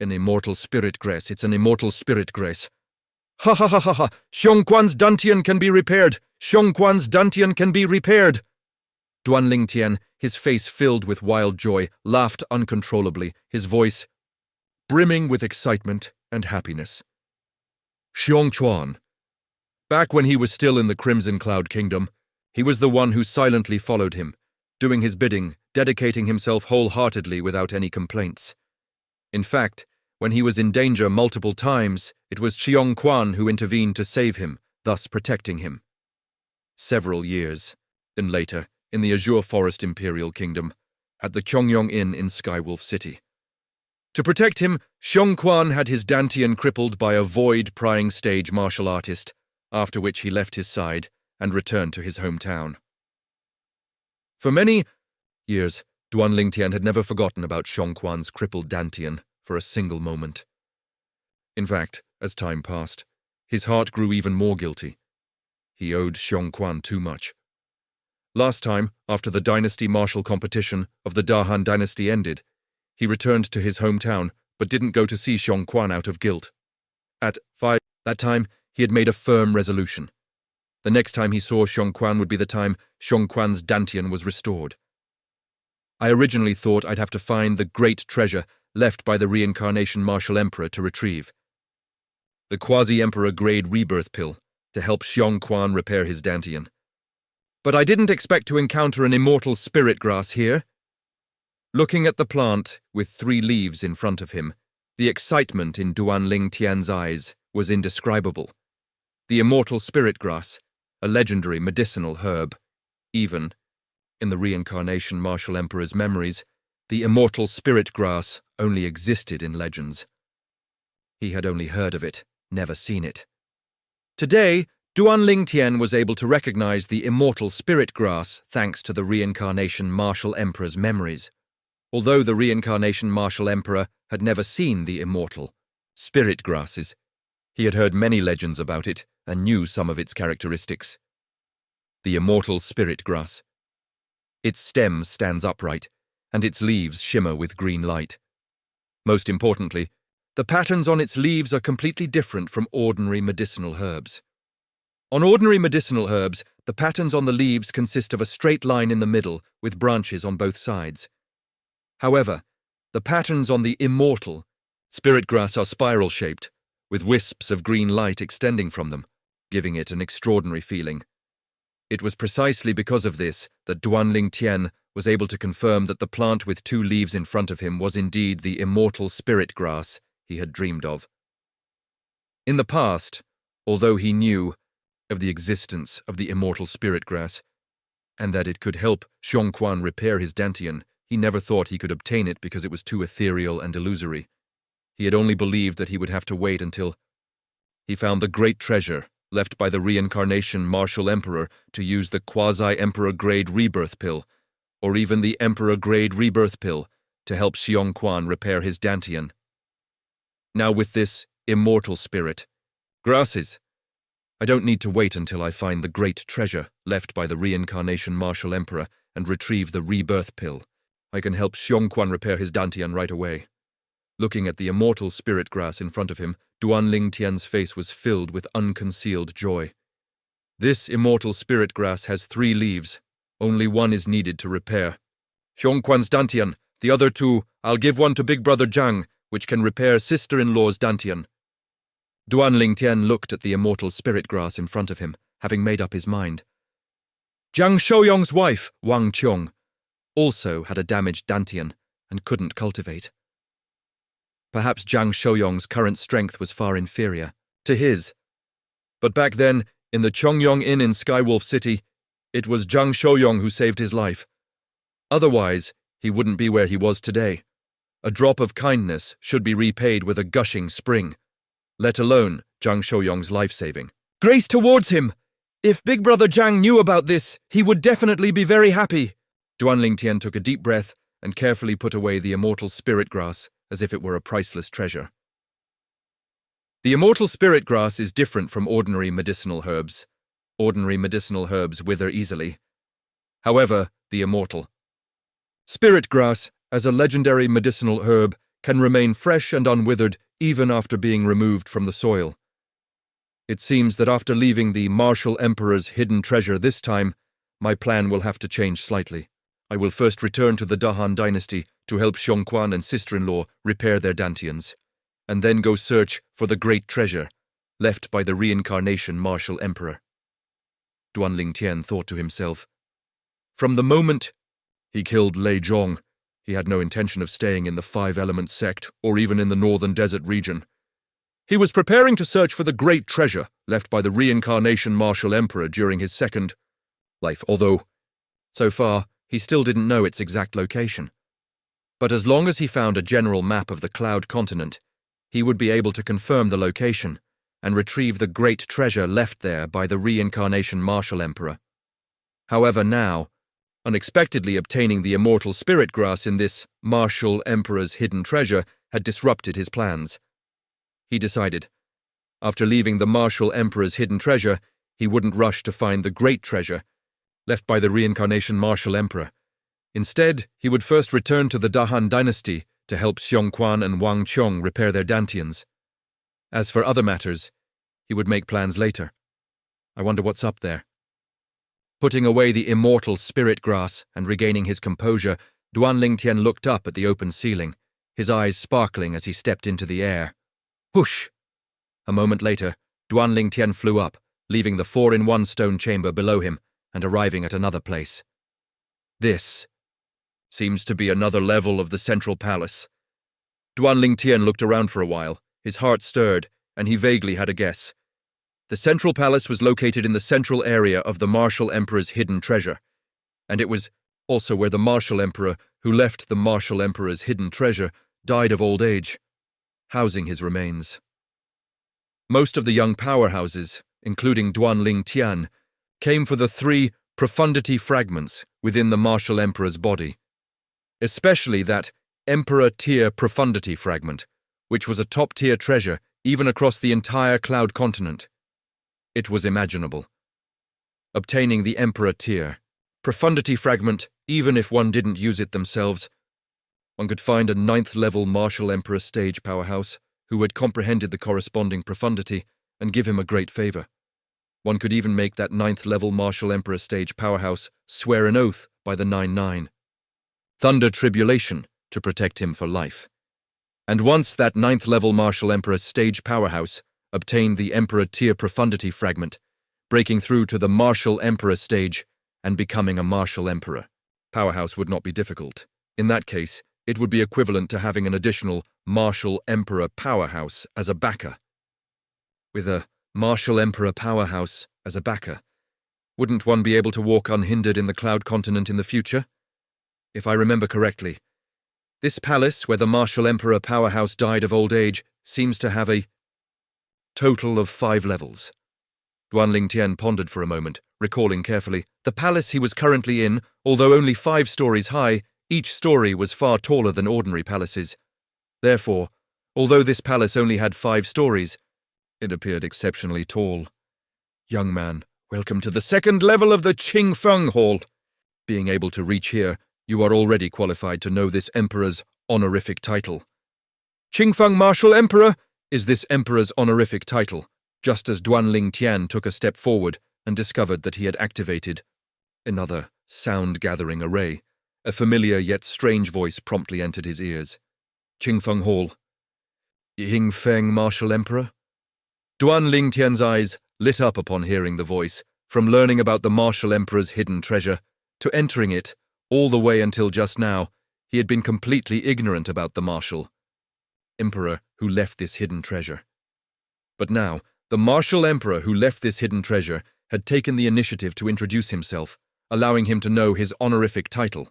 An immortal spirit grace. It's an immortal spirit grace. Ha ha ha ha ha! Xiongquan's dantian can be repaired! Xiongquan's dantian can be repaired! Duan Tian, his face filled with wild joy, laughed uncontrollably, his voice brimming with excitement and happiness. Xiongquan. Back when he was still in the Crimson Cloud Kingdom, he was the one who silently followed him, doing his bidding, dedicating himself wholeheartedly without any complaints. In fact, when he was in danger multiple times, it was Xiongquan who intervened to save him, thus protecting him. Several years, then later, in the Azure Forest Imperial Kingdom, at the Qiongyong Inn in Skywolf City. To protect him, Xiongquan had his dantian crippled by a void-prying stage martial artist, after which he left his side and returned to his hometown. For many years, Duan Tian had never forgotten about Xiongquan's crippled dantian for a single moment. In fact, as time passed, his heart grew even more guilty. He owed Xiongquan too much. Last time, after the dynasty martial competition of the Dahan dynasty ended, he returned to his hometown, but didn't go to see Xiongquan out of guilt. At 5 that time, he had made a firm resolution. The next time he saw Xiongquan would be the time Xiongquan's dantian was restored. I originally thought I'd have to find the great treasure left by the reincarnation Martial Emperor to retrieve. The quasi-emperor grade rebirth pill to help Xiongquan repair his dantian. But I didn't expect to encounter an immortal spirit grass here. Looking at the plant with 3 leaves in front of him, the excitement in Duan Tian's eyes was indescribable. The immortal spirit grass, a legendary medicinal herb. Even, in the reincarnation Martial Emperor's memories, the immortal spirit grass only existed in legends. He had only heard of it, never seen it. Today, Duan Tian was able to recognize the immortal spirit grass thanks to the reincarnation Martial Emperor's memories. Although the reincarnation Martial Emperor had never seen the immortal spirit grasses, he had heard many legends about it and knew some of its characteristics. The immortal spirit grass. Its stem stands upright, and its leaves shimmer with green light. Most importantly, the patterns on its leaves are completely different from ordinary medicinal herbs. On ordinary medicinal herbs, the patterns on the leaves consist of a straight line in the middle with branches on both sides. However, the patterns on the immortal spirit grass are spiral-shaped, with wisps of green light extending from them, giving it an extraordinary feeling. It was precisely because of this that Duan Tian was able to confirm that the plant with 2 leaves in front of him was indeed the immortal spirit grass he had dreamed of. In the past, although he knew of the existence of the immortal spirit grass, and that it could help Xiongquan repair his dantian, he never thought he could obtain it because it was too ethereal and illusory. He had only believed that he would have to wait until he found the great treasure left by the reincarnation Martial Emperor to use the quasi-emperor grade rebirth pill, or even the emperor grade rebirth pill, to help Xiongquan repair his dantian. Now with this immortal spirit grasses, I don't need to wait until I find the great treasure left by the reincarnation Martial Emperor and retrieve the rebirth pill. I can help Xiongquan repair his dantian right away. Looking at the immortal spirit grass in front of him, Duan Tian's face was filled with unconcealed joy. This immortal spirit grass has 3 leaves. Only 1 is needed to repair Xiongquan's dantian. The other 2, I'll give one to Big Brother Zhang, which can repair sister-in-law's dantian. Duan Tian looked at the immortal spirit grass in front of him, having made up his mind. Zhang Shouyong's wife, Wang Qiong, also had a damaged dantian and couldn't cultivate. Perhaps Zhang Shouyong's current strength was far inferior to his. But back then, in the Qiongyong Inn in Skywolf City, it was Zhang Shouyong who saved his life. Otherwise, he wouldn't be where he was today. A drop of kindness should be repaid with a gushing spring, let alone Zhang Shouyong's life-saving. Grace towards him! If Big Brother Zhang knew about this, he would definitely be very happy. Duan Tian took a deep breath and carefully put away the immortal spirit grass as if it were a priceless treasure. The immortal spirit grass is different from ordinary medicinal herbs. Ordinary medicinal herbs wither easily. However, the immortal spirit grass, as a legendary medicinal herb, can remain fresh and unwithered even after being removed from the soil. It seems that after leaving the Martial Emperor's hidden treasure this time, my plan will have to change slightly. I will first return to the Dahan dynasty to help Xiongquan and sister-in-law repair their dantians, and then go search for the great treasure left by the reincarnation Martial Emperor. Duanling Tian thought to himself. From the moment he killed Lei Zhong, he had no intention of staying in the Five-Element sect or even in the northern desert region. He was preparing to search for the great treasure left by the reincarnation Martial Emperor during his second life, although, so far, he still didn't know its exact location. But as long as he found a general map of the Cloud Continent, he would be able to confirm the location and retrieve the great treasure left there by the reincarnation Martial Emperor. However, now, unexpectedly obtaining the immortal spirit grass in this Martial Emperor's hidden treasure had disrupted his plans. He decided, after leaving the Martial Emperor's hidden treasure, he wouldn't rush to find the great treasure left by the reincarnation Martial Emperor. Instead, he would first return to the Dahan dynasty to help Xiongquan and Wang Qiong repair their dantians. As for other matters, he would make plans later. I wonder what's up there. Putting away the immortal spirit grass and regaining his composure, Duanling Tian looked up at the open ceiling, his eyes sparkling as he stepped into the air. Whoosh! A moment later, Duanling Tian flew up, leaving the 4-in-1 stone chamber below him and arriving at another place. This seems to be another level of the central palace. Duanling Tian looked around for a while, his heart stirred, and he vaguely had a guess. The central palace was located in the central area of the Martial Emperor's hidden treasure, and it was also where the Martial Emperor, who left the Martial Emperor's hidden treasure, died of old age, housing his remains. Most of the young powerhouses, including Duanling Tian, came for the 3 profundity fragments within the Martial Emperor's body, especially that Emperor-tier profundity fragment, which was a top-tier treasure even across the entire Cloud Continent. It was imaginable. Obtaining the Emperor-tier profundity fragment, even if one didn't use it themselves, one could find a 9th-level Martial Emperor stage powerhouse who had comprehended the corresponding profundity and give him a great favor. One could even make that 9th-level Martial Emperor stage powerhouse swear an oath by the 9-9. Thunder Tribulation to protect him for life. And once that 9th-level Martial Emperor stage powerhouse obtained the Emperor-tier profundity fragment, breaking through to the Martial Emperor stage and becoming a Martial Emperor, powerhouse would not be difficult. In that case, it would be equivalent to having an additional Martial Emperor powerhouse as a backer. With a Martial Emperor powerhouse as a backer, wouldn't one be able to walk unhindered in the Cloud Continent in the future? If I remember correctly, this palace where the Martial Emperor powerhouse died of old age seems to have a total of 5 levels. Duanling Tian pondered for a moment, recalling carefully. The palace he was currently in, although only 5 stories high, each story was far taller than ordinary palaces. Therefore, although this palace only had 5 stories, it appeared exceptionally tall. Young man, welcome to the 2nd level of the Qingfeng Hall. Being able to reach here, you are already qualified to know this emperor's honorific title. Qingfeng Martial Emperor is this emperor's honorific title, just as Duanling Tian took a step forward and discovered that he had activated another sound-gathering array. A familiar yet strange voice promptly entered his ears. Qingfeng Hall. Yingfeng Martial Emperor? Duanling Tian's eyes lit up upon hearing the voice, from learning about the Martial Emperor's hidden treasure to entering it. All the way until just now, he had been completely ignorant about the Martial Emperor who left this hidden treasure. But now, the Martial Emperor who left this hidden treasure had taken the initiative to introduce himself, allowing him to know his honorific title,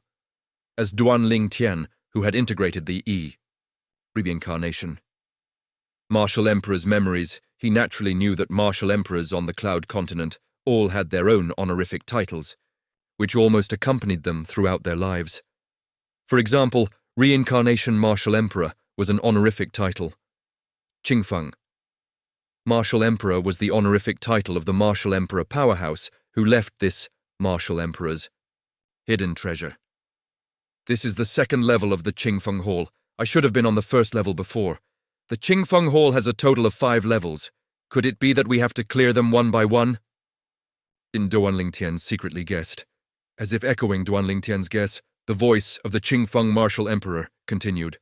as Duanling Tian, who had integrated the reincarnation. Martial Emperor's memories, he naturally knew that Martial Emperors on the Cloud Continent all had their own honorific titles, which almost accompanied them throughout their lives. For example, Reincarnation Martial Emperor was an honorific title. Qingfeng Martial Emperor was the honorific title of the Martial Emperor powerhouse who left this Martial Emperor's hidden treasure. This is the 2nd level of the Qingfeng Hall. I should have been on the first level before. The Qingfeng Hall has a total of 5 levels. Could it be that we have to clear them one by one? Duan Lingtian secretly guessed. As if echoing Duan Lingtian's guess, the voice of the Qingfeng Martial Emperor continued.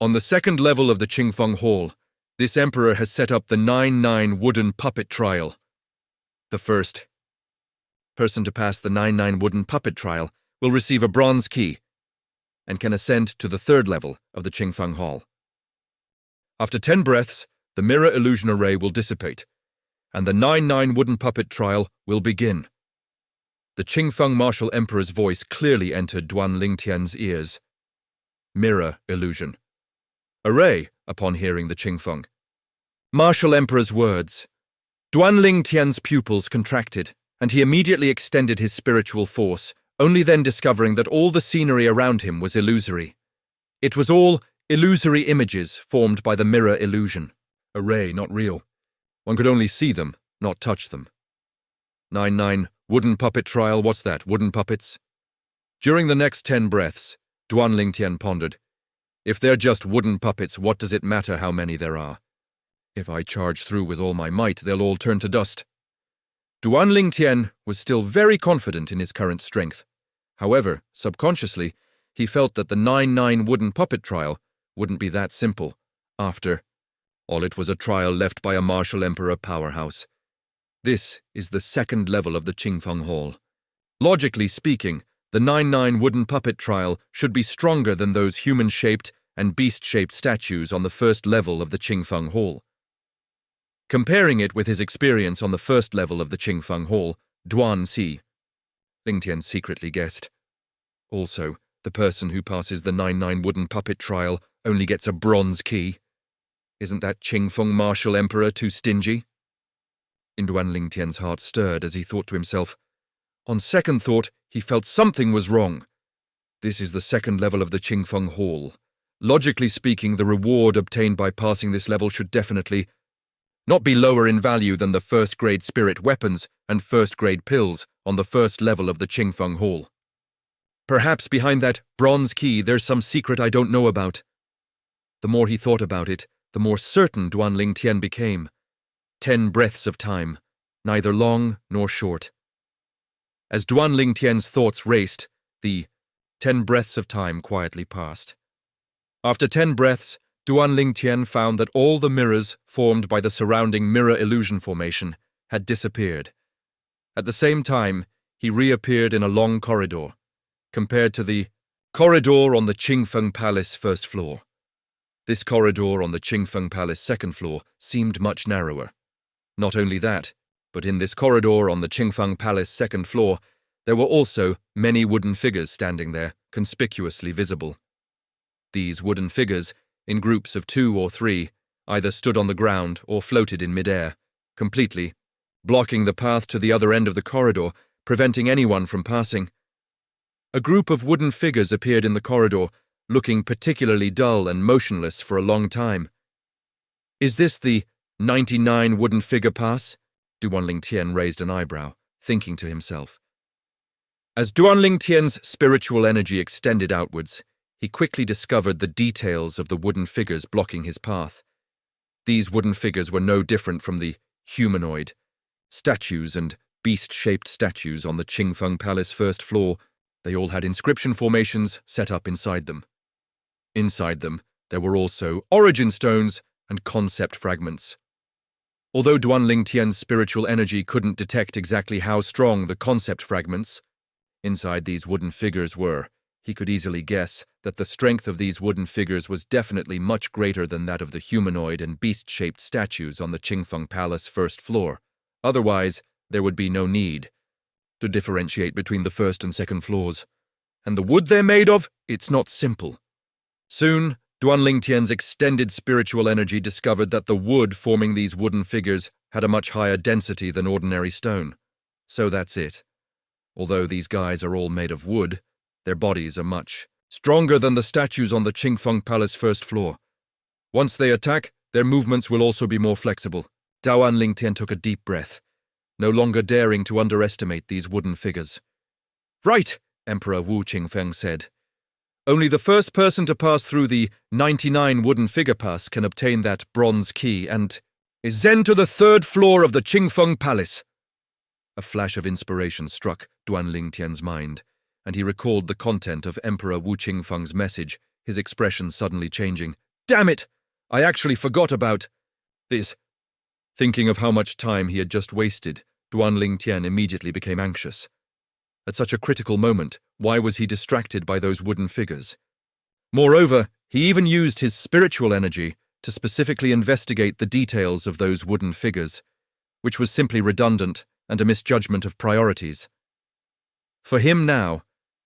On the second level of the Qingfeng Hall, this emperor has set up the 9-9 wooden puppet trial. The first person to pass the 9-9 wooden puppet trial will receive a bronze key and can ascend to the third level of the Qingfeng Hall. After 10 breaths, the mirror illusion array will dissipate, and the 9-9 wooden puppet trial will begin. The Qingfeng Martial Emperor's voice clearly entered Duan Lingtian's ears. Mirror illusion. Array, upon hearing the Qingfeng Martial Emperor's words, Duan Lingtian's pupils contracted, and he immediately extended his spiritual force, only then discovering that all the scenery around him was illusory. It was all illusory images formed by the mirror illusion. Array, not real. One could only see them, not touch them. 9-9 wooden puppet trial, what's that, wooden puppets? During the next 10 breaths, Duan Lingtian pondered, if they're just wooden puppets, what does it matter how many there are? If I charge through with all my might, they'll all turn to dust. Duan Lingtian was still very confident in his current strength. However, subconsciously, he felt that the 9-9 wooden puppet trial wouldn't be that simple. After all, it was a trial left by a martial emperor powerhouse. This is the second level of the Qingfeng Hall. Logically speaking, the 9-9 wooden puppet trial should be stronger than those human-shaped and beast-shaped statues on the first level of the Qingfeng Hall. Comparing it with his experience on the first level of the Qingfeng Hall, Duan Lingtian secretly guessed. Also, the person who passes the 9-9 wooden puppet trial only gets a bronze key. Isn't that Qingfeng Martial Emperor too stingy? Duan Lingtian's heart stirred as he thought to himself. On second thought, he felt something was wrong. This is the second level of the Qingfeng Hall. Logically speaking, the reward obtained by passing this level should definitely not be lower in value than the first-grade spirit weapons and first-grade pills on the first level of the Qingfeng Hall. Perhaps behind that bronze key there's some secret I don't know about. The more he thought about it, the more certain Duan Lingtian became. 10 breaths of time, neither long nor short. As Duan Lingtian's thoughts raced, the 10 breaths of time quietly passed. After 10 breaths, Duan Lingtian found that all the mirrors formed by the surrounding mirror illusion formation had disappeared. At the same time, he reappeared in a long corridor, compared to the corridor on the Qingfeng Palace first floor. This corridor on the Qingfeng Palace second floor seemed much narrower. Not only that, but in this corridor on the Qingfeng Palace second floor, there were also many wooden figures standing there, conspicuously visible. These wooden figures, in groups of 2 or 3, either stood on the ground or floated in midair, completely blocking the path to the other end of the corridor, preventing anyone from passing. A group of wooden figures appeared in the corridor, looking particularly dull and motionless for a long time. Is this the 99 wooden figure pass? Duan Lingtian raised an eyebrow, thinking to himself. As Duan Lingtian's spiritual energy extended outwards, he quickly discovered the details of the wooden figures blocking his path. These wooden figures were no different from the humanoid statues and beast-shaped statues on the Qingfeng Palace first floor. They all had inscription formations set up inside them. Inside them, there were also origin stones and concept fragments. Although Duan Lingtian's spiritual energy couldn't detect exactly how strong the concept fragments inside these wooden figures were, he could easily guess that the strength of these wooden figures was definitely much greater than that of the humanoid and beast-shaped statues on the Qingfeng Palace first floor. Otherwise, there would be no need to differentiate between the first and second floors. And the wood they're made of, it's not simple. Soon, Duan Lingtian's extended spiritual energy discovered that the wood forming these wooden figures had a much higher density than ordinary stone. So that's it. Although these guys are all made of wood, their bodies are much stronger than the statues on the Qingfeng Palace first floor. Once they attack, their movements will also be more flexible. Duan Lingtian took a deep breath, no longer daring to underestimate these wooden figures. Right, Emperor Wu Qingfeng said. Only the first person to pass through the 99 wooden figure pass can obtain that bronze key and is then to the 3rd floor of the Qingfeng Palace. A flash of inspiration struck Duan Lingtian's mind, and he recalled the content of Emperor Wu Qingfeng's message, his expression suddenly changing. Damn it! I actually forgot about this. Thinking of how much time he had just wasted, Duan Lingtian immediately became anxious. At such a critical moment, why was he distracted by those wooden figures? Moreover, he even used his spiritual energy to specifically investigate the details of those wooden figures, which was simply redundant and a misjudgment of priorities. For him now,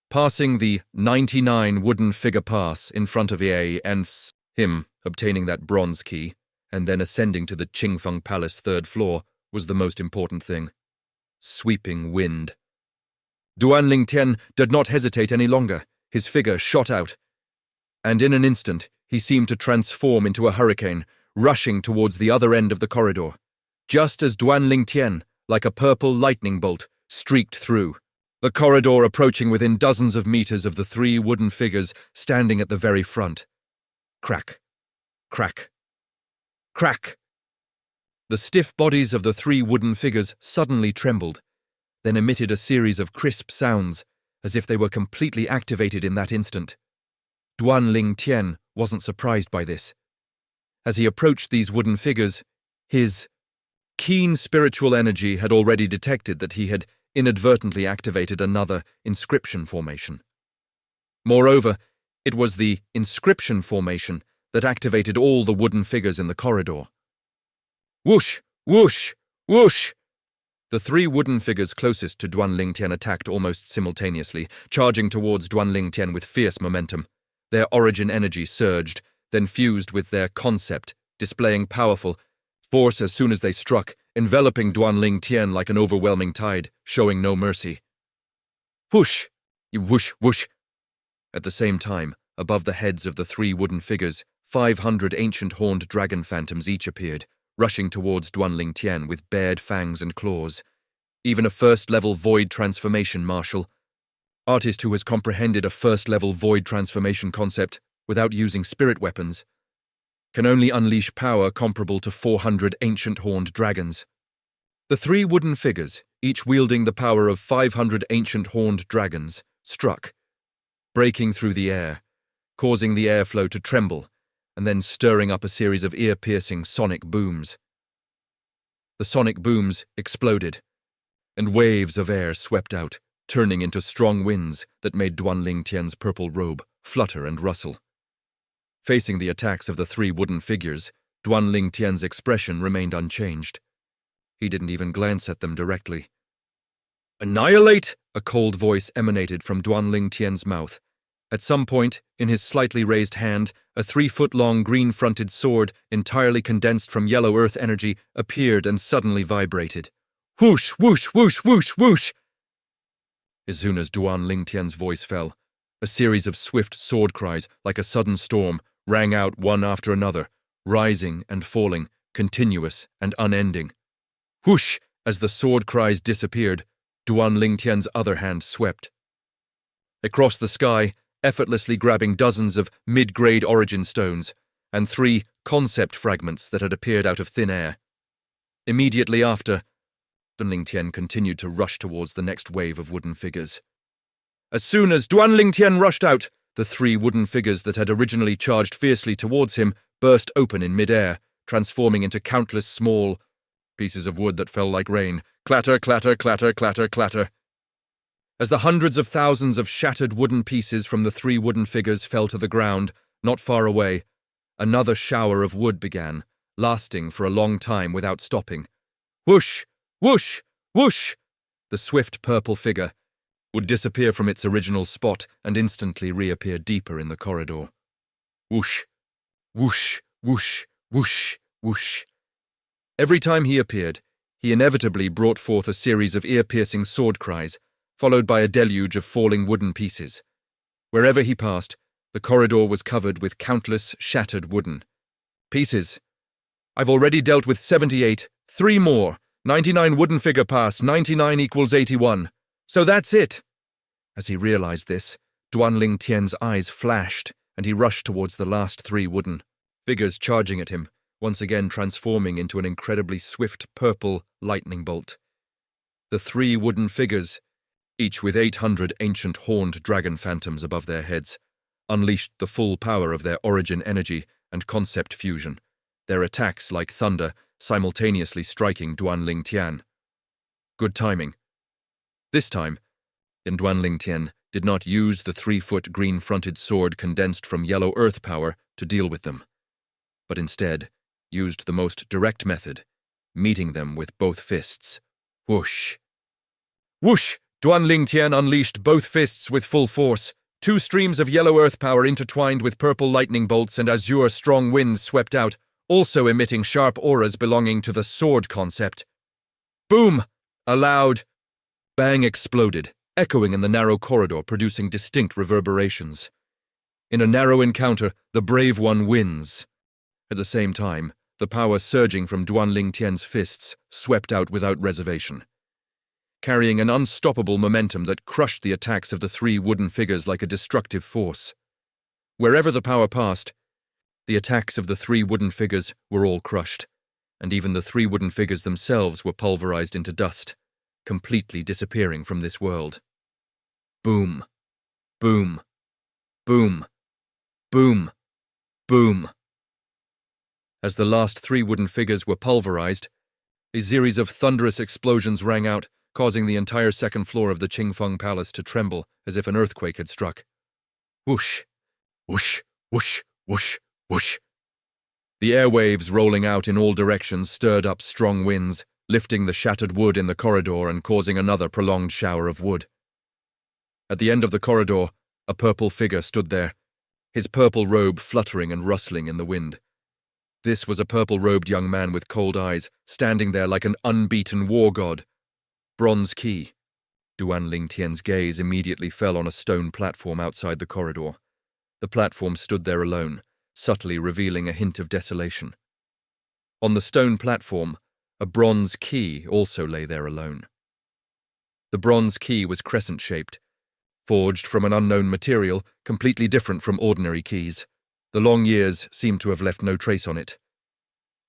passing the 99 wooden figure pass in front of him obtaining that bronze key, and then ascending to the Qingfeng Palace 3rd floor was the most important thing. Sweeping wind. Duan Lingtian did not hesitate any longer. His figure shot out, and in an instant he seemed to transform into a hurricane, rushing towards the other end of the corridor, just as Duan Lingtian, like a purple lightning bolt, streaked through, the corridor approaching within dozens of meters of the 3 wooden figures standing at the very front. Crack, crack, crack. The stiff bodies of the 3 wooden figures suddenly trembled, then emitted a series of crisp sounds, as if they were completely activated in that instant. Duan Lingtian wasn't surprised by this. As he approached these wooden figures, his keen spiritual energy had already detected that he had inadvertently activated another inscription formation. Moreover, it was the inscription formation that activated all the wooden figures in the corridor. Whoosh! Whoosh! Whoosh! The 3 wooden figures closest to Duan Lingtian attacked almost simultaneously, charging towards Duan Lingtian with fierce momentum. Their origin energy surged, then fused with their concept, displaying powerful force as soon as they struck, enveloping Duan Lingtian like an overwhelming tide, showing no mercy. Whoosh! Whoosh! Whoosh! At the same time, above the heads of the 3 wooden figures, 500 ancient horned dragon phantoms each appeared, rushing towards Duan Lingtian with bared fangs and claws. Even a first-level void transformation martial artist who has comprehended a first-level void transformation concept without using spirit weapons can only unleash power comparable to 400 ancient horned dragons. The 3 wooden figures, each wielding the power of 500 ancient horned dragons, struck, breaking through the air, causing the airflow to tremble, and then stirring up a series of ear-piercing sonic booms. The sonic booms exploded, and waves of air swept out, turning into strong winds that made Duan Lingtian's purple robe flutter and rustle. Facing the attacks of the 3 wooden figures, Duan Lingtian's expression remained unchanged. He didn't even glance at them directly. Annihilate! A cold voice emanated from Duan Lingtian's mouth. At some point, in his slightly raised hand, a 3-foot-long green-fronted sword, entirely condensed from yellow earth energy, appeared and suddenly vibrated. Whoosh! Whoosh! Whoosh! Whoosh! Whoosh! As soon as Duan Lingtian's voice fell, a series of swift sword cries, like a sudden storm, rang out one after another, rising and falling, continuous and unending. Whoosh! As the sword cries disappeared, Duan Lingtian's other hand swept across the sky, effortlessly grabbing dozens of mid-grade origin stones and 3 concept fragments that had appeared out of thin air. Immediately after, Duan Lingtian continued to rush towards the next wave of wooden figures. As soon as Duan Lingtian rushed out, the 3 wooden figures that had originally charged fiercely towards him burst open in mid-air, transforming into countless small pieces of wood that fell like rain. Clatter, clatter, clatter, clatter, clatter. As the hundreds of thousands of shattered wooden pieces from the 3 wooden figures fell to the ground, not far away, another shower of wood began, lasting for a long time without stopping. Whoosh! Whoosh! Whoosh! The swift purple figure would disappear from its original spot and instantly reappear deeper in the corridor. Whoosh! Whoosh! Whoosh! Whoosh! Whoosh! Every time he appeared, he inevitably brought forth a series of ear-piercing sword cries, followed by a deluge of falling wooden pieces. Wherever he passed, the corridor was covered with countless shattered wooden pieces. I've already dealt with 78, 3 more, 99 wooden figure pass, 99 equals 81. So that's it. As he realized this, Duanling Tian's eyes flashed, and he rushed towards the last three wooden figures charging at him, once again transforming into an incredibly swift purple lightning bolt. The three wooden figures, each with 800 ancient horned dragon phantoms above their heads, unleashed the full power of their origin energy and concept fusion, their attacks like thunder simultaneously striking Duanling Tian. Good timing. This time, Duanling Tian did not use the 3-foot green-fronted sword condensed from yellow earth power to deal with them, but instead used the most direct method, meeting them with both fists. Whoosh! Whoosh! Duanling Tian unleashed both fists with full force. 2 streams of yellow earth power intertwined with purple lightning bolts and azure strong winds swept out, also emitting sharp auras belonging to the sword concept. Boom! A loud bang exploded, echoing in the narrow corridor, producing distinct reverberations. In a narrow encounter, the brave one wins. At the same time, the power surging from Duanling Tian's fists swept out without reservation, carrying an unstoppable momentum that crushed the attacks of the 3 wooden figures like a destructive force. Wherever the power passed, the attacks of the 3 wooden figures were all crushed, and even the 3 wooden figures themselves were pulverized into dust, completely disappearing from this world. Boom. Boom. Boom. Boom. Boom. As the last 3 wooden figures were pulverized, a series of thunderous explosions rang out, causing the entire second floor of the Qingfeng Palace to tremble as if an earthquake had struck. Whoosh! Whoosh! Whoosh! Whoosh! Whoosh! The airwaves rolling out in all directions stirred up strong winds, lifting the shattered wood in the corridor and causing another prolonged shower of wood. At the end of the corridor, a purple figure stood there, his purple robe fluttering and rustling in the wind. This was a purple-robed young man with cold eyes, standing there like an unbeaten war god. Bronze key. Duanling Tian's gaze immediately fell on a stone platform outside the corridor. The platform stood there alone, subtly revealing a hint of desolation. On the stone platform, a bronze key also lay there alone. The bronze key was crescent-shaped, forged from an unknown material, completely different from ordinary keys. The long years seemed to have left no trace on it.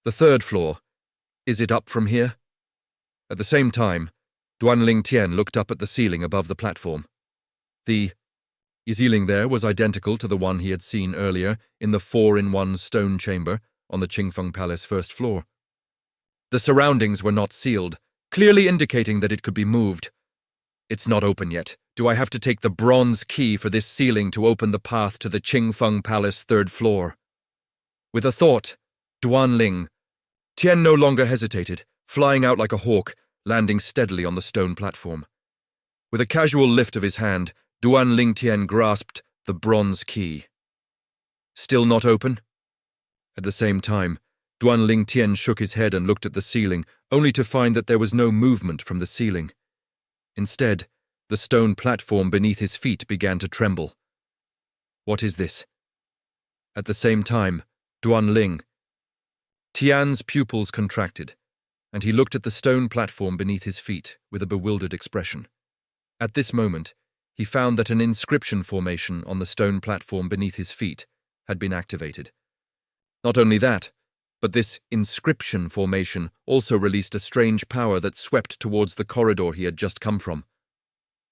The 3rd floor. Is it up from here? At the same time, Duanling Tian looked up at the ceiling above the platform. The ceiling there was identical to the one he had seen earlier in the 4-in-1 stone chamber on the Qingfeng Palace 1st floor. The surroundings were not sealed, clearly indicating that it could be moved. It's not open yet. Do I have to take the bronze key for this ceiling to open the path to the Qingfeng Palace 3rd floor? With a thought, Duanling Tian no longer hesitated, flying out like a hawk, landing steadily on the stone platform. With a casual lift of his hand, Duanling Tian grasped the bronze key. Still not open? At the same time, Duanling Tian shook his head and looked at the ceiling, only to find that there was no movement from the ceiling. Instead, the stone platform beneath his feet began to tremble. What is this? At the same time, Duanling Tian's pupils contracted, and he looked at the stone platform beneath his feet with a bewildered expression. At this moment, he found that an inscription formation on the stone platform beneath his feet had been activated. Not only that, but this inscription formation also released a strange power that swept towards the corridor he had just come from.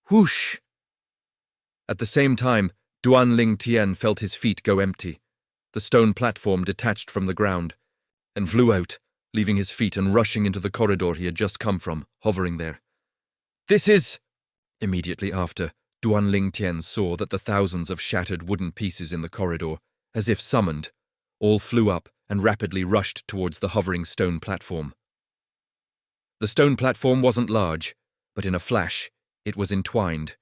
Whoosh! At the same time, Duanling Tian felt his feet go empty. The stone platform detached from the ground and flew out, leaving his feet and rushing into the corridor he had just come from, hovering there. This is... Immediately after, Duanling Tian saw that the thousands of shattered wooden pieces in the corridor, as if summoned, all flew up and rapidly rushed towards the hovering stone platform. The stone platform wasn't large, but in a flash, it was entwined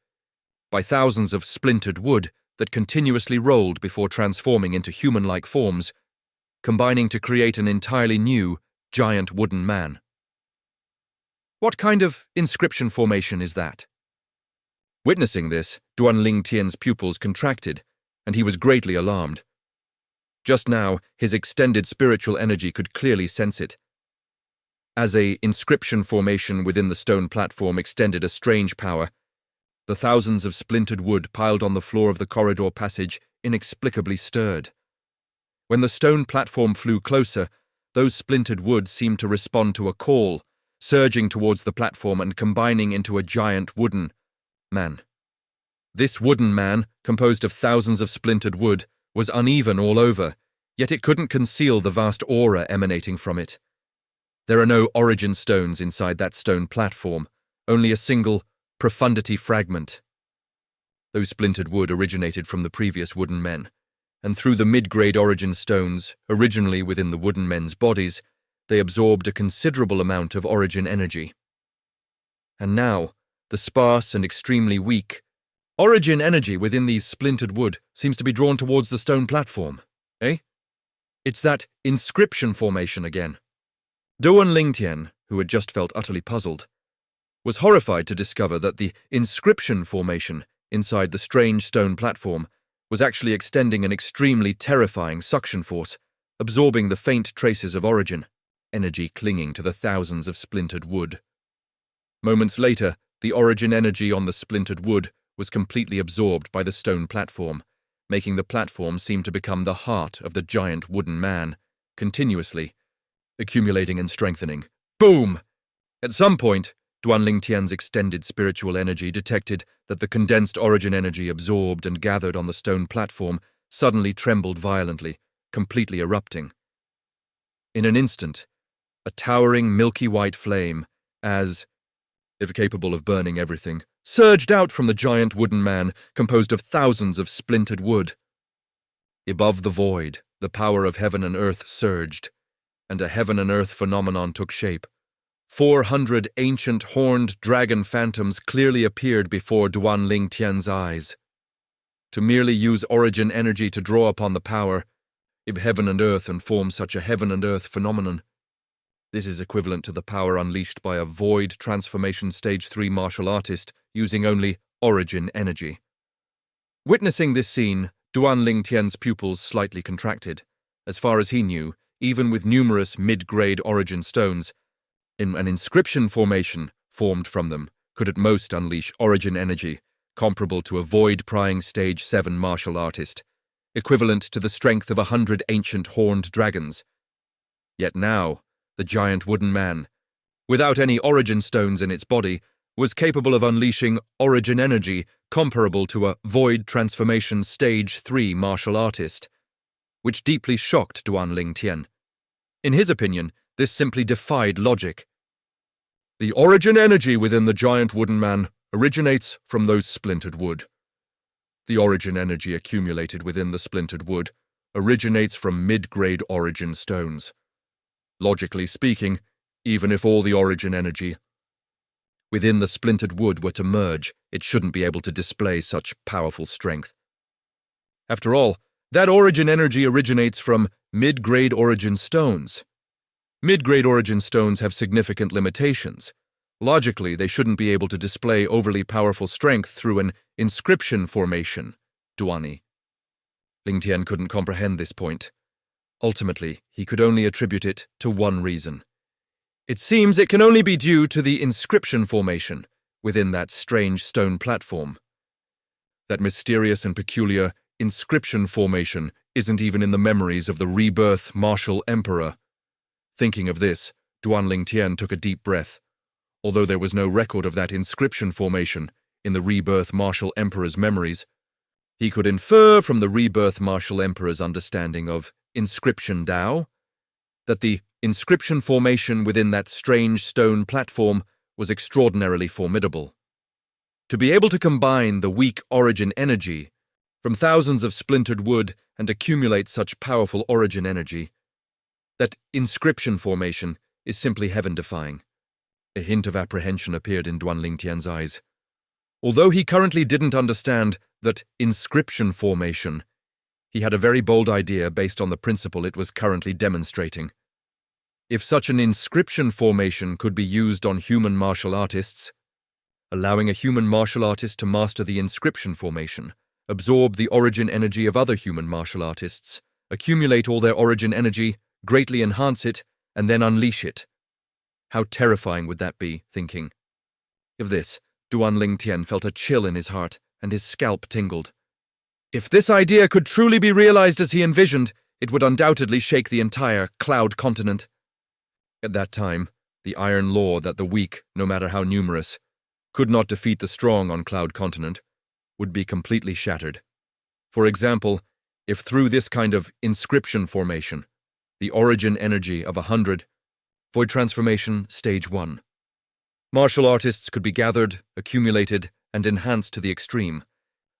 by thousands of splintered wood that continuously rolled before transforming into human-like forms, combining to create an entirely new, giant wooden man. What kind of inscription formation is that? Witnessing this, Duanling Tian's pupils contracted, and he was greatly alarmed. Just now, his extended spiritual energy could clearly sense it. As a inscription formation within the stone platform extended a strange power, The thousands of splintered wood piled on the floor of the corridor passage inexplicably stirred. When the stone platform flew closer, those splintered wood seemed to respond to a call, surging towards the platform and combining into a giant wooden man. This wooden man, composed of thousands of splintered wood, was uneven all over, yet it couldn't conceal the vast aura emanating from it. There are no origin stones inside that stone platform, only a single profundity fragment. Those splintered wood originated from the previous wooden men, and through the mid-grade origin stones, originally within the wooden men's bodies, they absorbed a considerable amount of origin energy. And now, the sparse and extremely weak origin energy within these splintered wood seems to be drawn towards the stone platform, eh? It's that inscription formation again. Duan Lingtian, who had just felt utterly puzzled, was horrified to discover that the inscription formation inside the strange stone platform was actually extending an extremely terrifying suction force, absorbing the faint traces of origin, energy clinging to the thousands of splintered wood. Moments later, the origin energy on the splintered wood was completely absorbed by the stone platform, making the platform seem to become the heart of the giant wooden man, continuously accumulating and strengthening. Boom! At some point, Duan Lingtian's extended spiritual energy detected that the condensed origin energy absorbed and gathered on the stone platform suddenly trembled violently, completely erupting. In an instant, a towering milky white flame, as if capable of burning everything, surged out from the giant wooden man composed of thousands of splintered wood. Above the void, the power of heaven and earth surged, and a heaven and earth phenomenon took shape. 400 ancient horned dragon phantoms clearly appeared before Duan Lingtian's eyes. To merely use origin energy to draw upon the power of heaven and earth and form such a heaven and earth phenomenon, this is equivalent to the power unleashed by a void transformation stage 3 martial artist using only origin energy. Witnessing this scene, Duan Lingtian's pupils slightly contracted. As far as he knew, even with numerous mid-grade origin stones, an inscription formation formed from them could at most unleash origin energy comparable to a void-prying stage 7 martial artist, equivalent to the strength of 100 ancient horned dragons. Yet now, the giant wooden man, without any origin stones in its body, was capable of unleashing origin energy comparable to a void transformation stage 3 martial artist, which deeply shocked Duan Lingtian. In his opinion, this simply defied logic. The origin energy within the giant wooden man originates from those splintered wood. The origin energy accumulated within the splintered wood originates from mid-grade origin stones. Logically speaking, even if all the origin energy within the splintered wood were to merge, it shouldn't be able to display such powerful strength. After all, that origin energy originates from mid-grade origin stones. Mid-grade origin stones have significant limitations. Logically, they shouldn't be able to display overly powerful strength through an inscription formation, Duani. Lingtian couldn't comprehend this point. Ultimately, he could only attribute it to one reason. It seems it can only be due to the inscription formation within that strange stone platform. That mysterious and peculiar inscription formation isn't even in the memories of the Rebirth Martial Emperor. Thinking of this, Duan Lingtian took a deep breath. Although there was no record of that inscription formation in the Rebirth Martial Emperor's memories, he could infer from the Rebirth Martial Emperor's understanding of inscription Dao that the inscription formation within that strange stone platform was extraordinarily formidable. To be able to combine the weak origin energy from thousands of splintered wood and accumulate such powerful origin energy, that inscription formation is simply heaven-defying. A hint of apprehension appeared in Duan Lingtian's eyes. Although he currently didn't understand that inscription formation, he had a very bold idea based on the principle it was currently demonstrating. If such an inscription formation could be used on human martial artists, allowing a human martial artist to master the inscription formation, absorb the origin energy of other human martial artists, accumulate all their origin energy, greatly enhance it, and then unleash it. How terrifying would that be, thinking of this, Duan Tian felt a chill in his heart, and his scalp tingled. If this idea could truly be realized as he envisioned, it would undoubtedly shake the entire Cloud continent. At that time, the iron law that the weak, no matter how numerous, could not defeat the strong on Cloud continent would be completely shattered. For example, if through this kind of inscription formation, the origin energy of 100, void transformation stage 1. Martial artists could be gathered, accumulated, and enhanced to the extreme,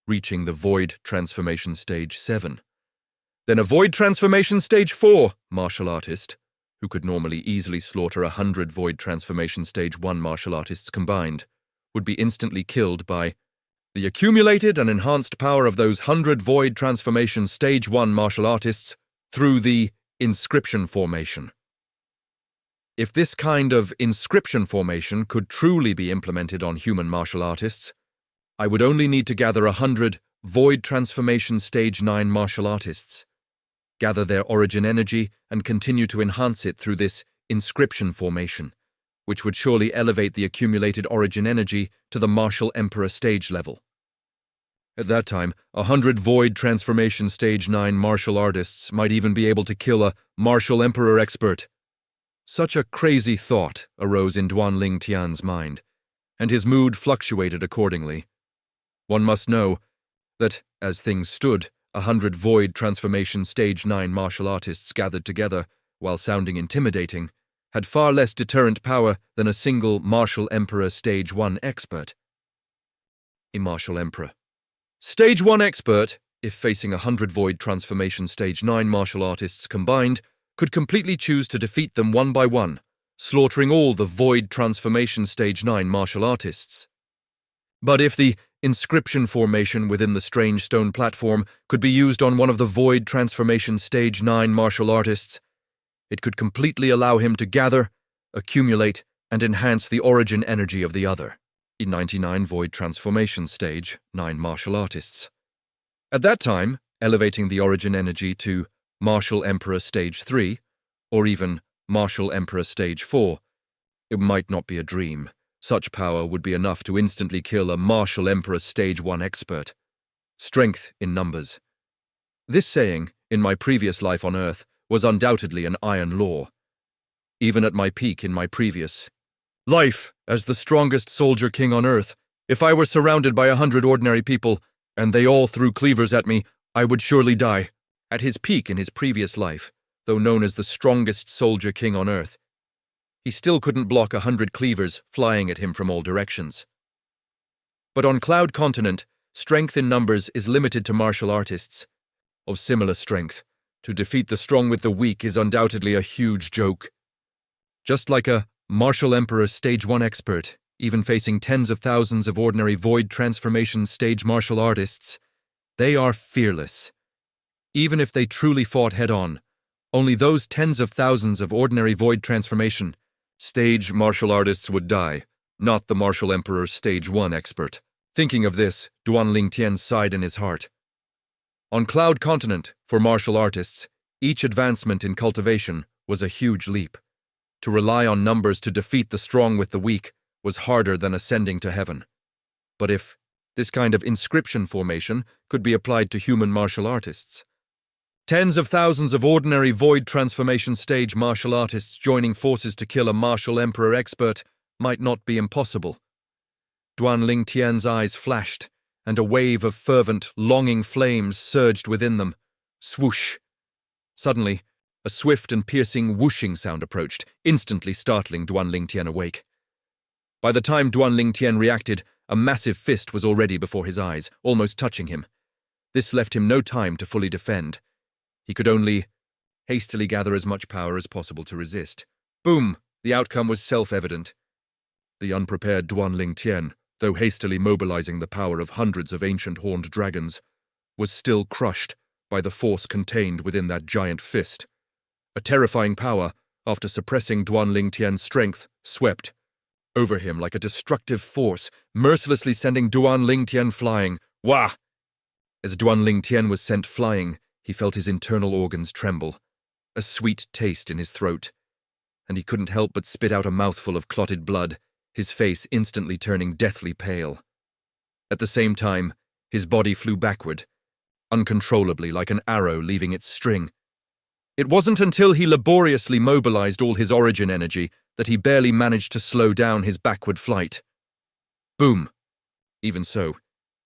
reaching the void transformation stage 7. Then a void transformation stage 4 martial artist, who could normally easily slaughter 100 void transformation stage 1 martial artists combined, would be instantly killed by the accumulated and enhanced power of those 100 void transformation stage 1 martial artists through the inscription formation. If this kind of inscription formation could truly be implemented on human martial artists, I would only need to gather 100 void transformation stage 9 martial artists, gather their origin energy and continue to enhance it through this inscription formation, which would surely elevate the accumulated origin energy to the Martial Emperor stage level. At that time, 100 void transformation stage 9 martial artists might even be able to kill a Martial Emperor expert. Such a crazy thought arose in Duan Tian's mind, and his mood fluctuated accordingly. One must know that, as things stood, 100 void transformation stage 9 martial artists gathered together, while sounding intimidating, had far less deterrent power than a single Martial Emperor stage 1 expert. A Martial Emperor. Stage 1 expert, if facing 100 void transformation stage 9 martial artists combined, could completely choose to defeat them one by one, slaughtering all the void transformation stage 9 martial artists. But if the inscription formation within the strange stone platform could be used on one of the void transformation stage 9 martial artists, it could completely allow him to gather, accumulate, and enhance the origin energy of the other. 99 void transformation stage 9 martial artists. At that time, elevating the origin energy to Martial Emperor stage 3, or even Martial Emperor stage 4, it might not be a dream. Such power would be enough to instantly kill a Martial Emperor stage 1 expert. Strength in numbers. This saying, in my previous life on Earth, was undoubtedly an iron law. Even at my peak in my previous life as the strongest soldier king on Earth, if I were surrounded by 100 ordinary people, and they all threw cleavers at me, I would surely die. At his peak in his previous life, though known as the strongest soldier king on Earth, he still couldn't block 100 cleavers flying at him from all directions. But on Cloud Continent, strength in numbers is limited to martial artists. Of similar strength, to defeat the strong with the weak is undoubtedly a huge joke. Just like a Martial Emperor stage 1 expert, even facing tens of thousands of ordinary void transformation stage martial artists, they are fearless. Even if they truly fought head-on, only those tens of thousands of ordinary void transformation stage martial artists would die, not the Martial Emperor stage 1 expert. Thinking of this, Duan Tian sighed in his heart. On Cloud Continent, for martial artists, each advancement in cultivation was a huge leap. To rely on numbers to defeat the strong with the weak was harder than ascending to heaven. But if this kind of inscription formation could be applied to human martial artists, tens of thousands of ordinary void transformation stage martial artists joining forces to kill a Martial Emperor expert might not be impossible. Duan Tian's eyes flashed, and a wave of fervent, longing flames surged within them. Swoosh! Suddenly, a swift and piercing whooshing sound approached, instantly startling Duan Tian awake. By the time Duan Tian reacted, a massive fist was already before his eyes, almost touching him. This left him no time to fully defend. He could only hastily gather as much power as possible to resist. Boom! The outcome was self-evident. The unprepared Duan Tian, though hastily mobilizing the power of hundreds of ancient horned dragons, was still crushed by the force contained within that giant fist. A terrifying power, after suppressing Duan Tian's strength, swept over him like a destructive force, mercilessly sending Duan Tian flying. Wah! As Duan Tian was sent flying, he felt his internal organs tremble, a sweet taste in his throat, and he couldn't help but spit out a mouthful of clotted blood, his face instantly turning deathly pale. At the same time, his body flew backward, uncontrollably like an arrow leaving its string. It wasn't until he laboriously mobilized all his origin energy that he barely managed to slow down his backward flight. Boom! Even so,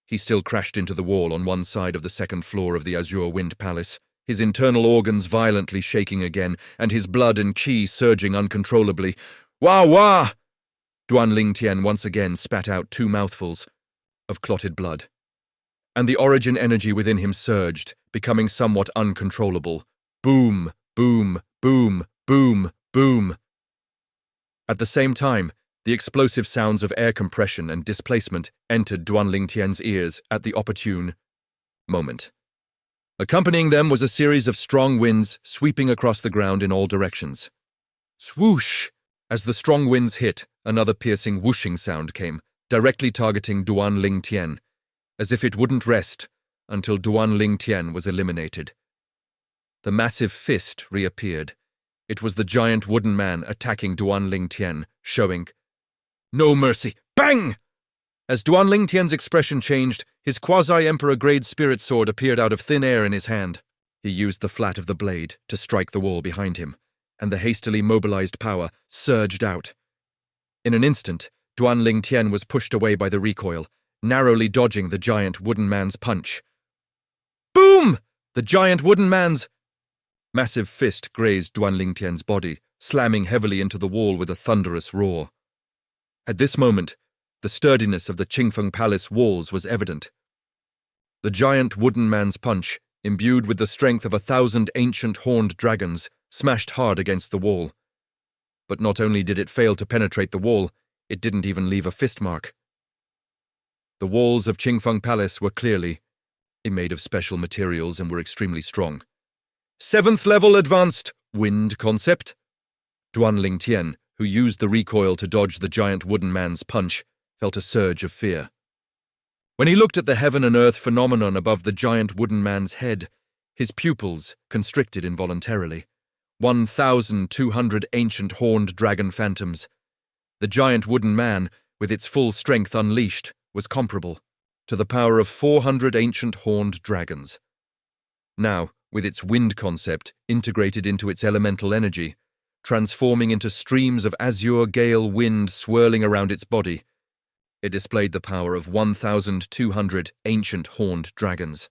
he still crashed into the wall on one side of the second floor of the Azure Wind Palace, his internal organs violently shaking again, and his blood and qi surging uncontrollably. Wah wah! Duan Lingtian once again spat out 2 mouthfuls of clotted blood, and the origin energy within him surged, becoming somewhat uncontrollable. Boom, boom, boom, boom, boom. At the same time, the explosive sounds of air compression and displacement entered Duan Lingtian's ears at the opportune moment. Accompanying them was a series of strong winds sweeping across the ground in all directions. Swoosh! As the strong winds hit, another piercing whooshing sound came, directly targeting Duan Lingtian, as if it wouldn't rest until Duan Lingtian was eliminated. The massive fist reappeared. It was the giant wooden man attacking Duan Lingtian, showing no mercy. Bang! As Duan Lingtian's expression changed, his quasi-emperor-grade spirit sword appeared out of thin air in his hand. He used the flat of the blade to strike the wall behind him, and the hastily mobilized power surged out. In an instant, Duan Lingtian was pushed away by the recoil, narrowly dodging the giant wooden man's punch. Boom! The giant wooden man's massive fist grazed Duan Lingtian's body, slamming heavily into the wall with a thunderous roar. At this moment, the sturdiness of the Qingfeng Palace walls was evident. The giant wooden man's punch, imbued with the strength of 1,000 ancient horned dragons, smashed hard against the wall. But not only did it fail to penetrate the wall, it didn't even leave a fist mark. The walls of Qingfeng Palace were clearly made of special materials and were extremely strong. 7th level advanced wind concept. Duan Lingtian, who used the recoil to dodge the giant wooden man's punch, felt a surge of fear. When he looked at the heaven and earth phenomenon above the giant wooden man's head, his pupils constricted involuntarily. 1,200 ancient horned dragon phantoms. The giant wooden man, with its full strength unleashed, was comparable to the power of 400 ancient horned dragons. Now, with its wind concept integrated into its elemental energy, transforming into streams of azure gale wind swirling around its body, it displayed the power of 1,200 ancient horned dragons.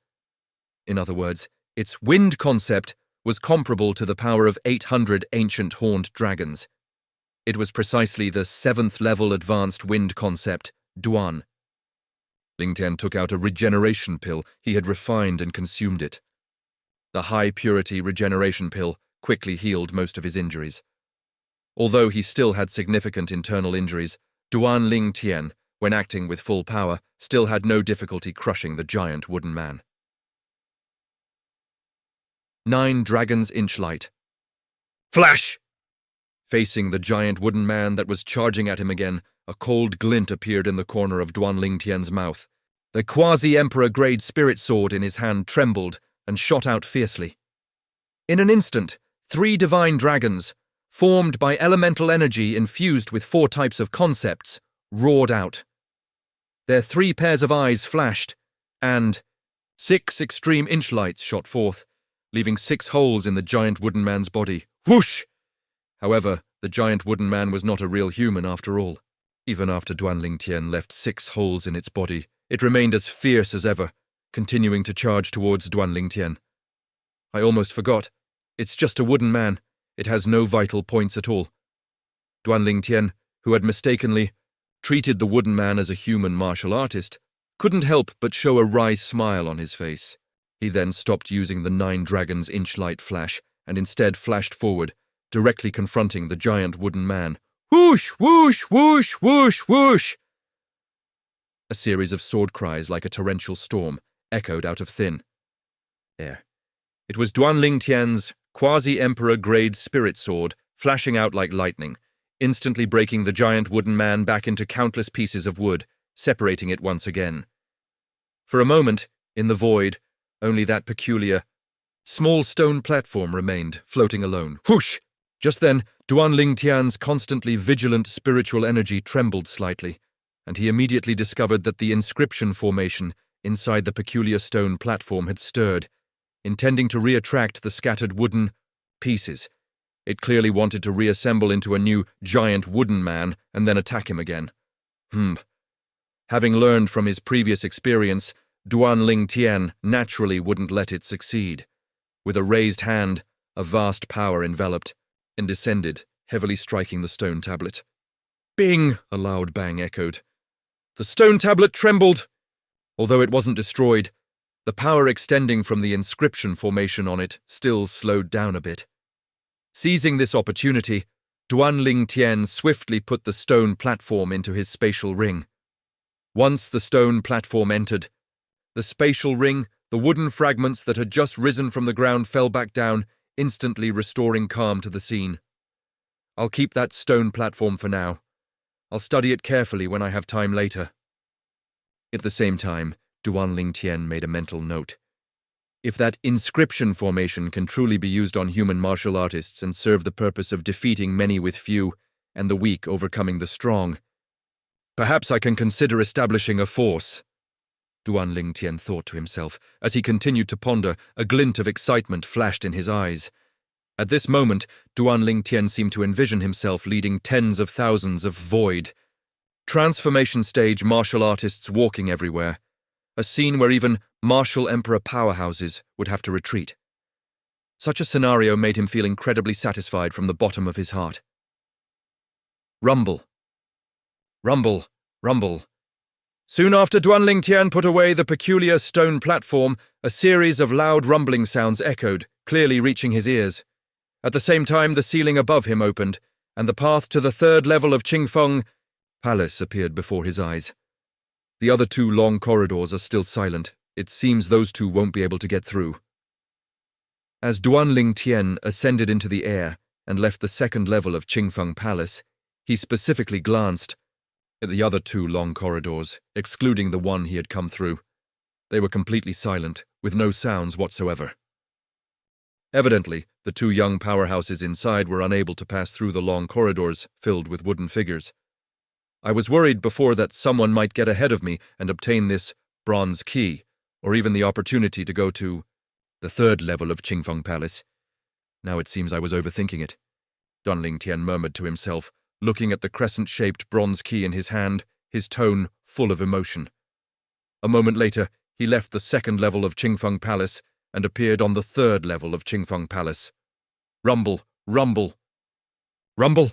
In other words, its wind concept was comparable to the power of 800 ancient horned dragons. It was precisely the 7th level advanced wind concept, Duan. Lingtian took out a regeneration pill. He had refined and consumed it. The high-purity regeneration pill quickly healed most of his injuries. Although he still had significant internal injuries, Duan Lingtian, when acting with full power, still had no difficulty crushing the giant wooden man. 9 Dragons Inch Light. Flash! Facing the giant wooden man that was charging at him again, a cold glint appeared in the corner of Duan Lingtian's mouth. The quasi-emperor-grade spirit sword in his hand trembled and shot out fiercely. In an instant, 3 divine dragons, formed by elemental energy infused with 4 types of concepts, roared out. Their 3 pairs of eyes flashed, and 6 extreme inch lights shot forth, leaving 6 holes in the giant wooden man's body. Whoosh! However, the giant wooden man was not a real human after all. Even after Duan Lingtian left 6 holes in its body, it remained as fierce as ever, continuing to charge towards Duan Lingtian. I almost forgot. It's just a wooden man. It has no vital points at all. Duan Lingtian, who had mistakenly treated the wooden man as a human martial artist, couldn't help but show a wry smile on his face. He then stopped using the 9 Dragons Inch Light flash and instead flashed forward, directly confronting the giant wooden man. Whoosh, whoosh, whoosh, whoosh, whoosh! A series of sword cries like a torrential storm echoed out of thin air. It was Duan Lingtian's quasi-emperor-grade spirit sword flashing out like lightning, instantly breaking the giant wooden man back into countless pieces of wood, separating it once again. For a moment, in the void, only that peculiar, small stone platform remained, floating alone. Whoosh! Just then, Duanling Tian's constantly vigilant spiritual energy trembled slightly, and he immediately discovered that the inscription formation inside the peculiar stone platform had stirred, intending to reattract the scattered wooden pieces. It clearly wanted to reassemble into a new giant wooden man and then attack him again. Having learned from his previous experience, Duanling Tian naturally wouldn't let it succeed. With a raised hand, a vast power enveloped and descended, heavily striking the stone tablet. Bing! A loud bang echoed. The stone tablet trembled. Although it wasn't destroyed, the power extending from the inscription formation on it still slowed down a bit. Seizing this opportunity, Duanling Tian swiftly put the stone platform into his spatial ring. Once the stone platform entered, the spatial ring, the wooden fragments that had just risen from the ground fell back down, instantly restoring calm to the scene. I'll keep that stone platform for now. I'll study it carefully when I have time later. At the same time, Duanling Tian made a mental note. If that inscription formation can truly be used on human martial artists and serve the purpose of defeating many with few and the weak overcoming the strong, perhaps I can consider establishing a force. Duanling Tian thought to himself. As he continued to ponder, a glint of excitement flashed in his eyes. At this moment, Duanling Tian seemed to envision himself leading tens of thousands of void, transformation stage martial artists walking everywhere, a scene where even martial emperor powerhouses would have to retreat. Such a scenario made him feel incredibly satisfied from the bottom of his heart. Rumble. Rumble. Rumble. Soon after Duanling Tian put away the peculiar stone platform, a series of loud rumbling sounds echoed, clearly reaching his ears. At the same time, the ceiling above him opened, and the path to the third level of Qingfeng Palace appeared before his eyes. The other two long corridors are still silent. It seems those two won't be able to get through. As Duanling Tian ascended into the air and left the second level of Qingfeng Palace, he specifically glanced at the other two long corridors, excluding the one he had come through. They were completely silent, with no sounds whatsoever. Evidently, the two young powerhouses inside were unable to pass through the long corridors filled with wooden figures. I was worried before that someone might get ahead of me and obtain this bronze key, or even the opportunity to go to the third level of Qingfeng Palace. Now it seems I was overthinking it. Duanling Tian murmured to himself, looking at the crescent-shaped bronze key in his hand, his tone full of emotion. A moment later, he left the second level of Qingfeng Palace and appeared on the third level of Qingfeng Palace. Rumble, rumble, rumble.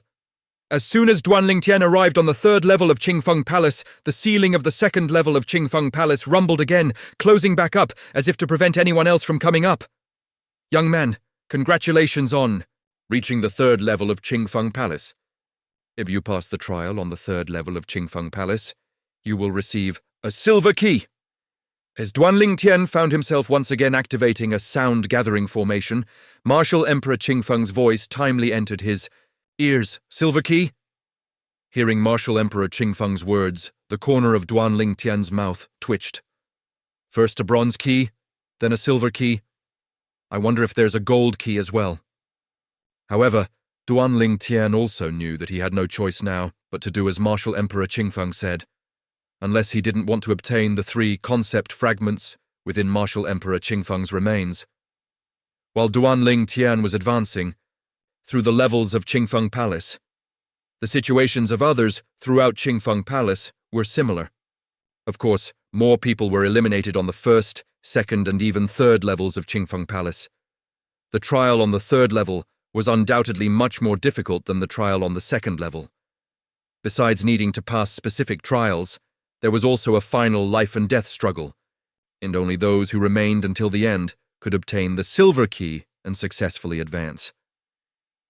As soon as Duanling Tian arrived on the third level of Qingfeng Palace, the ceiling of the second level of Qingfeng Palace rumbled again, closing back up as if to prevent anyone else from coming up. Young man, congratulations on reaching the third level of Qingfeng Palace. If you pass the trial on the third level of Qingfeng Palace, you will receive a silver key. As Duanling Tian found himself once again activating a sound-gathering formation, Martial Emperor Qingfeng's voice timely entered his ears. Silver key? Hearing Martial Emperor Qingfeng's words, the corner of Duanling Tian's mouth twitched. First a bronze key, then a silver key. I wonder if there's a gold key as well. However, Duanling Tian also knew that he had no choice now but to do as Martial Emperor Qingfeng said, unless he didn't want to obtain the 3 concept fragments within Martial Emperor Qingfeng's remains. While Duanling Tian was advancing through the levels of Qingfeng Palace, the situations of others throughout Qingfeng Palace were similar. Of course, more people were eliminated on the first, second, and even third levels of Qingfeng Palace. The trial on the third level was undoubtedly much more difficult than the trial on the second level. Besides needing to pass specific trials, there was also a final life-and-death struggle, and only those who remained until the end could obtain the silver key and successfully advance.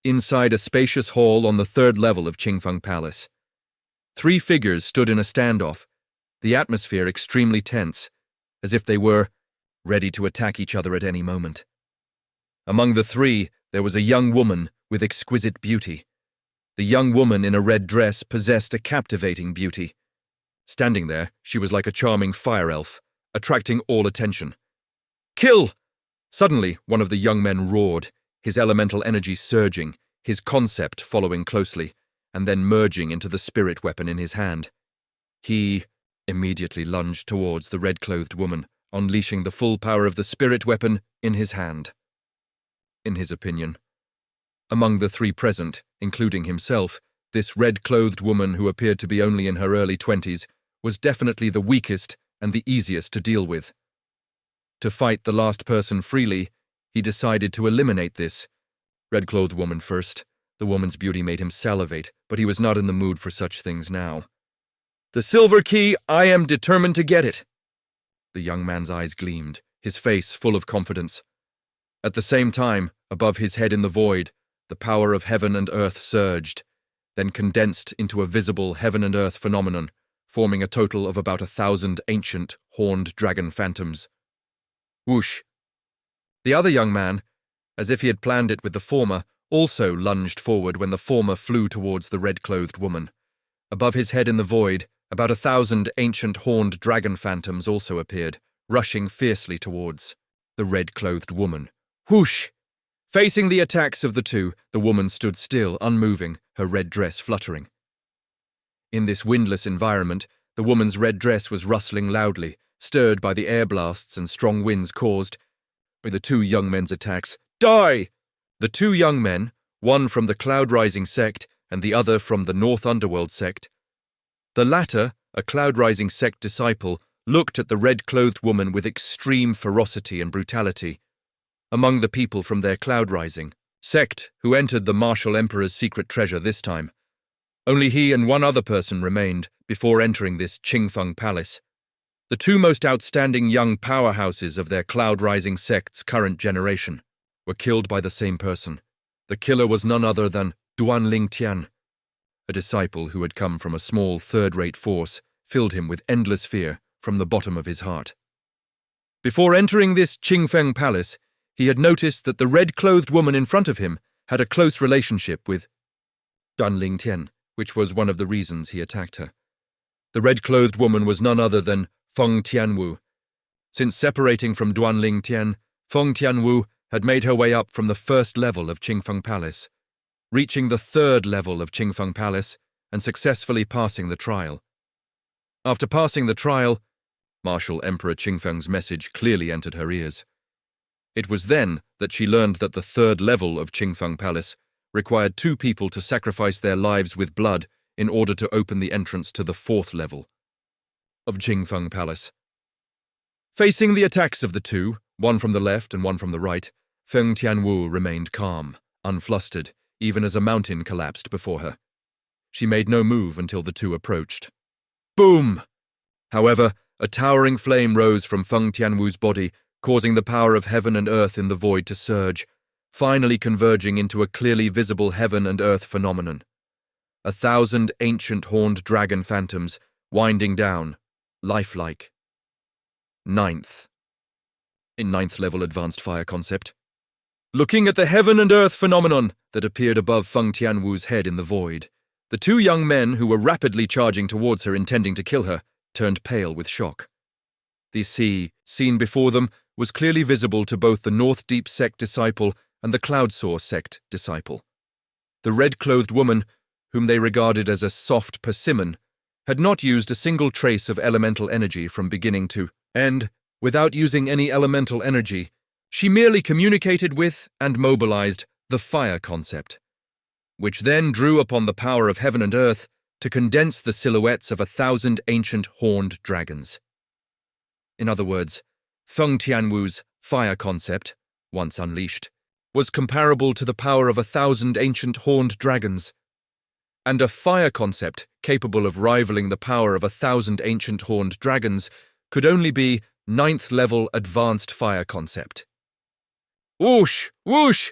Inside a spacious hall on the third level of Qingfeng Palace, 3 figures stood in a standoff, the atmosphere extremely tense, as if they were ready to attack each other at any moment. Among the 3, there was a young woman with exquisite beauty. The young woman in a red dress possessed a captivating beauty. Standing there, she was like a charming fire elf, attracting all attention. Kill! Suddenly, one of the young men roared, his elemental energy surging, his concept following closely, and then merging into the spirit weapon in his hand. He immediately lunged towards the red-clothed woman, unleashing the full power of the spirit weapon in his hand. In his opinion, among the three present, including himself, this red-clothed woman, who appeared to be only in her early 20s, was definitely the weakest and the easiest to deal with. To fight the last person freely, he decided to eliminate this red-clothed woman first. The woman's beauty made him salivate, but he was not in the mood for such things now. "The silver key, I am determined to get it." The young man's eyes gleamed, his face full of confidence. At the same time, above his head in the void, the power of heaven and earth surged, then condensed into a visible heaven and earth phenomenon, forming a total of about 1,000 ancient, horned dragon phantoms. Whoosh! The other young man, as if he had planned it with the former, also lunged forward when the former flew towards the red-clothed woman. Above his head in the void, about 1,000 ancient horned dragon phantoms also appeared, rushing fiercely towards the red-clothed woman. Whoosh! Facing the attacks of the two, the woman stood still, unmoving, her red dress fluttering. In this windless environment, the woman's red dress was rustling loudly, stirred by the air blasts and strong winds caused by the two young men's attacks. Die! The two young men, one from the Cloud Rising sect and the other from the North Underworld sect. The latter, a Cloud Rising sect disciple, looked at the red-clothed woman with extreme ferocity and brutality. Among the people from their Cloud Rising sect who entered the Martial Emperor's secret treasure this time, only he and one other person remained before entering this Qingfeng Palace. The two most outstanding young powerhouses of their Cloud Rising sect's current generation were killed by the same person. The killer was none other than Duanling Tian. A disciple who had come from a small third-rate force filled him with endless fear from the bottom of his heart. Before entering this Qingfeng Palace, he had noticed that the red-clothed woman in front of him had a close relationship with Duanling Tian, which was one of the reasons he attacked her. The red-clothed woman was none other than Feng Tianwu. Since separating from Duanling Tian, Feng Tianwu had made her way up from the first level of Qingfeng Palace, reaching the third level of Qingfeng Palace and successfully passing the trial. After passing the trial, Martial Emperor Qingfeng's message clearly entered her ears. It was then that she learned that the third level of Qingfeng Palace required two people to sacrifice their lives with blood in order to open the entrance to the fourth level of Qingfeng Palace. Facing the attacks of the two, one from the left and one from the right, Feng Tianwu remained calm, unflustered, even as a mountain collapsed before her. She made no move until the two approached. Boom! However, a towering flame rose from Feng Tianwu's body, causing the power of heaven and earth in the void to surge, finally converging into a clearly visible heaven and earth phenomenon. 1,000 ancient horned dragon phantoms, winding down, lifelike. Ninth. In ninth level advanced fire concept. Looking at the heaven and earth phenomenon that appeared above Feng Tianwu's head in the void, the two young men who were rapidly charging towards her intending to kill her turned pale with shock. The scene before them was clearly visible to both the North Deep sect disciple and the Cloud Soar sect disciple. The red-clothed woman, whom they regarded as a soft persimmon, had not used a single trace of elemental energy from beginning to end. Without using any elemental energy, she merely communicated with and mobilized the fire concept, which then drew upon the power of heaven and earth to condense the silhouettes of 1,000 ancient horned dragons. In other words, Feng Tianwu's fire concept, once unleashed, was comparable to the power of 1,000 ancient horned dragons, and a fire concept capable of rivaling the power of 1,000 ancient horned dragons could only be ninth-level advanced fire concept. Whoosh! Whoosh!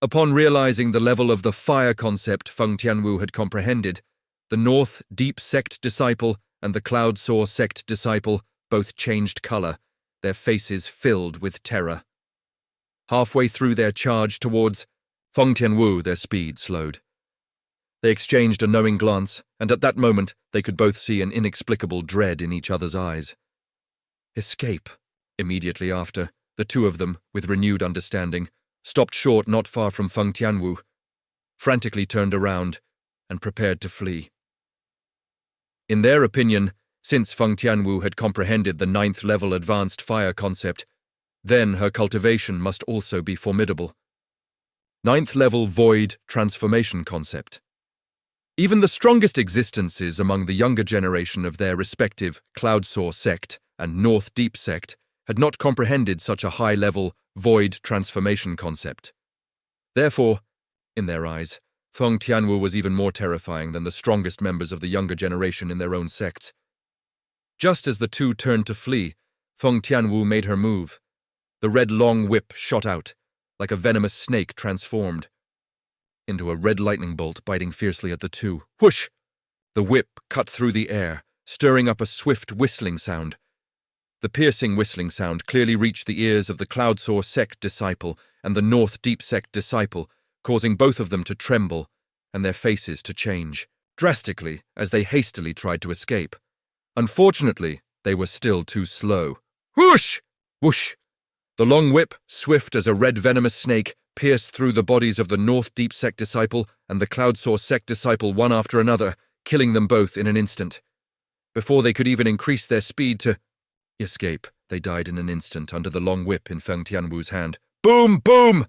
Upon realizing the level of the fire concept Feng Tianwu had comprehended, the North Deep sect disciple and the Cloud Soar sect disciple both changed color, their faces filled with terror. Halfway through their charge towards Feng Tianwu, their speed slowed. They exchanged a knowing glance, and at that moment they could both see an inexplicable dread in each other's eyes. Escape. Immediately after, the two of them, with renewed understanding, stopped short not far from Feng Tianwu. frantically turned around and prepared to flee. In their opinion, since Feng Tianwu had comprehended the 9th level advanced fire concept, then her cultivation must also be formidable. 9th level void transformation concept. Even the strongest existences among the younger generation of their respective Cloudsaw sect and North Deep sect had not comprehended such a high-level void transformation concept. Therefore, in their eyes, Feng Tianwu was even more terrifying than the strongest members of the younger generation in their own sects. Just as the two turned to flee, Feng Tianwu made her move. The red long whip shot out, like a venomous snake transformed into a red lightning bolt biting fiercely at the two. Whoosh! The whip cut through the air, stirring up a swift whistling sound. The piercing whistling sound clearly reached the ears of the Cloudsaw sect disciple and the North Deep sect disciple, causing both of them to tremble and their faces to change drastically as they hastily tried to escape. Unfortunately, they were still too slow. Whoosh! Whoosh! The long whip, swift as a red venomous snake, pierced through the bodies of the North Deep sect disciple and the Cloudsaw sect disciple one after another, killing them both in an instant. Before they could even increase their speed to escape, they died in an instant under the long whip in Feng Tianwu's hand. Boom! Boom!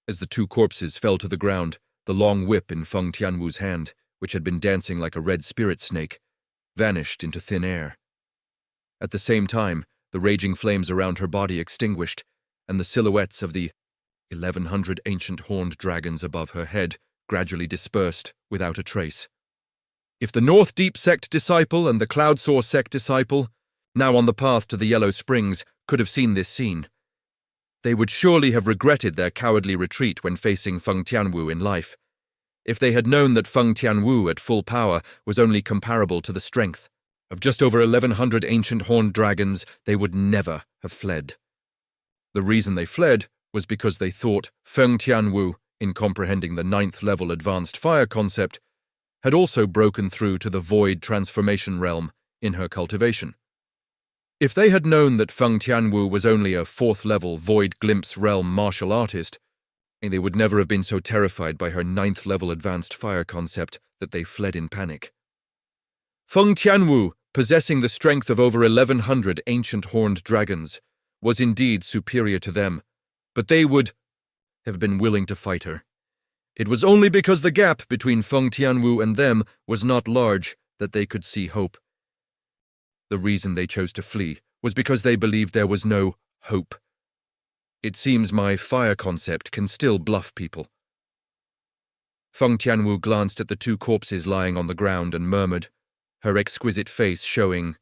As the two corpses fell to the ground, the long whip in Feng Tianwu's hand, which had been dancing like a red spirit snake, vanished into thin air. At the same time, the raging flames around her body extinguished, and the silhouettes of the 1,100 ancient horned dragons above her head gradually dispersed without a trace. If the North Deep sect disciple and the Cloudsaw sect disciple, now on the path to the Yellow Springs, could have seen this scene, they would surely have regretted their cowardly retreat when facing Feng Tianwu in life. If they had known that Feng Tianwu at full power was only comparable to the strength of just over 1,100 ancient horned dragons, they would never have fled. The reason they fled was because they thought Feng Tianwu, in comprehending the 9th level advanced fire concept, had also broken through to the void transformation realm in her cultivation. If they had known that Feng Tianwu was only a 4th level void glimpse realm martial artist, they would never have been so terrified by her 9th level advanced fire concept that they fled in panic. Feng Tianwu, possessing the strength of over 1,100 ancient horned dragons, was indeed superior to them, but they would have been willing to fight her. It was only because the gap between Feng Tianwu and them was not large that they could see hope. The reason they chose to flee was because they believed there was no hope. It seems my fire concept can still bluff people. Feng Tianwu glanced at the two corpses lying on the ground and murmured, her exquisite face showing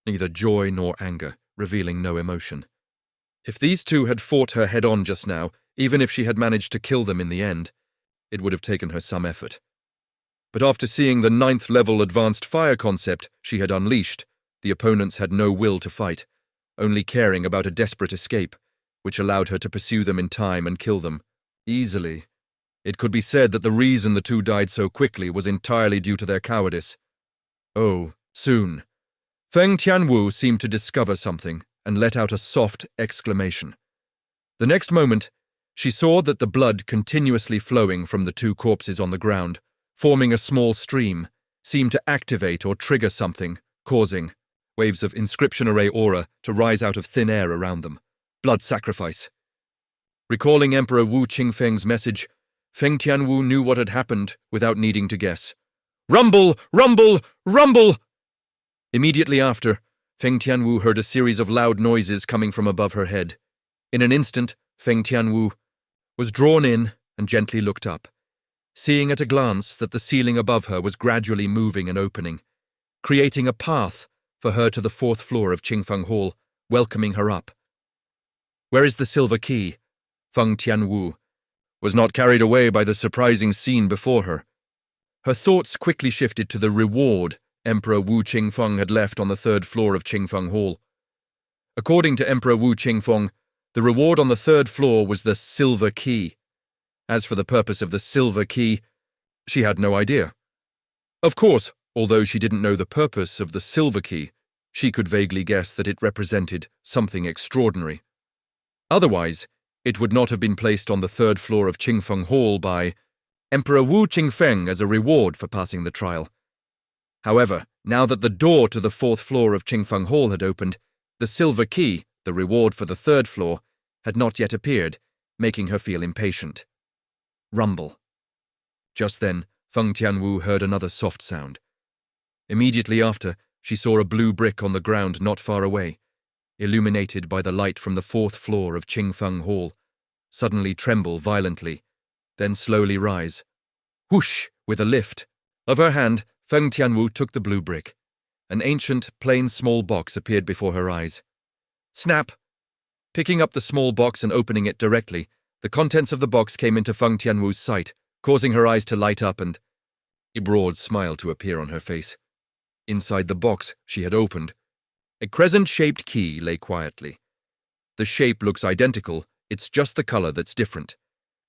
neither joy nor anger, revealing no emotion. If these two had fought her head-on just now, even if she had managed to kill them in the end, it would have taken her some effort. But after seeing the 9th level advanced fire concept she had unleashed, the opponents had no will to fight, only caring about a desperate escape, which allowed her to pursue them in time and kill them easily. It could be said that the reason the two died so quickly was entirely due to their cowardice. Oh, soon. Feng Tianwu seemed to discover something and let out a soft exclamation. The next moment, she saw that the blood continuously flowing from the two corpses on the ground, forming a small stream, seemed to activate or trigger something, causing waves of inscription array aura to rise out of thin air around them. Blood sacrifice. Recalling Emperor Wu Qingfeng's message, Feng Tianwu knew what had happened without needing to guess. Rumble! Rumble! Rumble! Immediately after, Feng Tianwu heard a series of loud noises coming from above her head. In an instant, Feng Tianwu was drawn in and gently looked up, seeing at a glance that the ceiling above her was gradually moving and opening, creating a path for her to the 4th floor of Qingfeng Hall, welcoming her up. Where is the silver key? Feng Tianwu was not carried away by the surprising scene before her. Her thoughts quickly shifted to the reward Emperor Wu Qingfeng had left on the 3rd floor of Qingfeng Hall. According to Emperor Wu Qingfeng, the reward on the 3rd floor was the silver key. As for the purpose of the silver key, she had no idea. Of course, although she didn't know the purpose of the silver key, she could vaguely guess that it represented something extraordinary. Otherwise, it would not have been placed on the 3rd floor of Qingfeng Hall by Emperor Wu Qingfeng as a reward for passing the trial. However, now that the door to the 4th floor of Qingfeng Hall had opened, the silver key, the reward for the 3rd floor, had not yet appeared, making her feel impatient. Rumble. Just then, Feng Tianwu heard another soft sound. Immediately after, she saw a blue brick on the ground not far away, illuminated by the light from the 4th floor of Qingfeng Hall, suddenly tremble violently, then slowly rise. Whoosh! With a lift of her hand, Feng Tianwu took the blue brick. An ancient, plain small box appeared before her eyes. Snap! Picking up the small box and opening it directly, the contents of the box came into Feng Tianwu's sight, causing her eyes to light up and a broad smile to appear on her face. Inside the box she had opened, a crescent-shaped key lay quietly. The shape looks identical, it's just the color that's different.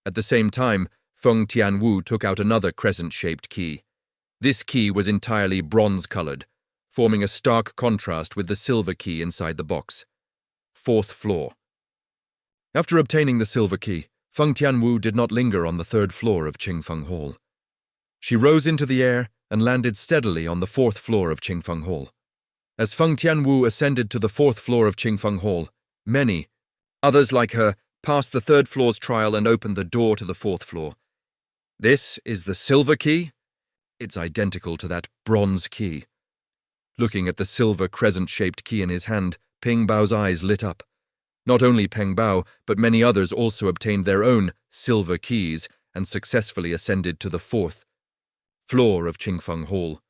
At the same time, Feng Tianwu took out another crescent-shaped key. This key was entirely bronze-colored, forming a stark contrast with the silver key inside the box. 4th floor. After obtaining the silver key, Feng Tianwu did not linger on the 3rd floor of Qingfeng Hall. She rose into the air and landed steadily on the 4th floor of Qingfeng Hall. As Feng Tianwu ascended to the 4th floor of Qingfeng Hall, many, others like her, passed the 3rd floor's trial and opened the door to the 4th floor. This is the silver key? It's identical to that bronze key. Looking at the silver crescent-shaped key in his hand, Peng Bao's eyes lit up. Not only Peng Bao, but many others also obtained their own silver keys and successfully ascended to the 4th floor of Qingfeng Hall.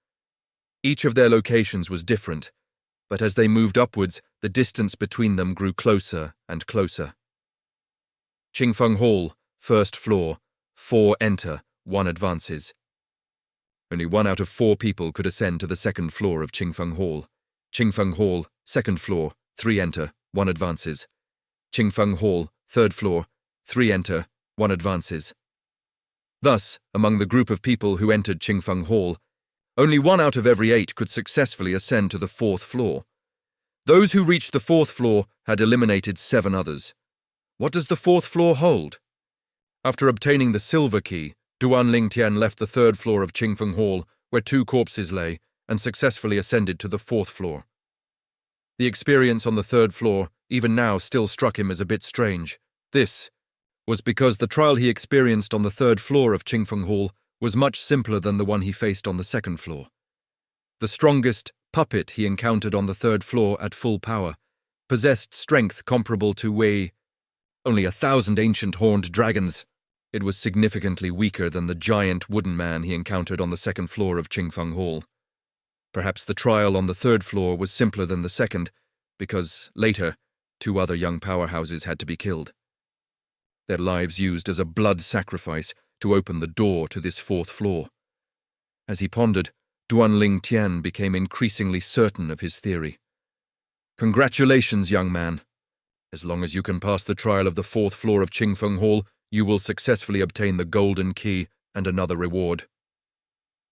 Each of their locations was different, but as they moved upwards, the distance between them grew closer and closer. Qingfeng Hall, 1st floor, 4 enter, 1 advances. Only 1 out of 4 people could ascend to the 2nd floor of Qingfeng Hall. Qingfeng Hall, 2nd floor, 3 enter, 1 advances. Qingfeng Hall, 3rd floor, 3 enter, 1 advances. Thus, among the group of people who entered Qingfeng Hall, only 1 out of every 8 could successfully ascend to the 4th floor. Those who reached the 4th floor had eliminated 7 others. What does the 4th floor hold? After obtaining the silver key, Duan Lingtian left the 3rd floor of Qingfeng Hall, where 2 corpses lay, and successfully ascended to the 4th floor. The experience on the 3rd floor, even now, still struck him as a bit strange. This was because the trial he experienced on the 3rd floor of Qingfeng Hall was much simpler than the one he faced on the 2nd floor. The strongest puppet he encountered on the 3rd floor at full power possessed strength comparable to only 1,000 ancient horned dragons. It was significantly weaker than the giant wooden man he encountered on the 2nd floor of Qingfeng Hall. Perhaps the trial on the 3rd floor was simpler than the 2nd, because, later, 2 other young powerhouses had to be killed. Their lives used as a blood sacrifice to open the door to this 4th floor. As he pondered, Duan Lingtian became increasingly certain of his theory. Congratulations, young man. As long as you can pass the trial of the 4th floor of Qingfeng Hall, you will successfully obtain the golden key and another reward.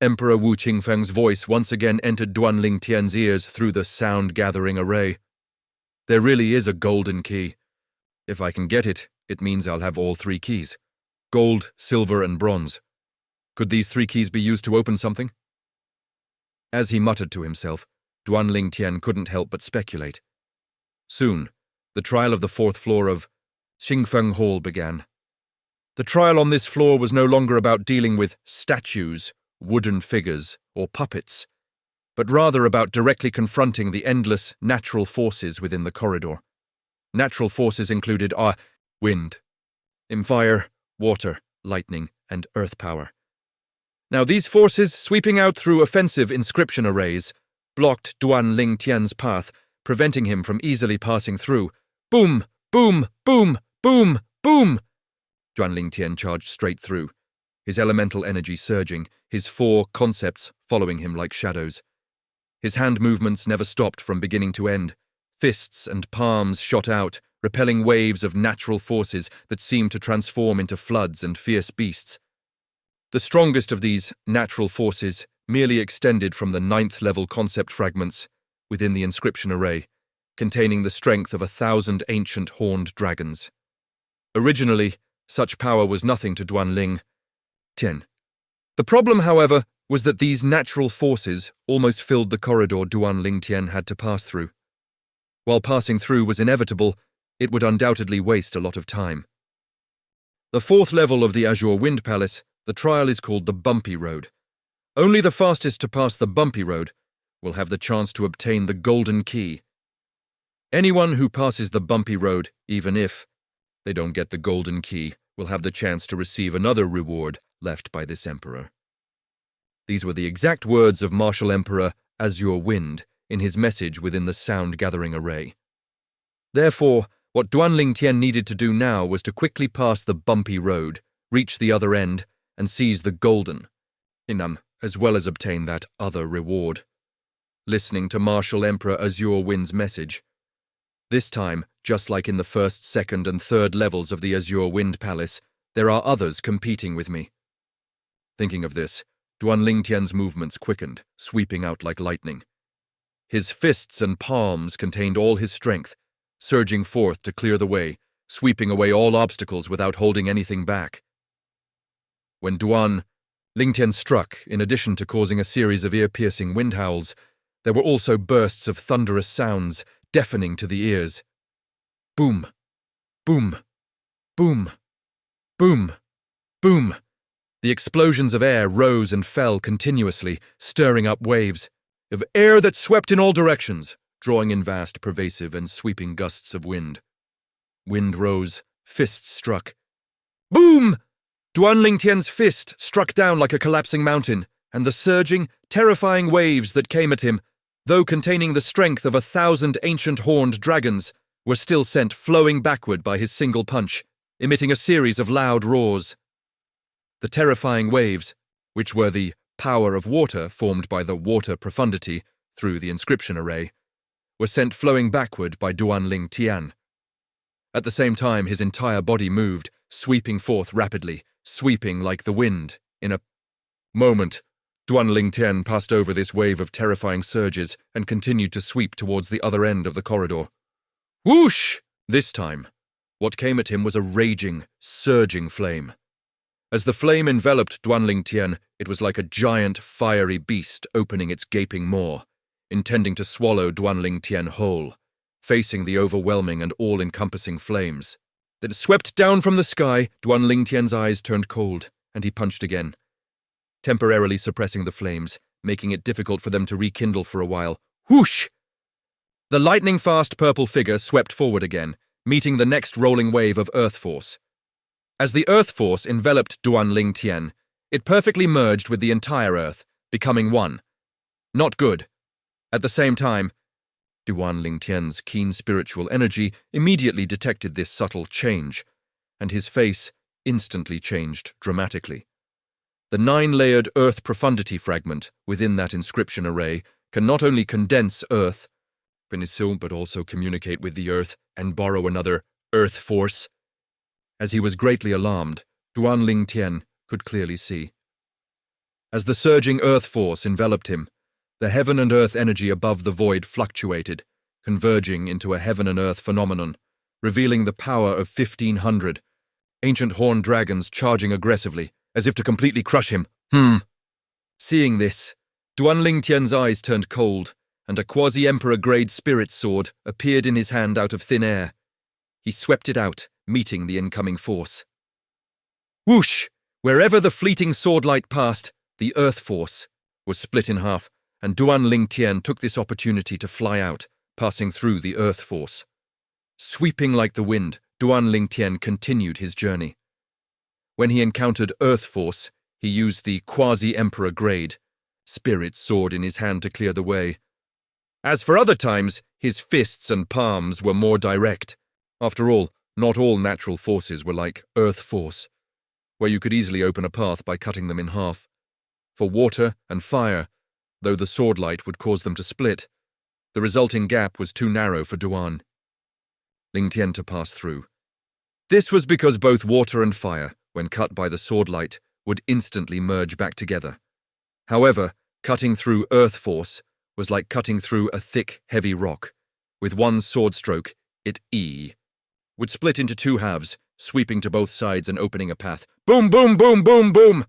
Emperor Wu Qingfeng's voice once again entered Duan Lingtian's ears through the sound-gathering array. There really is a golden key. If I can get it, it means I'll have all 3 keys. Gold, silver, and bronze. Could these 3 keys be used to open something? As he muttered to himself, Duan Lingtian couldn't help but speculate. Soon, the trial of the 4th floor of Qingfeng Hall began. The trial on this floor was no longer about dealing with statues, wooden figures, or puppets, but rather about directly confronting the endless natural forces within the corridor. Natural forces included wind, fire, water, lightning, and earth power. Now these forces, sweeping out through offensive inscription arrays, blocked Duan Lingtian's path, preventing him from easily passing through. Boom! Boom! Boom! Boom! Boom! Duan Lingtian charged straight through, his elemental energy surging, his 4 concepts following him like shadows. His hand movements never stopped from beginning to end. Fists and palms shot out, repelling waves of natural forces that seemed to transform into floods and fierce beasts. The strongest of these natural forces merely extended from the 9th level concept fragments within the inscription array, containing the strength of 1,000 ancient horned dragons. Originally, such power was nothing to Duan Ling Tian, The problem, however, was that these natural forces almost filled the corridor Duan Lingtian had to pass through. While passing through was inevitable, it would undoubtedly waste a lot of time. The fourth level of the Azure Wind Palace, the trial is called the Bumpy Road. Only the fastest to pass the Bumpy Road will have the chance to obtain the Golden Key. Anyone who passes the Bumpy Road, even if they don't get the Golden Key, will have the chance to receive another reward left by this emperor. These were the exact words of Martial Emperor Azure Wind in his message within the sound-gathering array. Therefore, what Duan Lingtian needed to do now was to quickly pass the bumpy road, reach the other end, and seize the golden, as well as obtain that other reward. Listening to Martial Emperor Azure Wind's message. This time, just like in the first, second, and third levels of the Azure Wind Palace, there are others competing with me. Thinking of this, Duan Lingtian's movements quickened, sweeping out like lightning. His fists and palms contained all his strength, surging forth to clear the way, sweeping away all obstacles without holding anything back. When Duan Lingtian struck, in addition to causing a series of ear-piercing wind howls, there were also bursts of thunderous sounds, deafening to the ears. Boom, boom, boom, boom, boom. The explosions of air rose and fell continuously, stirring up waves of air that swept in all directions, drawing in vast, pervasive, and sweeping gusts of wind. Wind rose, fists struck. Boom! Duan Lingtian's fist struck down like a collapsing mountain, and the surging, terrifying waves that came at him, though containing the strength of 1,000 ancient horned dragons, were still sent flowing backward by his single punch, emitting a series of loud roars. The terrifying waves, which were the power of water formed by the water profundity through the inscription array, were sent flowing backward by Duan Lingtian. At the same time, his entire body moved, sweeping forth rapidly, sweeping like the wind. In a moment, Duan Lingtian passed over this wave of terrifying surges and continued to sweep towards the other end of the corridor. Whoosh! This time, what came at him was a raging, surging flame. As the flame enveloped Duan Lingtian, it was like a giant, fiery beast opening its gaping maw, intending to swallow Duan Lingtian whole, facing the overwhelming and all-encompassing flames. That swept down from the sky, Duan Lingtian's eyes turned cold, and he punched again, temporarily suppressing the flames, making it difficult for them to rekindle for a while. Whoosh! The lightning-fast purple figure swept forward again, meeting the next rolling wave of earth force. As the earth force enveloped Duan Lingtian, it perfectly merged with the entire earth, becoming one. Not good. At the same time, Duan Lingtian's keen spiritual energy immediately detected this subtle change, and his face instantly changed dramatically. The 9-layered earth profundity fragment within that inscription array can not only condense earth, but also communicate with the earth and borrow another earth force. As he was greatly alarmed, Duan Lingtian could clearly see. As the surging earth force enveloped him, the heaven and earth energy above the void fluctuated, converging into a heaven and earth phenomenon, revealing the power of 1,500 ancient horned dragons charging aggressively, as if to completely crush him. Seeing this, Duan Lingtian's eyes turned cold, and a quasi-emperor-grade spirit sword appeared in his hand out of thin air. He swept it out, meeting the incoming force. Whoosh! Wherever the fleeting swordlight passed, the earth force was split in half, and Duan Lingtian took this opportunity to fly out, passing through the earth force. Sweeping like the wind, Duan Lingtian continued his journey. When he encountered earth force, he used the quasi-emperor grade spirit sword in his hand to clear the way. As for other times, his fists and palms were more direct. After all, not all natural forces were like earth force, where you could easily open a path by cutting them in half. For water and fire, though the swordlight would cause them to split, the resulting gap was too narrow for Duan Lingtian to pass through. This was because both water and fire, when cut by the swordlight, would instantly merge back together. However, cutting through earth force was like cutting through a thick, heavy rock. With one sword stroke, it would split into two halves, sweeping to both sides and opening a path. Boom, boom, boom, boom, boom!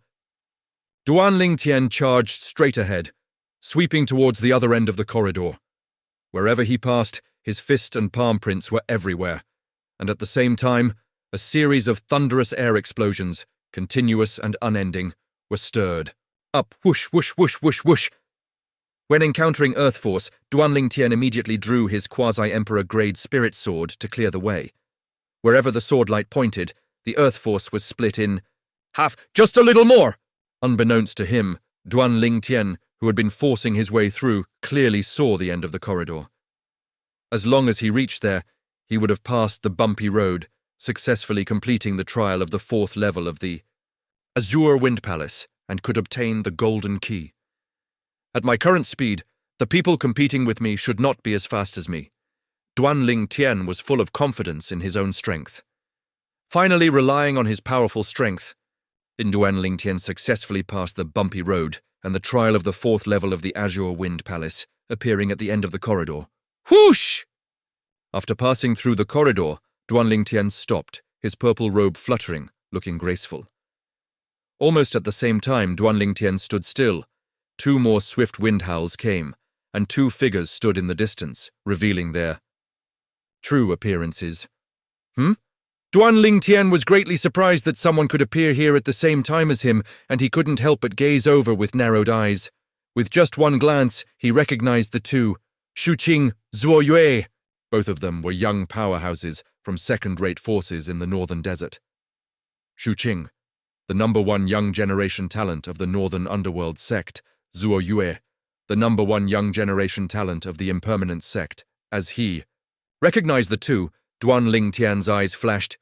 Duan Tian charged straight ahead, sweeping towards the other end of the corridor. Wherever he passed, his fist and palm prints were everywhere, and at the same time, a series of thunderous air explosions, continuous and unending, were stirred. Up, whoosh, whoosh, whoosh, whoosh, whoosh. When encountering Earth Force, Duan Tian immediately drew his quasi-emperor grade spirit sword to clear the way. Wherever the sword light pointed, the Earth Force was split in half, just a little more. Unbeknownst to him, Duan Tian, who had been forcing his way through, clearly saw the end of the corridor. As long as he reached there, he would have passed the bumpy road, successfully completing the trial of the 4th level of the Azure Wind Palace, and could obtain the Golden Key. At my current speed, the people competing with me should not be as fast as me. Duan Tian was full of confidence in his own strength. Finally relying on his powerful strength, Duan Tian successfully passed the bumpy road and the trial of the 4th level of the Azure Wind Palace, appearing at the end of the corridor. Whoosh! After passing through the corridor, Duan Tian stopped, his purple robe fluttering, looking graceful. Almost at the same time, Duan Tian stood still. 2 more swift wind howls came, and 2 figures stood in the distance, revealing their true appearances. Duan Tian was greatly surprised that someone could appear here at the same time as him, and he couldn't help but gaze over with narrowed eyes. With just one glance, he recognized the 2, Shuqing, Zuo Yue. Both of them were young powerhouses from second-rate forces in the northern desert. Shuqing, the #1 young generation talent of the northern underworld sect, Zuo Yue, the #1 young generation talent of the impermanent sect, as he recognized the 2, Duan Tian's eyes flashed.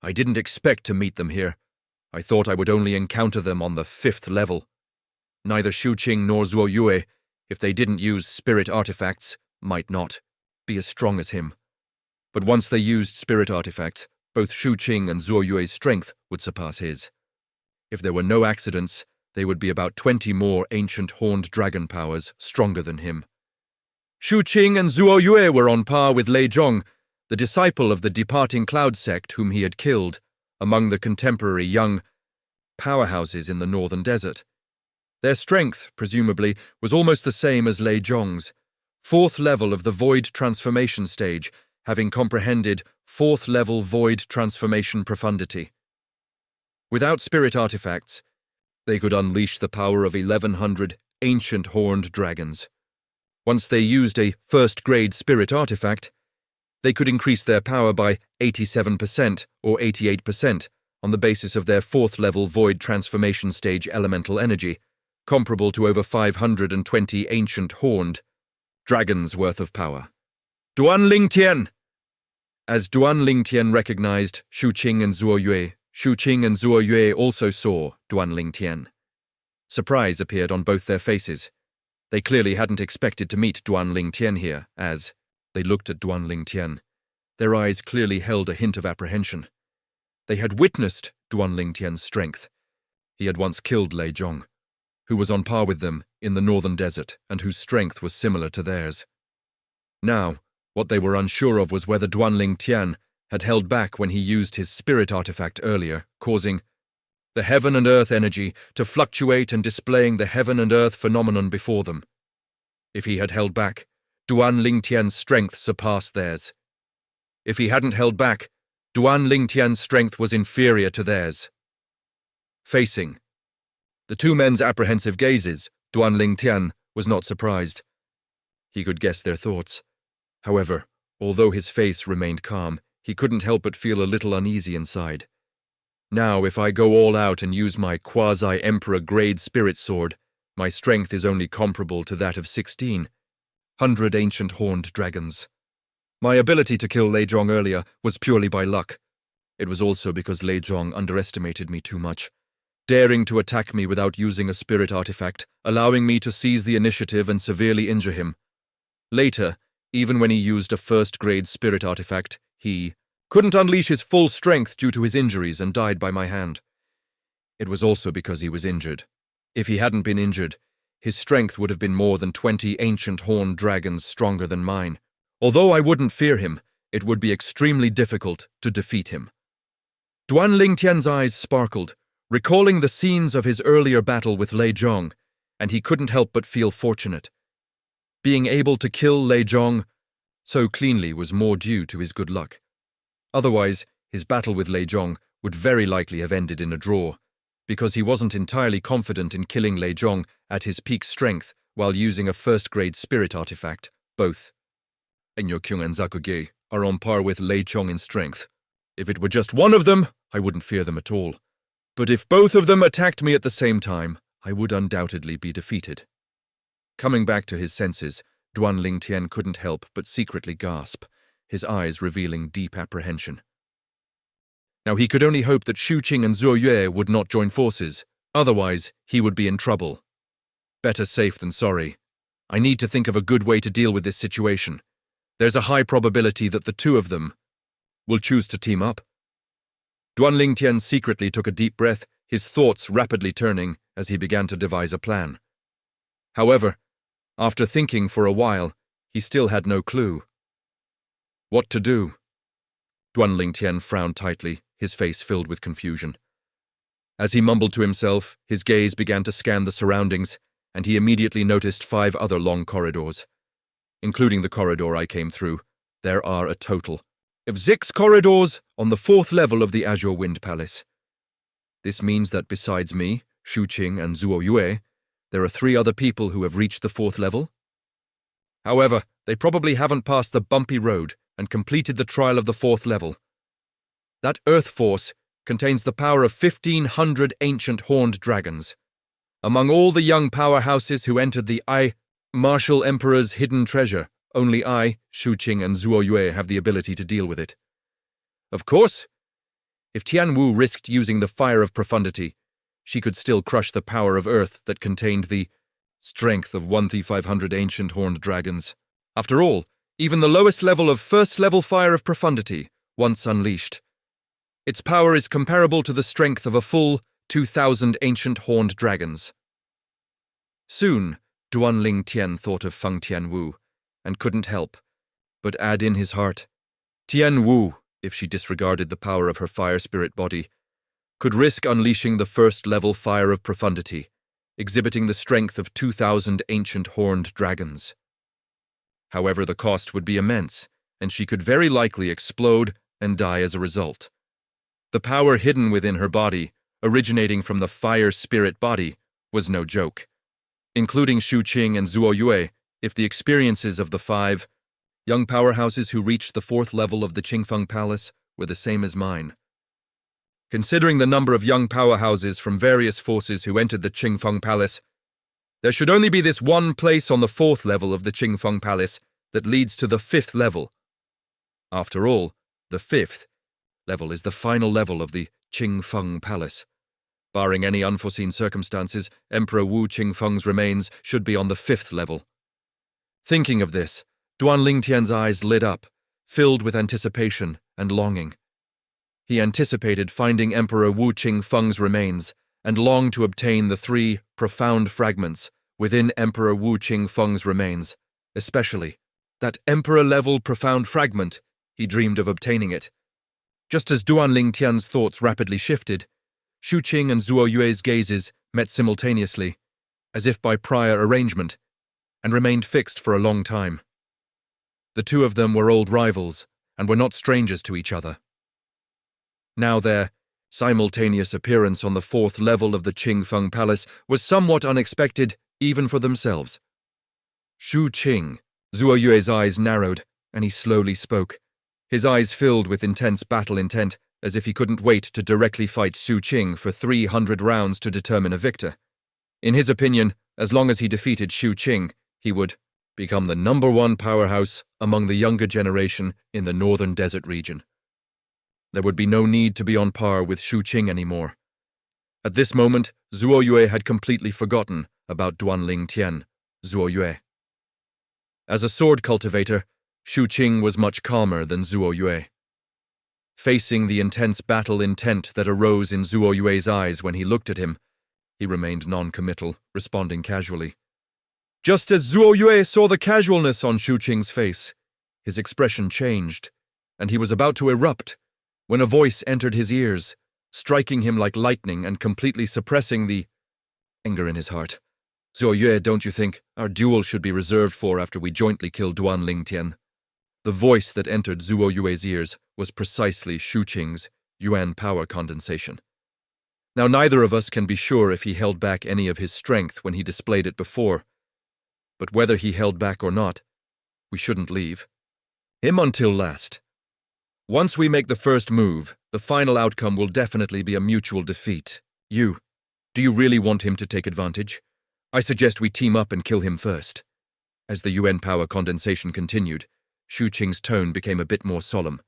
I didn't expect to meet them here. I thought I would only encounter them on the 5th level. Neither Shuqing nor Zuo Yue, if they didn't use spirit artifacts, might not be as strong as him. But once they used spirit artifacts, both Shuqing and Zuo Yue's strength would surpass his. If there were no accidents, they would be about 20 more ancient horned dragon powers stronger than him. Shuqing and Zuo Yue were on par with Lei Zhong, the disciple of the departing cloud sect whom he had killed, among the contemporary young powerhouses in the northern desert. Their strength, presumably, was almost the same as Lei Zhong's, 4th level of the void transformation stage, having comprehended 4th level void transformation profundity. Without spirit artifacts, they could unleash the power of 1,100 ancient horned dragons. Once they used a 1st-grade spirit artifact, they could increase their power by 87% or 88% on the basis of their 4th level void transformation stage elemental energy, comparable to over 520 ancient horned dragons' worth of power. Duan Tian! As Duan Tian recognized Shuqing and Zuo Yue, Shuqing and Zuo Yue also saw Duan Tian. Surprise appeared on both their faces. They clearly hadn't expected to meet Duan Tian here, as they looked at Duan Tian. Their eyes clearly held a hint of apprehension. They had witnessed Duan Tian's strength. He had once killed Lei Zhong, who was on par with them in the northern desert and whose strength was similar to theirs. Now, what they were unsure of was whether Duan Tian had held back when he used his spirit artifact earlier, causing the heaven and earth energy to fluctuate and displaying the heaven and earth phenomenon before them. If he had held back, Duan Tian's strength surpassed theirs. If he hadn't held back, Duan Tian's strength was inferior to theirs. Facing the 2 men's apprehensive gazes, Duan Tian was not surprised. He could guess their thoughts. However, although his face remained calm, he couldn't help but feel a little uneasy inside. Now, if I go all out and use my quasi-emperor grade spirit sword, my strength is only comparable to that of 1,600 ancient horned dragons. My ability to kill Lei Zhong earlier was purely by luck. It was also because Lei Zhong underestimated me too much, daring to attack me without using a spirit artifact, allowing me to seize the initiative and severely injure him. Later, even when he used a 1st-grade spirit artifact, he couldn't unleash his full strength due to his injuries and died by my hand. It was also because he was injured. If he hadn't been injured, his strength would have been more than 20 ancient horned dragons stronger than mine. Although I wouldn't fear him, it would be extremely difficult to defeat him. Duan Tian's eyes sparkled, recalling the scenes of his earlier battle with Lei Zhong, and he couldn't help but feel fortunate. Being able to kill Lei Zhong so cleanly was more due to his good luck. Otherwise, his battle with Lei Zhong would very likely have ended in a draw, because he wasn't entirely confident in killing Lei Zhong at his peak strength while using a first-grade spirit artifact. Both Enyo-kyung and Zakuge are on par with Lei Zhong in strength. If it were just one of them, I wouldn't fear them at all. But if both of them attacked me at the same time, I would undoubtedly be defeated. Coming back to his senses, Duan Lingtian couldn't help but secretly gasp, his eyes revealing deep apprehension. Now he could only hope that Shu Qing and Zuo Yue would not join forces, otherwise he would be in trouble. Better safe than sorry. I need to think of a good way to deal with this situation. There's a high probability that the two of them will choose to team up. Duan Lingtian secretly took a deep breath, his thoughts rapidly turning as he began to devise a plan. However, after thinking for a while, he still had no clue. What to do? Duan Lingtian frowned tightly, his face filled with confusion. As he mumbled to himself, his gaze began to scan the surroundings, and he immediately noticed 5 other long corridors. Including the corridor I came through, there are a total of 6 corridors on the 4th level of the Azure Wind Palace. This means that besides me, Shu Qing, and Zuo Yue, there are 3 other people who have reached the 4th level. However, they probably haven't passed the bumpy road and completed the trial of the 4th level. That Earth Force contains the power of 1,500 ancient horned dragons. Among all the young powerhouses who entered the Martial Emperor's hidden treasure, only I, Shu Qing, and Zuo Yue have the ability to deal with it. Of course, if Tian Wu risked using the Fire of Profundity, she could still crush the power of Earth that contained the strength of 1,500 ancient horned dragons. After all, even the lowest level of first-level Fire of Profundity, once unleashed, its power is comparable to the strength of a full 2,000 ancient horned dragons. Soon, Duan Lingtian thought of Feng Tianwu, and couldn't help but add in his heart, Tianwu, if she disregarded the power of her fire spirit body, could risk unleashing the first-level Fire of Profundity, exhibiting the strength of 2,000 ancient horned dragons. However, the cost would be immense, and she could very likely explode and die as a result. The power hidden within her body, originating from the fire spirit body, was no joke. Including Shu Qing and Zuo Yue, if the experiences of the 5 young powerhouses who reached the 4th level of the Qingfeng Palace were the same as mine. Considering the number of young powerhouses from various forces who entered the Qingfeng Palace, there should only be this one place on the 4th level of the Qingfeng Palace that leads to the 5th level. After all, the 5th level is the final level of the Qingfeng Palace. Barring any unforeseen circumstances, Emperor Wu Qingfeng's remains should be on the 5th level. Thinking of this, Duan Lingtian's eyes lit up, filled with anticipation and longing. He anticipated finding Emperor Wu Qingfeng's remains and longed to obtain the 3 profound fragments within Emperor Wu Qingfeng's remains, especially that Emperor-level profound fragment. He dreamed of obtaining it. Just as Duan Lingtian's thoughts rapidly shifted, Shu Qing and Zuo Yue's gazes met simultaneously, as if by prior arrangement, and remained fixed for a long time. The two of them were old rivals, and were not strangers to each other. Now their simultaneous appearance on the 4th level of the Qingfeng Palace was somewhat unexpected, even for themselves. Shu Qing. Zuo Yue's eyes narrowed, and he slowly spoke, his eyes filled with intense battle intent, as if he couldn't wait to directly fight Shu Qing for 300 rounds to determine a victor. In his opinion, as long as he defeated Shu Qing, he would become the #1 powerhouse among the younger generation in the northern desert region. There would be no need to be on par with Shu Qing anymore. At this moment, Zuo Yue had completely forgotten about Duan Lingtian, Zuo Yue. As a sword cultivator, Shu Qing was much calmer than Zuo Yue. Facing the intense battle intent that arose in Zuo Yue's eyes when he looked at him, he remained non-committal, responding casually. Just as Zuo Yue saw the casualness on Shu Qing's face, his expression changed, and he was about to erupt when a voice entered his ears, striking him like lightning and completely suppressing the anger in his heart. "Zuo Yue, don't you think our duel should be reserved for after we jointly kill Duan Lingtian?" The voice that entered Zuo Yue's ears was precisely Shu Qing's Yuan power condensation. Now neither of us can be sure if he held back any of his strength when he displayed it before, but whether he held back or not, we shouldn't leave him until last. Once we make the first move, the final outcome will definitely be a mutual defeat. Do you really want him to take advantage? I suggest we team up and kill him first. As the Yuan power condensation continued, Shu Qing's tone became a bit more solemn.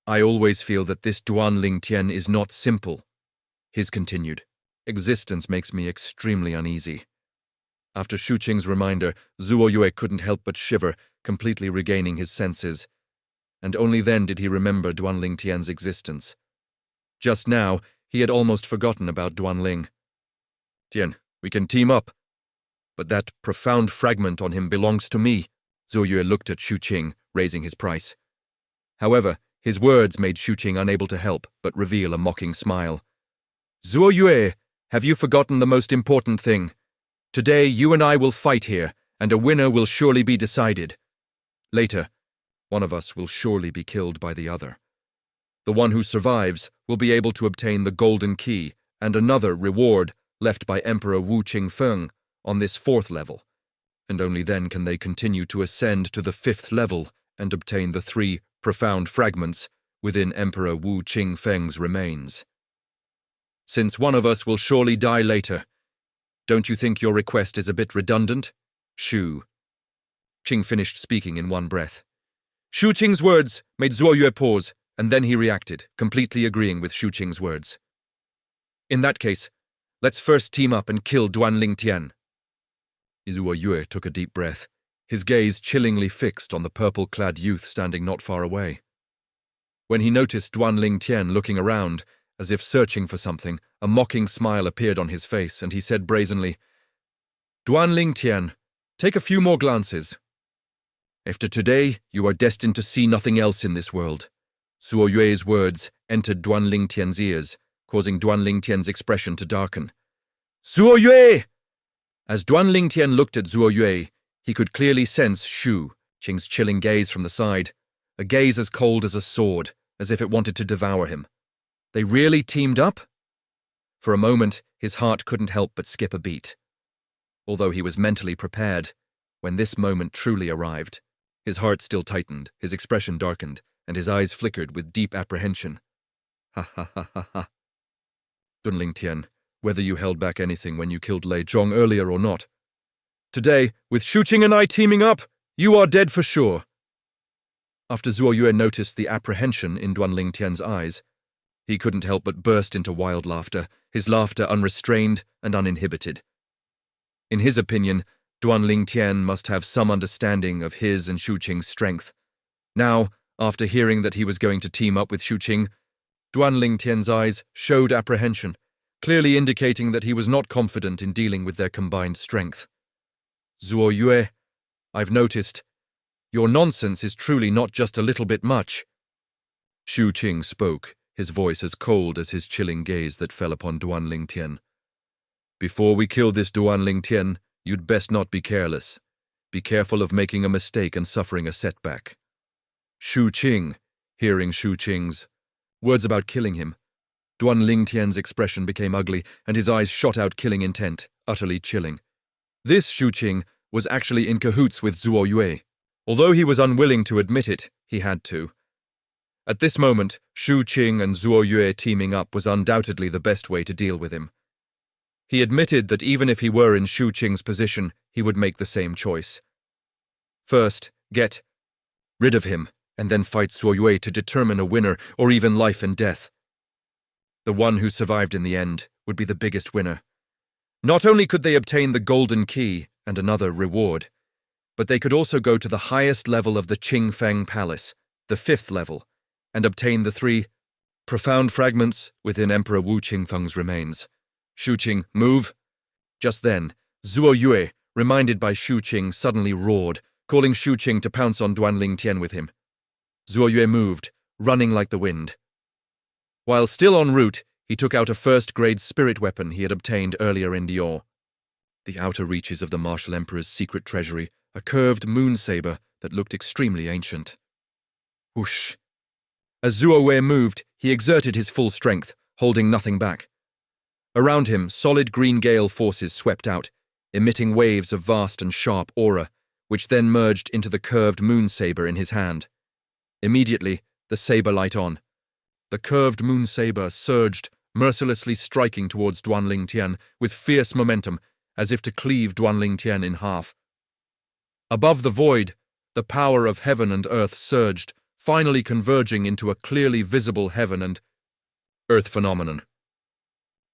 I always feel that this Duan Lingtian is not simple. His continued existence makes me extremely uneasy. After Shu Qing's reminder, Zuo Yue couldn't help but shiver, completely regaining his senses. And only then did he remember Duan Lingtian's existence. Just now, he had almost forgotten about Duan Ling. "Tian, we can team up. But that profound fragment on him belongs to me." Zuo Yue looked at Shu Qing, raising his price. However, his words made Shu Qing unable to help but reveal a mocking smile. "Zuo Yue, have you forgotten the most important thing? Today you and I will fight here, and a winner will surely be decided. Later, one of us will surely be killed by the other. The one who survives will be able to obtain the golden key and another reward left by Emperor Wu Qingfeng on this 4th level, and only then can they continue to ascend to the 5th level and obtain the 3 profound fragments within Emperor Wu Qingfeng's remains. Since one of us will surely die later, don't you think your request is a bit redundant? Shu." Qing finished speaking in one breath. Shu Qing's words made Zuo Yue pause, and then he reacted, completely agreeing with Shu Qing's words. "In that case, let's first team up and kill Duan Lingtian." Zuo Yue took a deep breath, his gaze chillingly fixed on the purple-clad youth standing not far away. When he noticed Duan Lingtian looking around, as if searching for something, a mocking smile appeared on his face, and he said brazenly, "Duan Lingtian, take a few more glances. After today, you are destined to see nothing else in this world." Zuo Yue's words entered Duan Lingtian's ears, causing Duan Lingtian's expression to darken. "Zuo Yue!" As Duan Lingtian looked at Zuo Yue, he could clearly sense Shu Qing's chilling gaze from the side, a gaze as cold as a sword, as if it wanted to devour him. They really teamed up? For a moment, his heart couldn't help but skip a beat. Although he was mentally prepared, when this moment truly arrived, his heart still tightened, his expression darkened, and his eyes flickered with deep apprehension. "Ha ha ha ha ha. Duan Lingtian, whether you held back anything when you killed Lei Zhong earlier or not, today, with Shu Qing and I teaming up, you are dead for sure." After Zuo Yue noticed the apprehension in Duan Lingtian's eyes, he couldn't help but burst into wild laughter, his laughter unrestrained and uninhibited. In his opinion, Duan Lingtian must have some understanding of his and Shu Qing's strength. Now, after hearing that he was going to team up with Shu Qing, Duan Lingtian's eyes showed apprehension, clearly indicating that he was not confident in dealing with their combined strength. "Zuo Yue, I've noticed. Your nonsense is truly not just a little bit much." Shu Qing spoke, his voice as cold as his chilling gaze that fell upon Duan Lingtian. "Before we kill this Duan Lingtian, you'd best not be careless. Be careful of making a mistake and suffering a setback." Shu Qing, hearing Shu Qing's words about killing him, Duan Lingtian's expression became ugly, and his eyes shot out killing intent, utterly chilling. This Shu Qing was actually in cahoots with Zuo Yue. Although he was unwilling to admit it, he had to. At this moment, Shu Qing and Zuo Yue teaming up was undoubtedly the best way to deal with him. He admitted that even if he were in Shu Qing's position, he would make the same choice. First, get rid of him, and then fight Zuo Yue to determine a winner, or even life and death. The one who survived in the end would be the biggest winner. Not only could they obtain the golden key and another reward, but they could also go to the highest level of the Qingfeng Palace, the 5th level, and obtain the 3 profound fragments within Emperor Wu Qingfeng's remains. "Shu Qing, move!" Just then, Zuo Yue, reminded by Shu Qing, suddenly roared, calling Shu Qing to pounce on Duan Lingtian with him. Zuo Yue moved, running like the wind. While still en route, He took out a first-grade spirit weapon he had obtained earlier in Dior. The outer reaches of the Martial Emperor's secret treasury, a curved moon saber that looked extremely ancient. Whoosh! As Zuo Yue moved, he exerted his full strength, holding nothing back. Around him, solid green gale forces swept out, emitting waves of vast and sharp aura, which then merged into the curved moon saber in his hand. Immediately, the saber light on. The curved moon saber surged, mercilessly striking towards Duanling Tian with fierce momentum, as if to cleave Duanling Tian in half. Above the void, the power of heaven and earth surged, finally converging into a clearly visible heaven and earth phenomenon.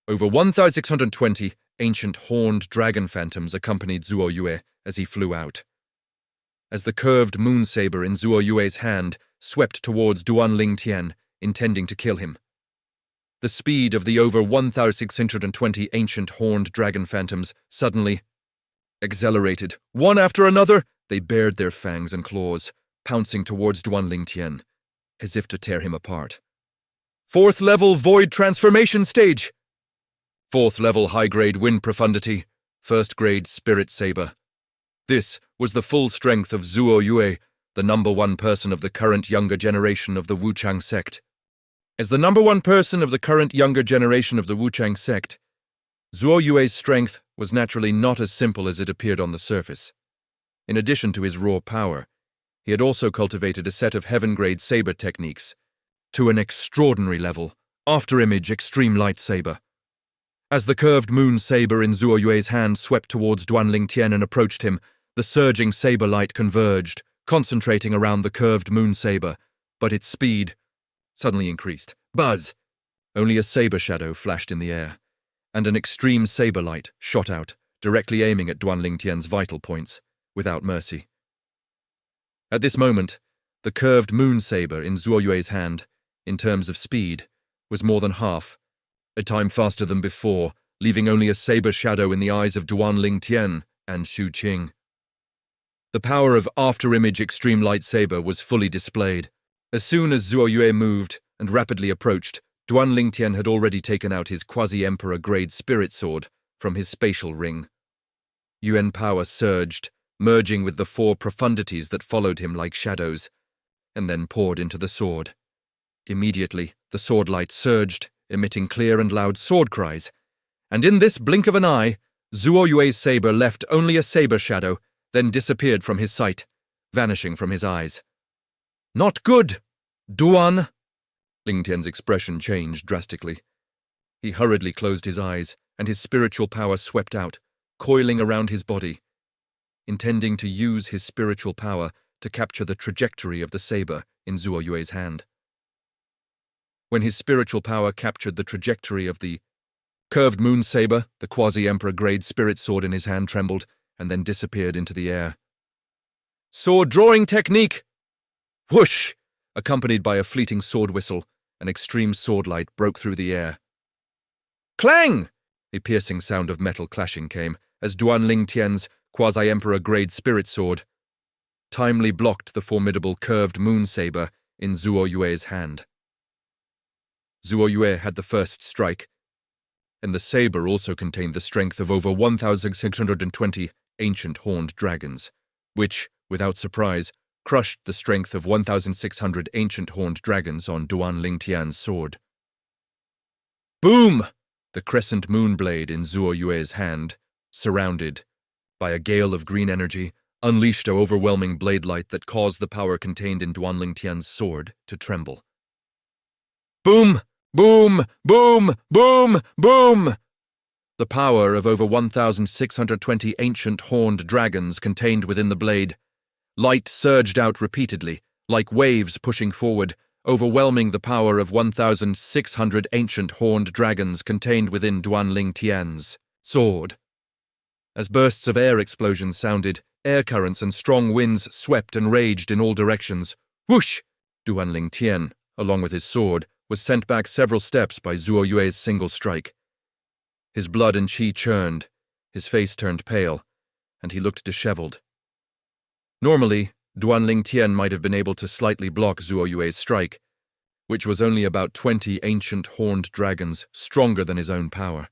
Over 1,620 ancient horned dragon phantoms accompanied Zuo Yue as he flew out. As the curved moon saber in Zuo Yue's hand swept towards Duanling Tian, intending to kill him. The speed of the over 1,620 ancient horned dragon phantoms suddenly accelerated. One after another, they bared their fangs and claws, pouncing towards Duanling Tian, as if to tear him apart. 4th level void transformation stage. 4th level high-grade wind profundity. 1st grade spirit saber. This was the full strength of Zuo Yue, the #1 person of the current younger generation of the Wuchang sect. As the #1 person of the current younger generation of the Wuchang sect, Zuo Yue's strength was naturally not as simple as it appeared on the surface. In addition to his raw power, he had also cultivated a set of heaven-grade saber techniques to an extraordinary level, after-image extreme light saber. As the curved moon saber in Zuo Yue's hand swept towards Duanling Tian and approached him, the surging saber light converged, concentrating around the curved moon saber, but its speed suddenly increased. Buzz! Only a saber shadow flashed in the air, and an extreme saber light shot out, directly aiming at Duanling Tian's vital points, without mercy. At this moment, the curved moon saber in Zuo Yue's hand, in terms of speed, was more than half, a time faster than before, leaving only a saber shadow in the eyes of Duanling Tian and Xu Qing. The power of after-image extreme light saber was fully displayed. As soon as Zuo Yue moved and rapidly approached, Duanling Tian had already taken out his quasi-emperor grade spirit sword from his spatial ring. Yuan power surged, merging with the 4 profundities that followed him like shadows, and then poured into the sword. Immediately, the sword light surged, emitting clear and loud sword cries, and in this blink of an eye, Zuo Yue's saber left only a saber shadow, then disappeared from his sight, vanishing from his eyes. Not good, Duan! Ling Tian's expression changed drastically. He hurriedly closed his eyes, and his spiritual power swept out, coiling around his body, intending to use his spiritual power to capture the trajectory of the saber in Zuo Yue's hand. When his spiritual power captured the trajectory of the curved moon saber, the quasi-emperor grade spirit sword in his hand trembled and then disappeared into the air. Sword drawing technique! Whoosh! Accompanied by a fleeting sword whistle, an extreme sword light broke through the air. Clang! A piercing sound of metal clashing came as Duanling Tian's quasi-emperor grade spirit sword timely blocked the formidable curved moon saber in Zuo Yue's hand. Zuo Yue had the first strike, and the saber also contained the strength of over 1,620 ancient horned dragons, which, without surprise, crushed the strength of 1,600 ancient horned dragons on Duanling Tian's sword. Boom! The crescent moon blade in Zuo Yue's hand, surrounded by a gale of green energy, unleashed an overwhelming blade light that caused the power contained in Duanling Tian's sword to tremble. Boom! Boom! Boom! Boom! Boom! The power of over 1,620 ancient horned dragons contained within the blade. Light surged out repeatedly, like waves pushing forward, overwhelming the power of 1,600 ancient horned dragons contained within Duanling Tian's sword. As bursts of air explosions sounded, air currents and strong winds swept and raged in all directions. Whoosh! Duanling Tian, along with his sword, was sent back several steps by Zuo Yue's single strike. His blood and qi churned, his face turned pale, and he looked disheveled. Normally, Duanling Tian might have been able to slightly block Zuo Yue's strike, which was only about 20 ancient horned dragons stronger than his own power.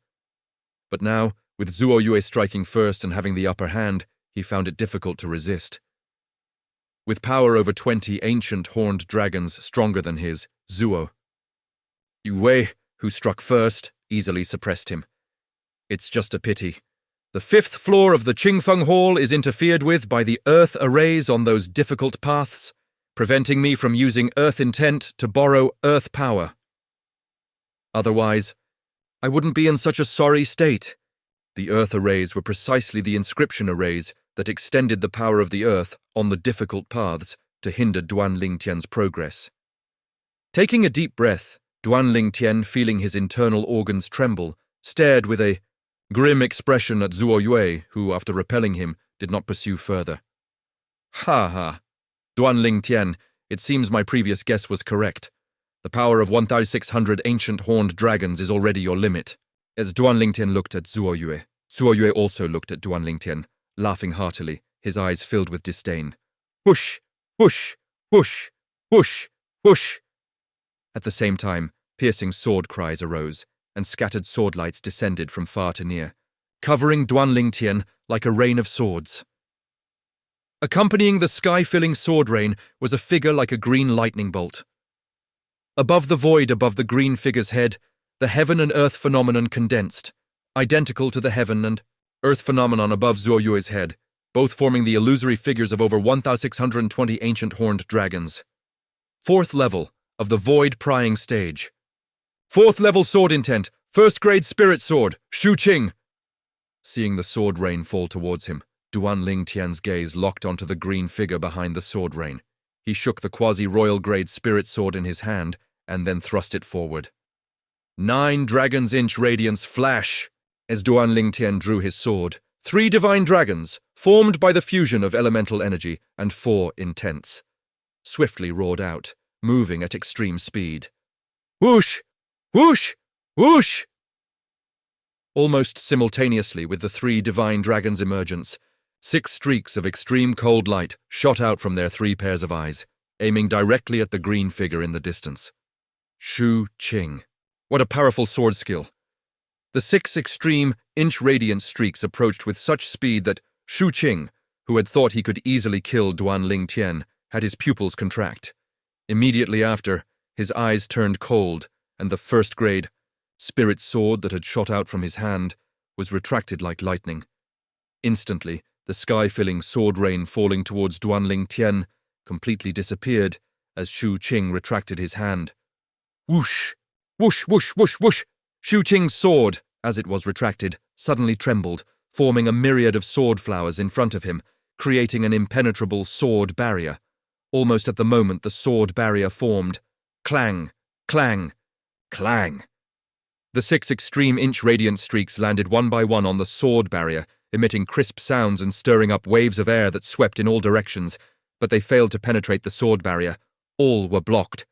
But now, with Zuo Yue striking first and having the upper hand, he found it difficult to resist. With power over 20 ancient horned dragons stronger than his, Zuo Yue, who struck first, easily suppressed him. It's just a pity. The 5th floor of the Qingfeng Hall is interfered with by the earth arrays on those difficult paths, preventing me from using earth intent to borrow earth power. Otherwise, I wouldn't be in such a sorry state. The earth arrays were precisely the inscription arrays that extended the power of the earth on the difficult paths to hinder Duan Lingtian's progress. Taking a deep breath, Duan Lingtian, feeling his internal organs tremble, stared with a grim expression at Zuo Yue, who, after repelling him, did not pursue further. Ha ha. Duan Lingtian, it seems my previous guess was correct. The power of 1,600 ancient horned dragons is already your limit. As Duan Lingtian looked at Zuo Yue also looked at Duan Lingtian, laughing heartily, his eyes filled with disdain. Whoosh! Whoosh! Whoosh! Whoosh! Whoosh! At the same time, piercing sword cries arose, and scattered sword lights descended from far to near, covering Duan Lingtian like a rain of swords. Accompanying the sky-filling sword rain was a figure like a green lightning bolt. Above the void above the green figure's head, the heaven and earth phenomenon condensed, identical to the heaven and earth phenomenon above Zuo Yue's head, both forming the illusory figures of over 1,620 ancient horned dragons. 4th level of the void prying stage. 4th level sword intent, 1st grade spirit sword, Shu Qing. Seeing the sword rain fall towards him, Duan Lingtian's gaze locked onto the green figure behind the sword rain. He shook the quasi-royal grade spirit sword in his hand and then thrust it forward. 9 dragons inch radiance flash. As Duan Lingtian drew his sword, 3 divine dragons, formed by the fusion of elemental energy and 4 intents, swiftly roared out, moving at extreme speed. Whoosh! Whoosh! Whoosh! Almost simultaneously with the 3 divine dragons' emergence, 6 streaks of extreme cold light shot out from their 3 pairs of eyes, aiming directly at the green figure in the distance. Shu Qing. What a powerful sword skill. The 6 extreme inch radiant streaks approached with such speed that Shu Qing, who had thought he could easily kill Duan Lingtian, had his pupils contract. Immediately after, his eyes turned cold, and the 1st grade spirit sword that had shot out from his hand was retracted like lightning. Instantly, the sky-filling sword rain falling towards Duan Lingtian completely disappeared as Shu Qing retracted his hand. Whoosh! Whoosh, whoosh, whoosh, whoosh! Shu Qing's sword, as it was retracted, suddenly trembled, forming a myriad of sword flowers in front of him, creating an impenetrable sword barrier. Almost at the moment the sword barrier formed, clang, clang, clang. The 6 extreme inch radiant streaks landed one by one on the sword barrier, emitting crisp sounds and stirring up waves of air that swept in all directions, but they failed to penetrate the sword barrier. All were blocked.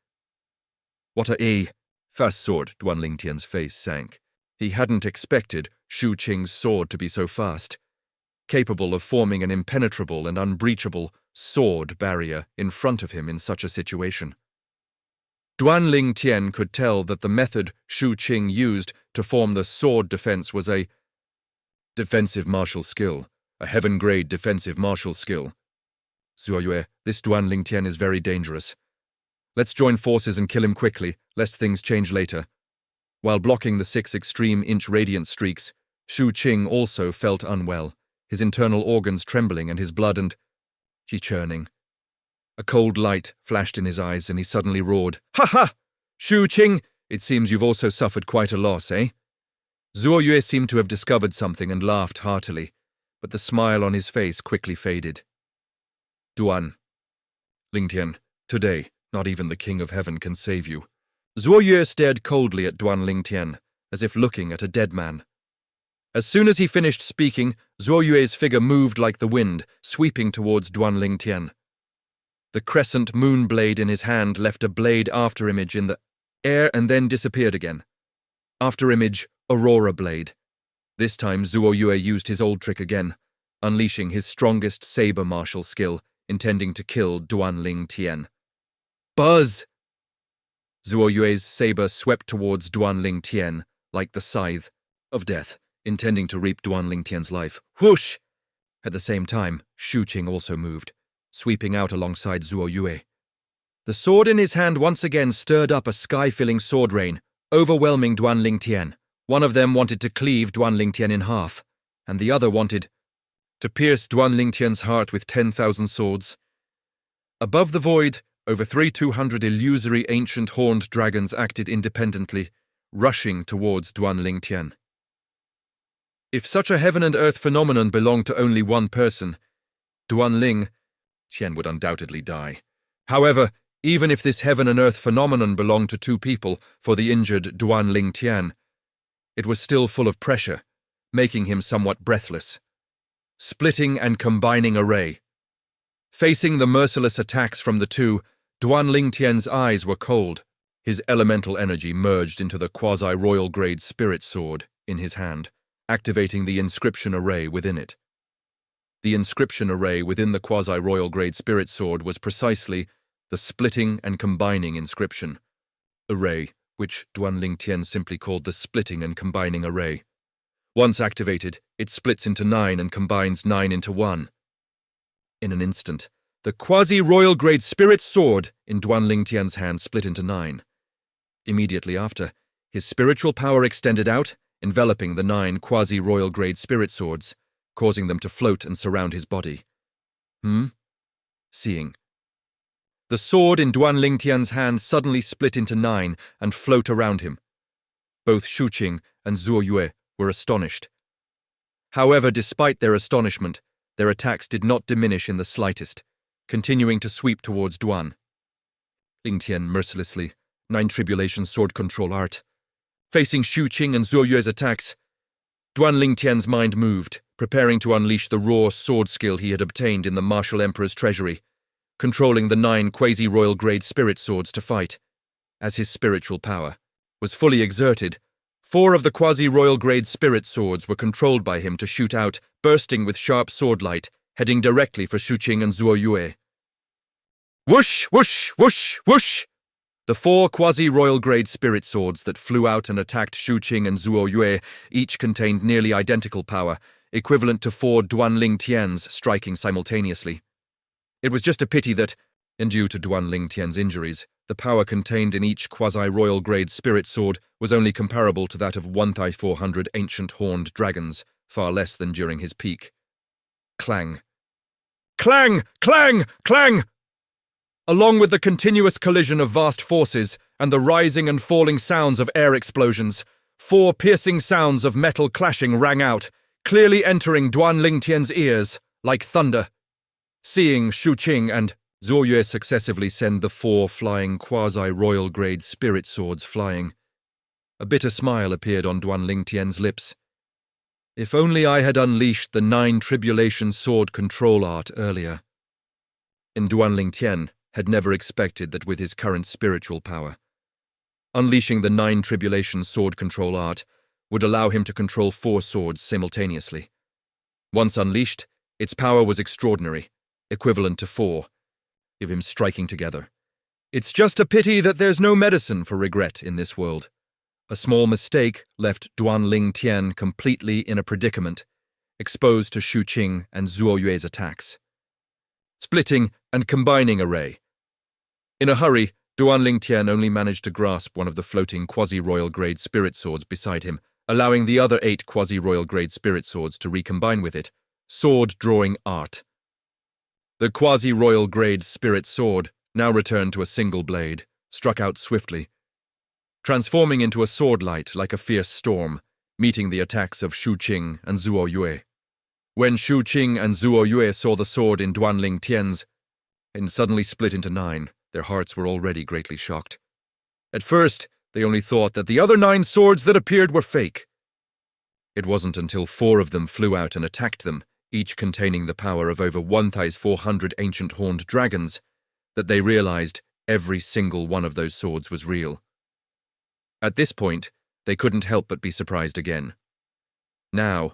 What a fast sword, Duan Lingtian's face sank. He hadn't expected Shu Qing's sword to be so fast, capable of forming an impenetrable and unbreachable sword barrier in front of him in such a situation. Duan Lingtian could tell that the method Shu Qing used to form the sword defense was a defensive martial skill, a heaven-grade defensive martial skill. Zuo Yue, this Duan Lingtian is very dangerous. Let's join forces and kill him quickly, lest things change later. While blocking the 6 extreme inch radiant streaks, Shu Qing also felt unwell, his internal organs trembling and his blood and qi churning. A cold light flashed in his eyes and he suddenly roared, "Ha ha! Shu Qing, it seems you've also suffered quite a loss, eh?" Zuo Yue seemed to have discovered something and laughed heartily, but the smile on his face quickly faded. Duan Lingtian, today, not even the King of Heaven can save you. Zuo Yue stared coldly at Duan Lingtian, as if looking at a dead man. As soon as he finished speaking, Zuo Yue's figure moved like the wind, sweeping towards Duan Lingtian. The crescent moon blade in his hand left a blade afterimage in the air and then disappeared again. Afterimage, Aurora Blade. This time Zuo Yue used his old trick again, unleashing his strongest saber martial skill, intending to kill Duan Lingtian. Buzz! Zuo Yue's saber swept towards Duanling Tian like the scythe of death, intending to reap Duanling Tian's life. Whoosh! At the same time, Shu Qing also moved, sweeping out alongside Zuo Yue. The sword in his hand once again stirred up a sky-filling sword rain, overwhelming Duanling Tian. One of them wanted to cleave Duanling Tian in half, and the other wanted to pierce Duanling Tian's heart with 10,000 swords. Above the void, over 3,200 illusory ancient horned dragons acted independently, rushing towards Duanling Tian. If such a heaven and earth phenomenon belonged to only one person, Duanling Tian would undoubtedly die. However, even if this heaven and earth phenomenon belonged to two people for the injured Duanling Tian, it was still full of pressure, making him somewhat breathless. Splitting and combining array. Facing the merciless attacks from the two, Duanling Tian's eyes were cold. His elemental energy merged into the quasi-royal grade spirit sword in his hand, activating the inscription array within it. The inscription array within the quasi-royal grade spirit sword was precisely the splitting and combining inscription array, which Duanling Tian simply called the splitting and combining array. Once activated, it splits into 9 and combines 9 into 1. In an instant, the quasi-royal grade spirit sword in Duanling Tian's hand split into 9. Immediately after, his spiritual power extended out, enveloping the 9 quasi-royal grade spirit swords, causing them to float and surround his body. Seeing. The sword in Duanling Tian's hand suddenly split into 9 and float around him. Both Shu Qing and Zuo Yue were astonished. However, despite their astonishment, their attacks did not diminish in the slightest, continuing to sweep towards Duan. Ling Tian mercilessly, 9 Tribulation sword control art. Facing Shu Qing and Zuo Yue's attacks, Duanling Tian's mind moved, preparing to unleash the raw sword skill he had obtained in the Martial Emperor's treasury, controlling the 9 quasi-royal grade spirit swords to fight. As his spiritual power was fully exerted, 4 of the quasi-royal grade spirit swords were controlled by him to shoot out, bursting with sharp sword light, heading directly for Shu Qing and Zuo Yue. Whoosh, whoosh, whoosh, whoosh! The 4 quasi-royal grade spirit swords that flew out and attacked Shu Qing and Zuo Yue each contained nearly identical power, equivalent to 4 Duanling Tians striking simultaneously. It was just a pity that, and due to Duanling Tian's injuries, the power contained in each quasi-royal grade spirit sword was only comparable to that of 1,400 ancient horned dragons, far less than during his peak. Clang. Clang! Clang! Clang! Along with the continuous collision of vast forces and the rising and falling sounds of air explosions, 4 piercing sounds of metal clashing rang out, clearly entering Duanling Tian's ears like thunder. Seeing Shu Qing and Zuo Yue successively send the 4 flying quasi-royal grade spirit swords flying, a bitter smile appeared on Duanling Tian's lips. If only I had unleashed the 9 Tribulation sword control art earlier. And Duanling Tian had never expected that with his current spiritual power, unleashing the 9 Tribulation sword control art would allow him to control 4 swords simultaneously. Once unleashed, its power was extraordinary, equivalent to 4 of him striking together. It's just a pity that there's no medicine for regret in this world. A small mistake left Duanling Tian completely in a predicament, exposed to Shu Qing and Zuo Yue's attacks. Splitting and combining array. In a hurry, Duanling Tian only managed to grasp one of the floating quasi-royal grade spirit swords beside him, allowing the other 8 quasi-royal grade spirit swords to recombine with it. Sword drawing art. The quasi-royal grade spirit sword now returned to a single blade, struck out swiftly, transforming into a sword light like a fierce storm, meeting the attacks of Shu Qing and Zuo Yue. When Shu Qing and Zuo Yue saw the sword in Duanling Tian's and suddenly split into 9, their hearts were already greatly shocked. At first, they only thought that the other 9 swords that appeared were fake. It wasn't until 4 of them flew out and attacked them, each containing the power of over 1,400 ancient horned dragons, that they realized every single one of those swords was real. At this point, they couldn't help but be surprised again. Now,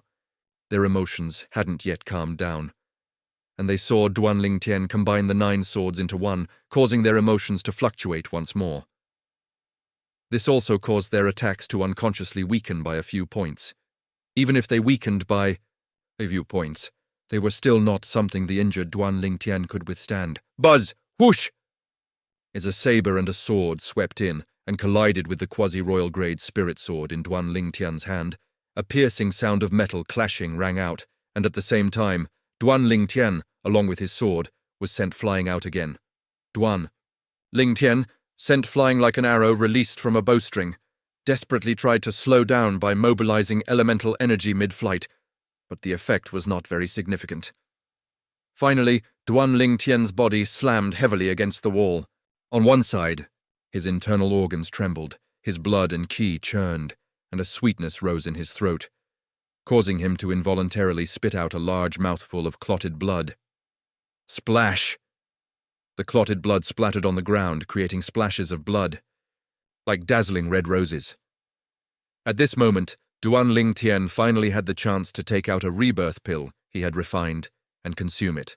their emotions hadn't yet calmed down, and they saw Duanling Tian combine the 9 swords into one, causing their emotions to fluctuate once more. This also caused their attacks to unconsciously weaken by a few points. Even if they weakened by a few points, they were still not something the injured Duan Lingtian could withstand. Buzz! Whoosh! As a saber and a sword swept in and collided with the quasi-royal grade spirit sword in Duan Lingtian's hand, a piercing sound of metal clashing rang out, and at the same time, Duan Lingtian, along with his sword, was sent flying out again. Duan Lingtian, sent flying like an arrow released from a bowstring, desperately tried to slow down by mobilizing elemental energy mid-flight, but the effect was not very significant. Finally, Duan Lingtian's body slammed heavily against the wall. On one side, his internal organs trembled, his blood and qi churned, and a sweetness rose in his throat, causing him to involuntarily spit out a large mouthful of clotted blood. Splash! The clotted blood splattered on the ground, creating splashes of blood, like dazzling red roses. At this moment, Duan Lingtian finally had the chance to take out a rebirth pill he had refined and consume it.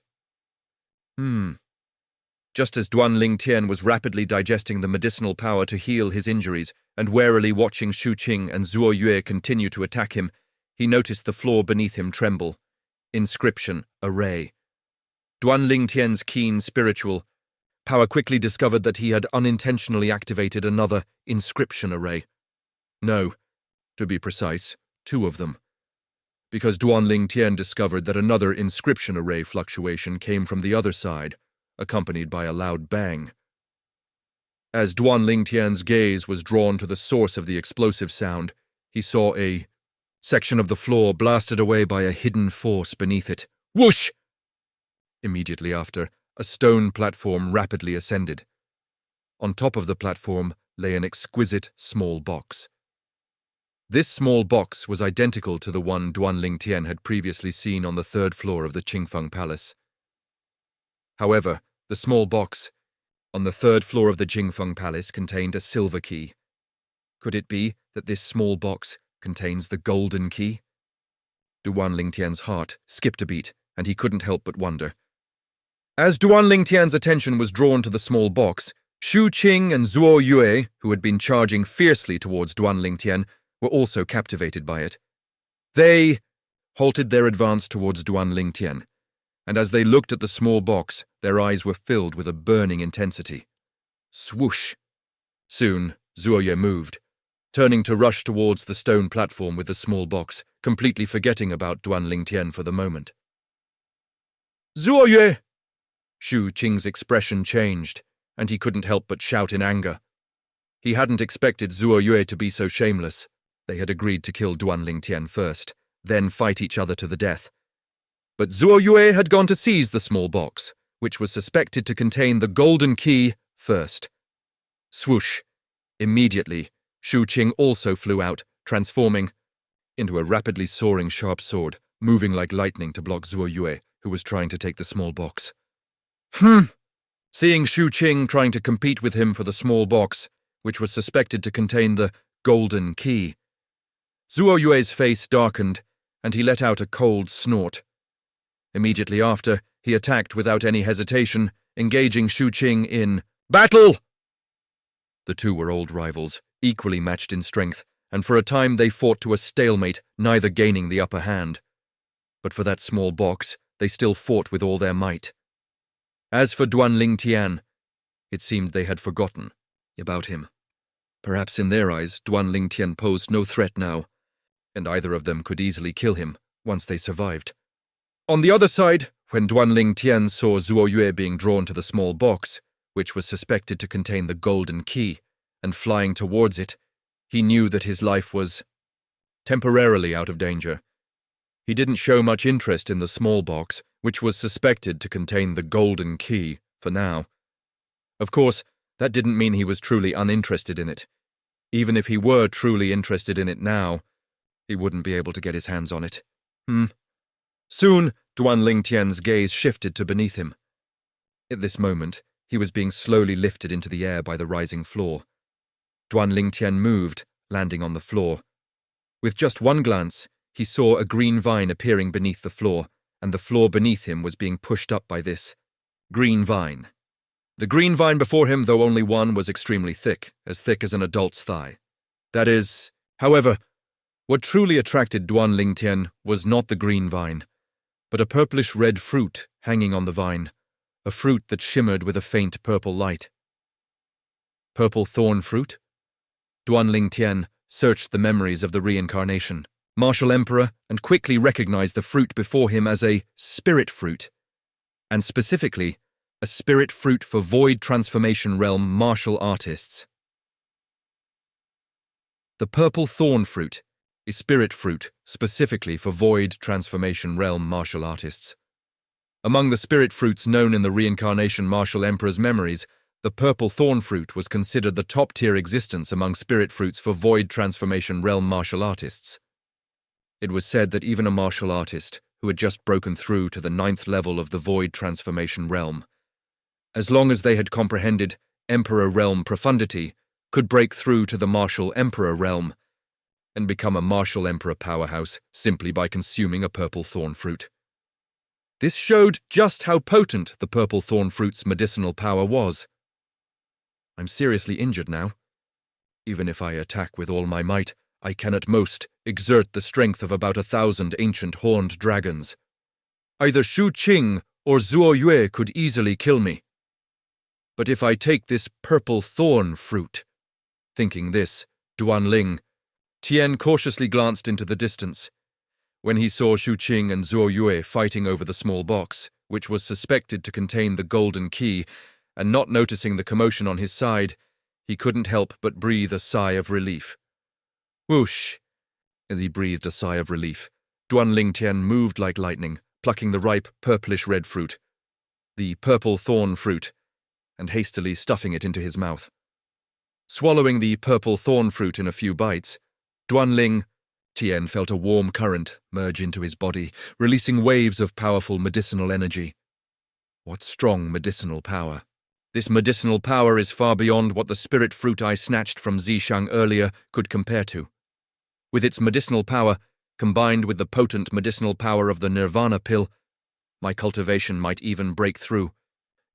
Just as Duan Lingtian was rapidly digesting the medicinal power to heal his injuries and warily watching Shu Qing and Zuo Yue continue to attack him, he noticed the floor beneath him tremble. Inscription, array. Duan Lingtian's keen spiritual power quickly discovered that he had unintentionally activated another inscription array. No, to be precise, 2 of them. Because Duan Lingtian discovered that another inscription array fluctuation came from the other side, accompanied by a loud bang. As Duan Lingtian's gaze was drawn to the source of the explosive sound, he saw a section of the floor blasted away by a hidden force beneath it. Whoosh! Immediately after, a stone platform rapidly ascended. On top of the platform lay an exquisite small box. This small box was identical to the one Duan Lingtian had previously seen on the 3rd floor of the Qingfeng Palace. However, the small box on the 3rd floor of the Qingfeng Palace contained a silver key. Could it be that this small box contains the golden key? Duan Lingtian's heart skipped a beat, and he couldn't help but wonder. As Duan Lingtian's attention was drawn to the small box, Shu Qing and Zuo Yue, who had been charging fiercely towards Duan Lingtian, were also captivated by it. They halted their advance towards Duan Lingtian, and as they looked at the small box, their eyes were filled with a burning intensity. Swoosh! Soon, Zuo Yue moved, turning to rush towards the stone platform with the small box, completely forgetting about Duan Lingtian for the moment. Zuo Yue! Shu Qing's expression changed, and he couldn't help but shout in anger. He hadn't expected Zuo Yue to be so shameless. They had agreed to kill Duan Lingtian first, then fight each other to the death. But Zuo Yue had gone to seize the small box, which was suspected to contain the golden key, first. Swoosh! Immediately, Shu Qing also flew out, transforming into a rapidly soaring sharp sword, moving like lightning to block Zuo Yue, who was trying to take the small box. Seeing Shu Qing trying to compete with him for the small box, which was suspected to contain the golden key, Zuo Yue's face darkened, and he let out a cold snort. Immediately after, he attacked without any hesitation, engaging Shu Qing in battle! The two were old rivals, equally matched in strength, and for a time they fought to a stalemate, neither gaining the upper hand. But for that small box, they still fought with all their might. As for Duan Lingtian, it seemed they had forgotten about him. Perhaps in their eyes, Duan Lingtian posed no threat now, and either of them could easily kill him once they survived. On the other side, when Duan Lingtian saw Zuo Yue being drawn to the small box, which was suspected to contain the golden key, and flying towards it, he knew that his life was temporarily out of danger. He didn't show much interest in the small box, which was suspected to contain the golden key, for now. Of course, that didn't mean he was truly uninterested in it. Even if he were truly interested in it now, he wouldn't be able to get his hands on it. Soon, Duan Lingtian's gaze shifted to beneath him. At this moment, he was being slowly lifted into the air by the rising floor. Duan Lingtian moved, landing on the floor. With just one glance, he saw a green vine appearing beneath the floor, and the floor beneath him was being pushed up by this green vine. The green vine before him, though only one, was extremely thick as an adult's thigh. That is, however, what truly attracted Duan Lingtian was not the green vine, but a purplish-red fruit hanging on the vine, a fruit that shimmered with a faint purple light. Purple thorn fruit? Duan Lingtian searched the memories of the reincarnation, Martial Emperor, and quickly recognized the fruit before him as a spirit fruit, and specifically, a spirit fruit for Void Transformation Realm martial artists. The purple thorn fruit is spirit fruit specifically for Void Transformation Realm martial artists. Among the spirit fruits known in the reincarnation Martial Emperor's memories, the purple thorn fruit was considered the top-tier existence among spirit fruits for Void Transformation Realm martial artists. It was said that even a martial artist who had just broken through to the 9th level of the Void Transformation Realm, as long as they had comprehended Emperor Realm profundity, could break through to the Martial Emperor Realm and become a Martial Emperor powerhouse simply by consuming a purple thorn fruit. This showed just how potent the purple thorn fruit's medicinal power was. I'm seriously injured now. Even if I attack with all my might, I can at most exert the strength of about 1,000 ancient horned dragons. Either Shu Qing or Zuo Yue could easily kill me. But if I take this purple thorn fruit... Thinking this, Duan Ling Tian cautiously glanced into the distance. When he saw Shu Qing and Zuo Yue fighting over the small box, which was suspected to contain the golden key, and not noticing the commotion on his side, he couldn't help but breathe a sigh of relief. Whoosh! As he breathed a sigh of relief, Duan Lingtian moved like lightning, plucking the ripe, purplish-red fruit, the purple thorn fruit, and hastily stuffing it into his mouth. Swallowing the purple thorn fruit in a few bites, Duan Tian felt a warm current merge into his body, releasing waves of powerful medicinal energy. What strong medicinal power! This medicinal power is far beyond what the spirit fruit I snatched from Zishang earlier could compare to. With its medicinal power, combined with the potent medicinal power of the Nirvana pill, my cultivation might even break through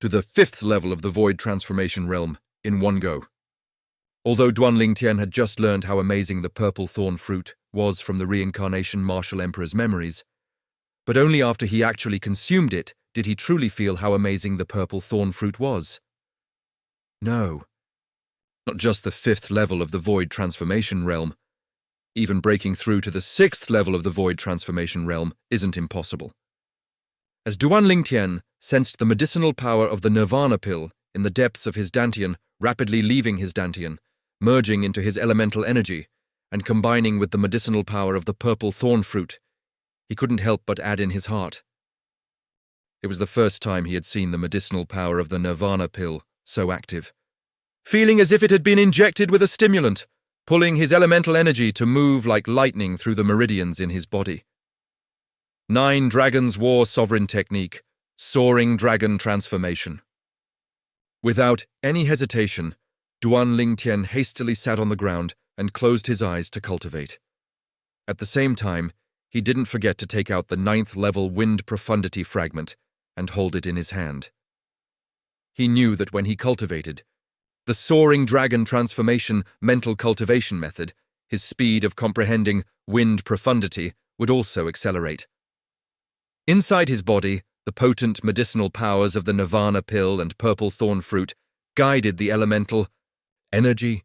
to the 5th level of the Void Transformation Realm in one go. Although Duan Lingtian had just learned how amazing the purple thorn fruit was from the reincarnation Martial Emperor's memories, but only after he actually consumed it did he truly feel how amazing the purple thorn fruit was. No, not just the 5th level of the Void Transformation Realm. Even breaking through to the 6th level of the Void Transformation Realm isn't impossible. As Duan Lingtian sensed the medicinal power of the Nirvana pill in the depths of his dantian, rapidly leaving his dantian, merging into his elemental energy, and combining with the medicinal power of the purple thorn fruit, he couldn't help but add in his heart. It was the first time he had seen the medicinal power of the Nirvana pill so active, feeling as if it had been injected with a stimulant, pulling his elemental energy to move like lightning through the meridians in his body. 9 Dragons War Sovereign Technique, Soaring Dragon Transformation. Without any hesitation, Duan Lingtian hastily sat on the ground and closed his eyes to cultivate. At the same time, he didn't forget to take out the 9th level Wind Profundity fragment and hold it in his hand. He knew that when he cultivated the Soaring Dragon Transformation mental cultivation method, his speed of comprehending Wind Profundity would also accelerate. Inside his body, the potent medicinal powers of the Nirvana pill and purple thorn fruit guided the elemental energy,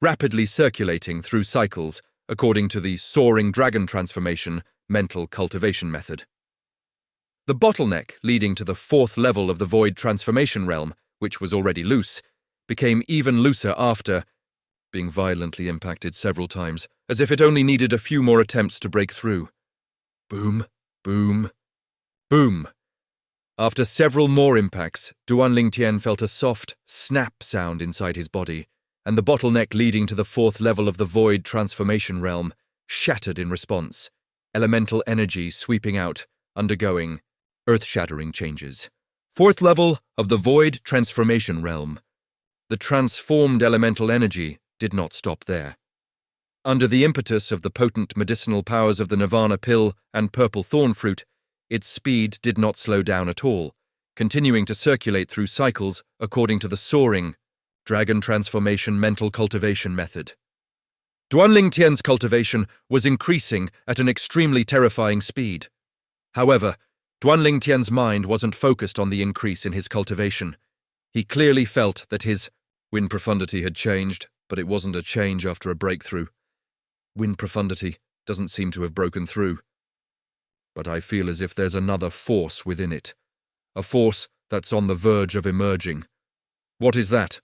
rapidly circulating through cycles according to the Soaring Dragon Transformation mental cultivation method. The bottleneck leading to the 4th level of the Void Transformation Realm, which was already loose, became even looser after being violently impacted several times, as if it only needed a few more attempts to break through. Boom, boom, boom. After several more impacts, Duan Lingtian felt a soft snap sound inside his body, and the bottleneck leading to the 4th level of the Void Transformation Realm shattered in response, elemental energy sweeping out, undergoing earth-shattering changes. 4th level of the Void Transformation Realm. The transformed elemental energy did not stop there. Under the impetus of the potent medicinal powers of the Nirvana pill and purple thorn fruit, its speed did not slow down at all, continuing to circulate through cycles according to the soaring dragon transformation mental cultivation method. Duanling Tian's cultivation was increasing at an extremely terrifying speed. However, Duanling Tian's mind wasn't focused on the increase in his cultivation. He clearly felt that his wind profundity had changed, but it wasn't a change after a breakthrough. Wind profundity doesn't seem to have broken through. But I feel as if there's another force within it. A force that's on the verge of emerging. What is that?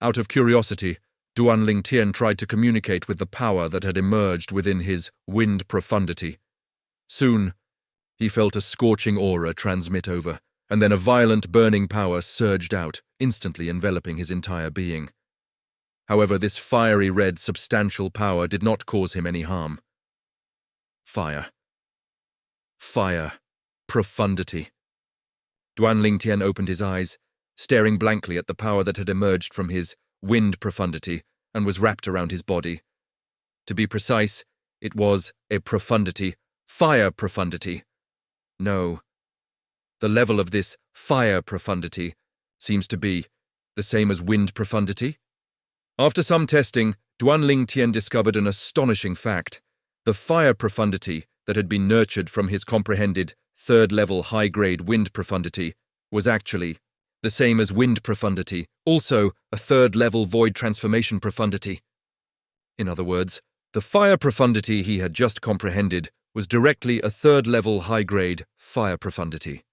Out of curiosity, Duanling Tian tried to communicate with the power that had emerged within his wind profundity. Soon, he felt a scorching aura transmit over, and then a violent burning power surged out, instantly enveloping his entire being. However, this fiery red substantial power did not cause him any harm. Fire. Fire. Profundity. Duanling Tian opened his eyes, staring blankly at the power that had emerged from his wind profundity and was wrapped around his body. To be precise, it was a profundity, fire profundity. No. The level of this fire profundity seems to be the same as wind profundity. After some testing, Duanling Tian discovered an astonishing fact. The fire profundity that had been nurtured from his comprehended third-level high-grade wind profundity was actually the same as wind profundity, also a third-level void transformation profundity. In other words, the fire profundity he had just comprehended was directly a third-level high-grade fire profundity.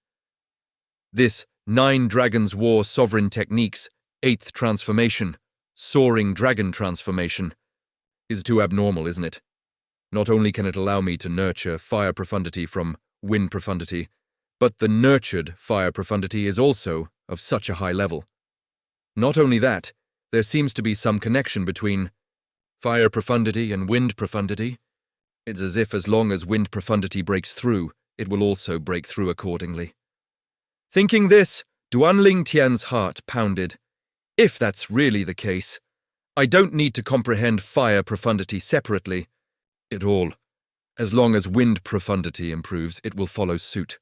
This 9 Dragons War Sovereign Techniques 8th transformation, soaring dragon transformation, is too abnormal, isn't it? Not only can it allow me to nurture fire profundity from wind profundity, but the nurtured fire profundity is also of such a high level. Not only that, there seems to be some connection between fire profundity and wind profundity. It's as if as long as wind profundity breaks through, it will also break through accordingly. Thinking this, Duanling Tian's heart pounded. If that's really the case, I don't need to comprehend fire profundity separately. As long as wind profundity improves, it will follow suit.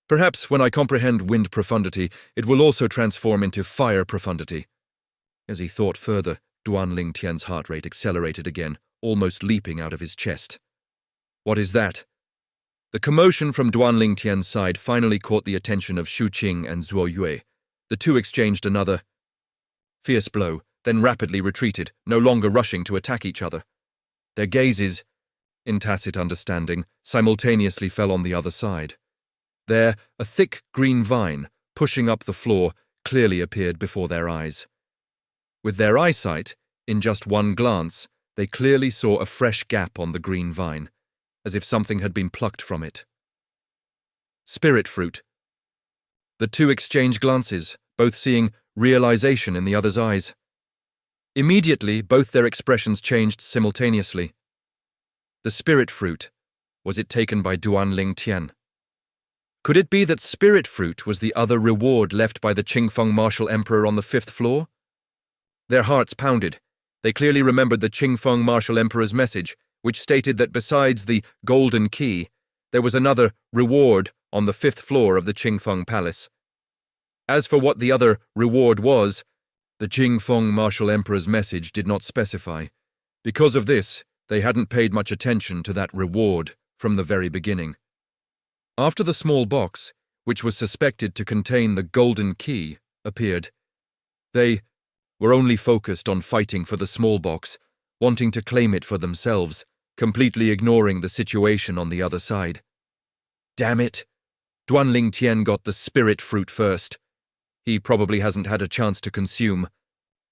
Perhaps when I comprehend wind profundity, it will also transform into fire profundity. As he thought further, Duanling Tian's heart rate accelerated again, almost leaping out of his chest. What is that? The commotion from Duanling Tian's side finally caught the attention of Shu Qing and Zuo Yue. The two exchanged another fierce blow, then rapidly retreated, no longer rushing to attack each other. Their gazes, in tacit understanding, simultaneously fell on the other side. There, a thick green vine, pushing up the floor, clearly appeared before their eyes. With their eyesight, in just one glance, they clearly saw a fresh gap on the green vine, as if something had been plucked from it. Spirit fruit. The two exchanged glances, both seeing realization in the other's eyes. Immediately, both their expressions changed simultaneously. The spirit fruit. Was it taken by Duanling Tian? Could it be that spirit fruit was the other reward left by the Qingfeng Martial Emperor on the 5th floor? Their hearts pounded. They clearly remembered the Qingfeng Martial Emperor's message, which stated that besides the golden key, there was another reward on the 5th floor of the Qingfeng Palace. As for what the other reward was, the Qingfeng Martial Emperor's message did not specify. Because of this, they hadn't paid much attention to that reward from the very beginning. After the small box, which was suspected to contain the golden key, appeared, they were only focused on fighting for the small box, wanting to claim it for themselves, completely ignoring the situation on the other side. Damn it! Duanling Tian got the spirit fruit first. He probably hasn't had a chance to consume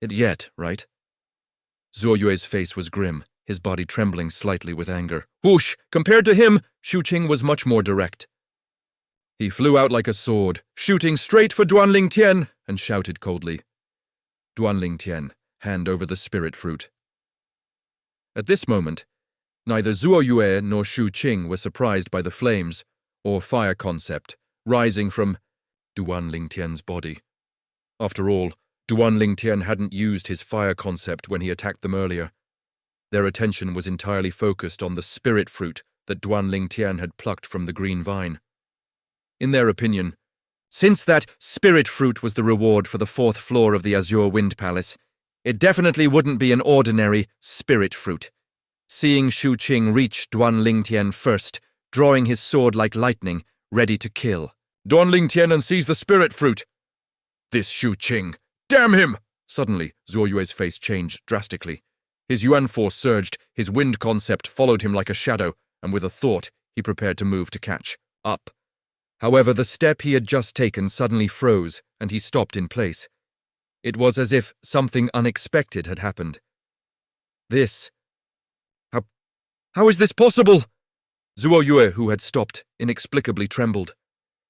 it yet, right? Zuo Yue's face was grim, his body trembling slightly with anger. Whoosh! Compared to him, Shu Qing was much more direct. He flew out like a sword, shooting straight for Duanling Tian, and shouted coldly, Duanling Tian, hand over the spirit fruit. At this moment, neither Zuo Yue nor Shu Qing were surprised by the flames, or fire concept, rising from Duanling Tian's body. After all, Duanling Tian hadn't used his fire concept when he attacked them earlier. Their attention was entirely focused on the spirit fruit that Duanling Tian had plucked from the green vine. In their opinion, Since that spirit fruit was the reward for the 4th floor of the Azure Wind Palace, it definitely wouldn't be an ordinary spirit fruit. Seeing Shu Qing reach Duan Lingtian first, drawing his sword like lightning, ready to kill. Duan Lingtian and seize the spirit fruit! This Shu Qing! Damn him! Suddenly, Zuo Yue's face changed drastically. His Yuan force surged, his wind concept followed him like a shadow, and with a thought, he prepared to move to catch up. However, the step he had just taken suddenly froze, and he stopped in place. It was as if something unexpected had happened. How is this possible? Zuo Yue, who had stopped, inexplicably trembled.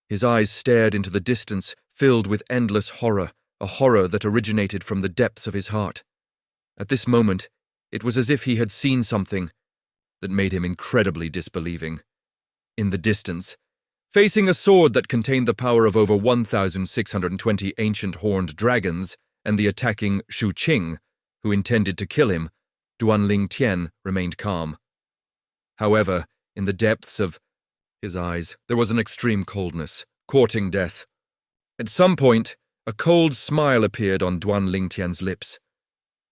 His eyes stared into the distance, filled with endless horror, a horror that originated from the depths of his heart. At this moment, it was as if he had seen something that made him incredibly disbelieving. In the distance, facing a sword that contained the power of over 1,620 ancient horned dragons and the attacking Shu Qing, who intended to kill him, Duan Lingtian remained calm. However, in the depths of his eyes, there was an extreme coldness, courting death. At some point, a cold smile appeared on Duan Lingtian's lips.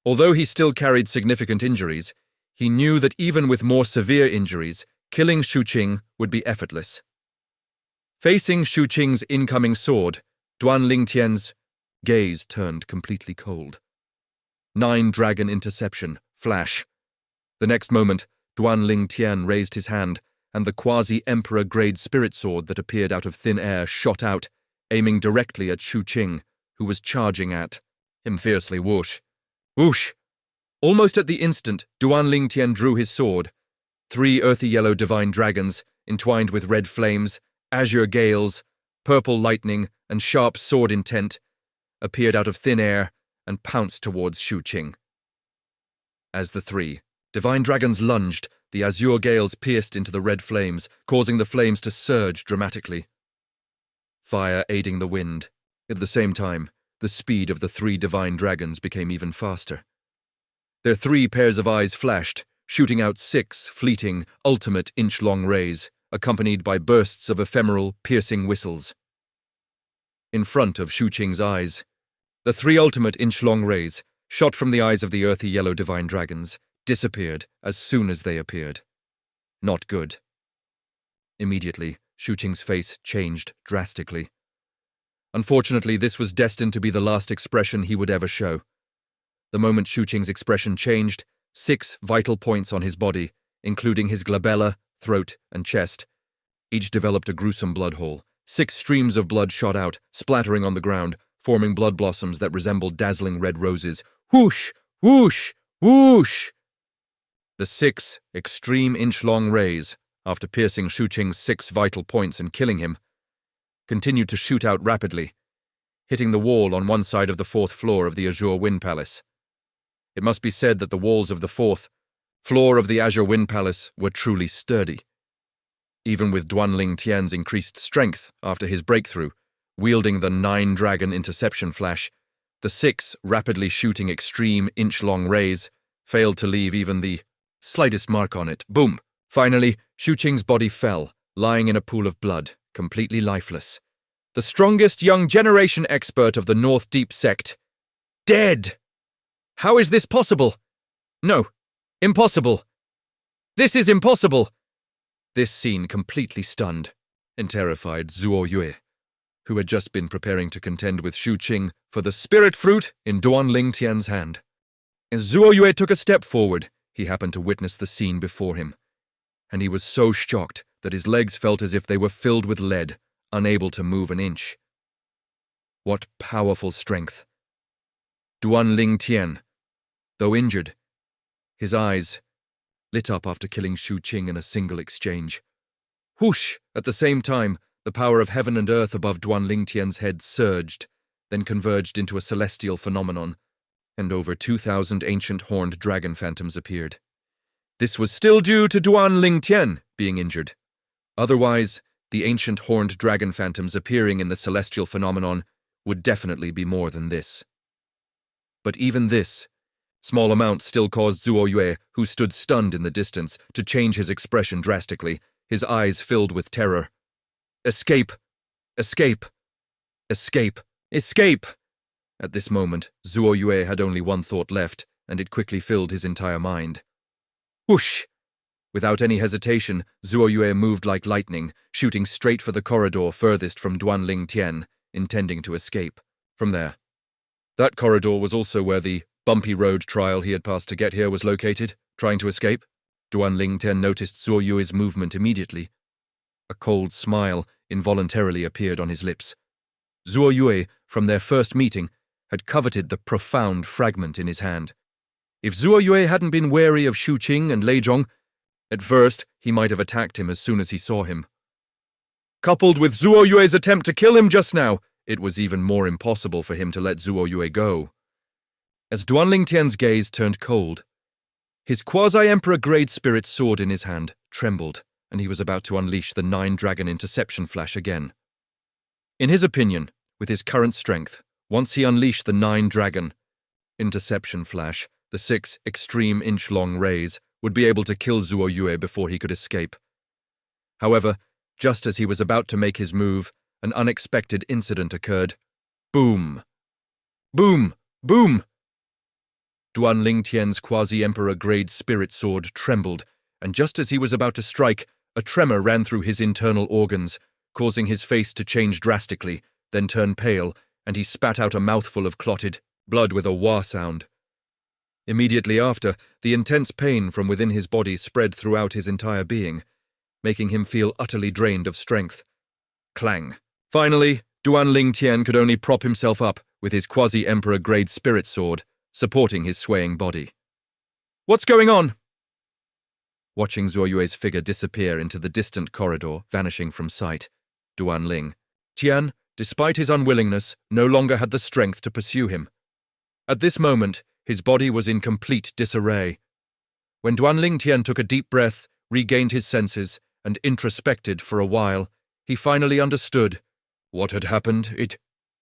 Although he still carried significant injuries, he knew that even with more severe injuries, killing Shu Qing would be effortless. Facing Shu Qing's incoming sword, Duan Lingtian's gaze turned completely cold. 9-dragon interception, flash. The next moment, Duan Lingtian raised his hand, and the quasi-emperor-grade spirit sword that appeared out of thin air shot out, aiming directly at Shu Qing, who was charging at him fiercely. Whoosh! Whoosh! Almost at the instant, Duan Lingtian drew his sword. 3 earthy yellow divine dragons, entwined with red flames, azure gales, purple lightning, and sharp sword intent, appeared out of thin air and pounced towards Shu Qing. As the 3 divine dragons lunged, the azure gales pierced into the red flames, causing the flames to surge dramatically. Fire aiding the wind. At the same time, the speed of the 3 divine dragons became even faster. Their 3 pairs of eyes flashed, shooting out 6 fleeting, ultimate inch-long rays, accompanied by bursts of ephemeral, piercing whistles. In front of Shu Qing's eyes, the 3 ultimate inch-long rays, shot from the eyes of the earthy yellow divine dragons, disappeared as soon as they appeared. Not good. Immediately, Shu Qing's face changed drastically. Unfortunately, this was destined to be the last expression he would ever show. The moment Shu Qing's expression changed, 6 vital points on his body, including his glabella, throat, and chest, each developed a gruesome blood hole. 6 streams of blood shot out, splattering on the ground, forming blood blossoms that resembled dazzling red roses. Whoosh! Whoosh! Whoosh! The 6 extreme inch-long rays, after piercing Shu Qing's 6 vital points and killing him, continued to shoot out rapidly, hitting the wall on one side of the 4th floor of the Azure Wind Palace. It must be said that the walls of the 4th floor of the Azure Wind Palace were truly sturdy. Even with Duan Lingtian's increased strength after his breakthrough, wielding the 9-dragon interception flash, the 6 rapidly shooting extreme inch-long rays failed to leave even the slightest mark on it. Boom! Finally, Shu Qing's body fell, lying in a pool of blood, completely lifeless. The strongest young generation expert of the North Deep sect. Dead! How is this possible? No. Impossible. This is impossible. This scene completely stunned and terrified Zuo Yue, who had just been preparing to contend with Shu Qing for the spirit fruit in Duan Lingtian's hand. As Zuo Yue took a step forward, he happened to witness the scene before him, and he was so shocked that his legs felt as if they were filled with lead, unable to move an inch. What powerful strength! Duan Lingtian, though injured, his eyes lit up after killing Shu Qing in a single exchange. Whoosh! At the same time, the power of heaven and earth above Duan Lingtian's head surged, then converged into a celestial phenomenon, and over 2,000 ancient horned dragon phantoms appeared. This was still due to Duan Lingtian being injured. Otherwise, the ancient horned dragon phantoms appearing in the celestial phenomenon would definitely be more than this. But even this small amount still caused Zuo Yue, who stood stunned in the distance, to change his expression drastically, his eyes filled with terror. Escape! Escape! Escape! Escape! At this moment, Zhuo Yue had only one thought left, and it quickly filled his entire mind. Whoosh! Without any hesitation, Zhuo Yue moved like lightning, shooting straight for the corridor furthest from Duanling Tian, intending to escape. From there. That corridor was also where the bumpy road trial he had passed to get here was located, trying to escape. Duanling Tian noticed Zhuo Yue's movement immediately. A cold smile involuntarily appeared on his lips. Zhuo Yue, from their first meeting, had coveted the profound fragment in his hand. If Zhuo Yue hadn't been wary of Shu Qing and Lei Zhong, at first he might have attacked him as soon as he saw him. Coupled with Zhuo Yue's attempt to kill him just now, it was even more impossible for him to let Zhuo Yue go. As Duanling Tian's gaze turned cold, his quasi-emperor grade spirit sword in his hand trembled, and he was about to unleash the 9-dragon interception flash again. In his opinion, with his current strength, once he unleashed the 9-dragon interception flash, the 6 extreme inch-long rays would be able to kill Zhuo Yue before he could escape. However, just as he was about to make his move, an unexpected incident occurred. Boom! Boom! Boom! Duanling Tian's quasi-emperor grade spirit sword trembled, and just as he was about to strike, a tremor ran through his internal organs, causing his face to change drastically, then turn pale, and he spat out a mouthful of clotted blood with a wah sound. Immediately after, the intense pain from within his body spread throughout his entire being, making him feel utterly drained of strength. Clang. Finally, Duanling Tian could only prop himself up with his quasi-emperor grade spirit sword, supporting his swaying body. What's going on? Watching Zhuo Yue's figure disappear into the distant corridor, vanishing from sight, Duanling Tian, despite his unwillingness, no longer had the strength to pursue him. At this moment, his body was in complete disarray. When Duanling Tian took a deep breath, regained his senses, and introspected for a while, he finally understood what had happened.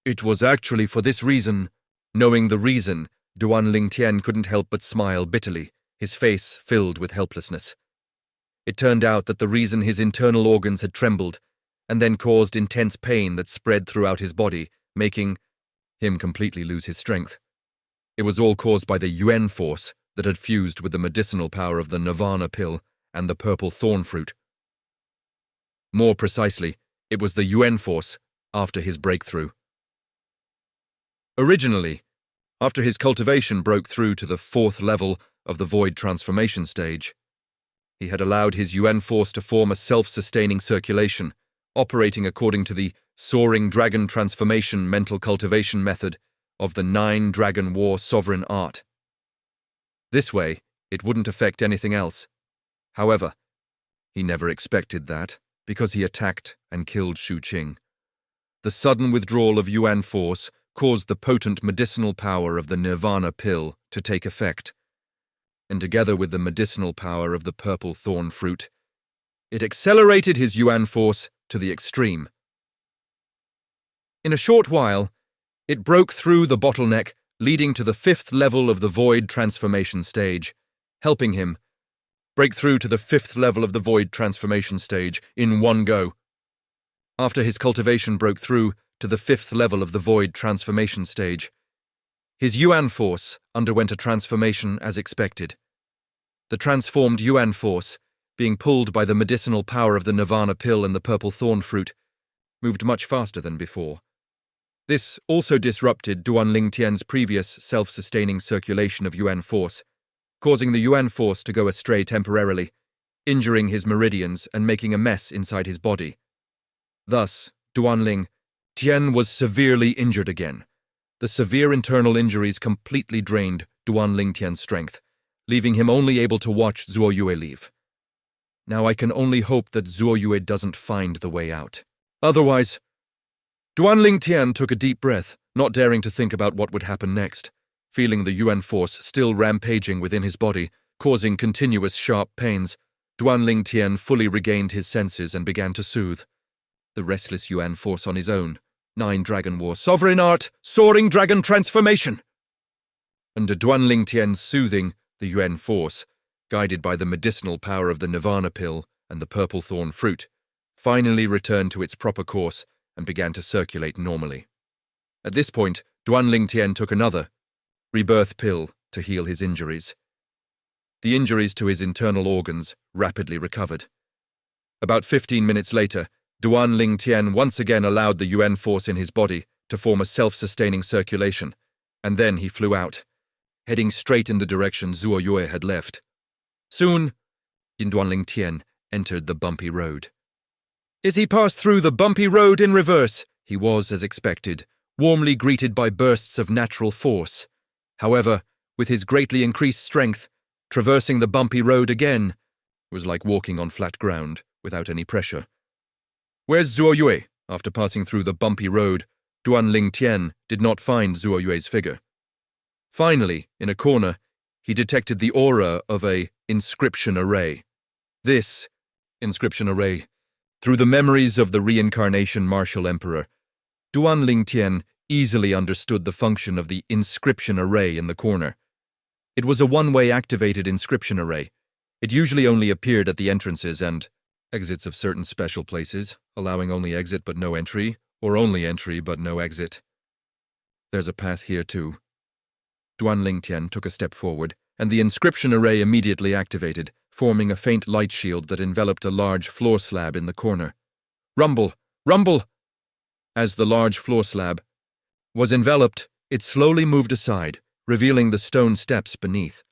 It was actually for this reason. Knowing the reason, Duanling Tian couldn't help but smile bitterly, his face filled with helplessness. It turned out that the reason his internal organs had trembled, and then caused intense pain that spread throughout his body, making him completely lose his strength. It was all caused by the Yuan force that had fused with the medicinal power of the Nirvana pill and the purple thorn fruit. More precisely, it was the Yuan force after his breakthrough. Originally, after his cultivation broke through to the 4th level of the void transformation stage, he had allowed his Yuan force to form a self-sustaining circulation, operating according to the soaring dragon transformation mental cultivation method of the 9-dragon war sovereign art. This way, it wouldn't affect anything else. However, he never expected that, because he attacked and killed Shu Qing. The sudden withdrawal of Yuan force caused the potent medicinal power of the Nirvana pill to take effect, and together with the medicinal power of the purple thorn fruit, it accelerated his Yuan force to the extreme. In a short while, it broke through the bottleneck, leading to the 5th level of the void transformation stage, helping him break through to the 5th level of the void transformation stage in one go. After his cultivation broke through to the 5th level of the void transformation stage, his Yuan force underwent a transformation as expected. The transformed Yuan force, being pulled by the medicinal power of the Nirvana pill and the purple thorn fruit, moved much faster than before. This also disrupted Duanling Tian's previous self-sustaining circulation of Yuan force, causing the Yuan force to go astray temporarily, injuring his meridians and making a mess inside his body. Thus, Duanling Tian was severely injured again. The severe internal injuries completely drained Duanling Tian's strength, leaving him only able to watch Zhuo Yue leave. Now I can only hope that Zhuo Yue doesn't find the way out. Otherwise, Duanling Tian took a deep breath, not daring to think about what would happen next, feeling the Yuan force still rampaging within his body, causing continuous sharp pains. Duanling Tian fully regained his senses and began to soothe the restless Yuan force on his own. 9-dragon war sovereign art, soaring dragon transformation. Under Duanling Tian's soothing, the Yuan force, guided by the medicinal power of the Nirvana pill and the purple thorn fruit, finally returned to its proper course and began to circulate normally. At this point, Duan Lingtian took another rebirth pill to heal his injuries. The injuries to his internal organs rapidly recovered. About 15 minutes later, Duan Lingtian once again allowed the Yuan force in his body to form a self-sustaining circulation, and then he flew out, heading straight in the direction Zuo Yue had left. Soon, Duan Lingtian entered the bumpy road. As he passed through the bumpy road in reverse, he was, as expected, warmly greeted by bursts of natural force. However, with his greatly increased strength, traversing the bumpy road again was like walking on flat ground without any pressure. "Where's Zuo Yue?" After passing through the bumpy road, Duan Lingtian did not find Zuo Yue's figure. Finally, in a corner, he detected the aura of a inscription array. This inscription array, through the memories of the reincarnation Martial Emperor, Duan Lingtian easily understood the function of the inscription array in the corner. It was a one-way activated inscription array. It usually only appeared at the entrances and exits of certain special places, allowing only exit but no entry, or only entry but no exit. There's a path here too. Duan Lingtian took a step forward, and the inscription array immediately activated, forming a faint light shield that enveloped a large floor slab in the corner. Rumble! Rumble! As the large floor slab was enveloped, it slowly moved aside, revealing the stone steps beneath.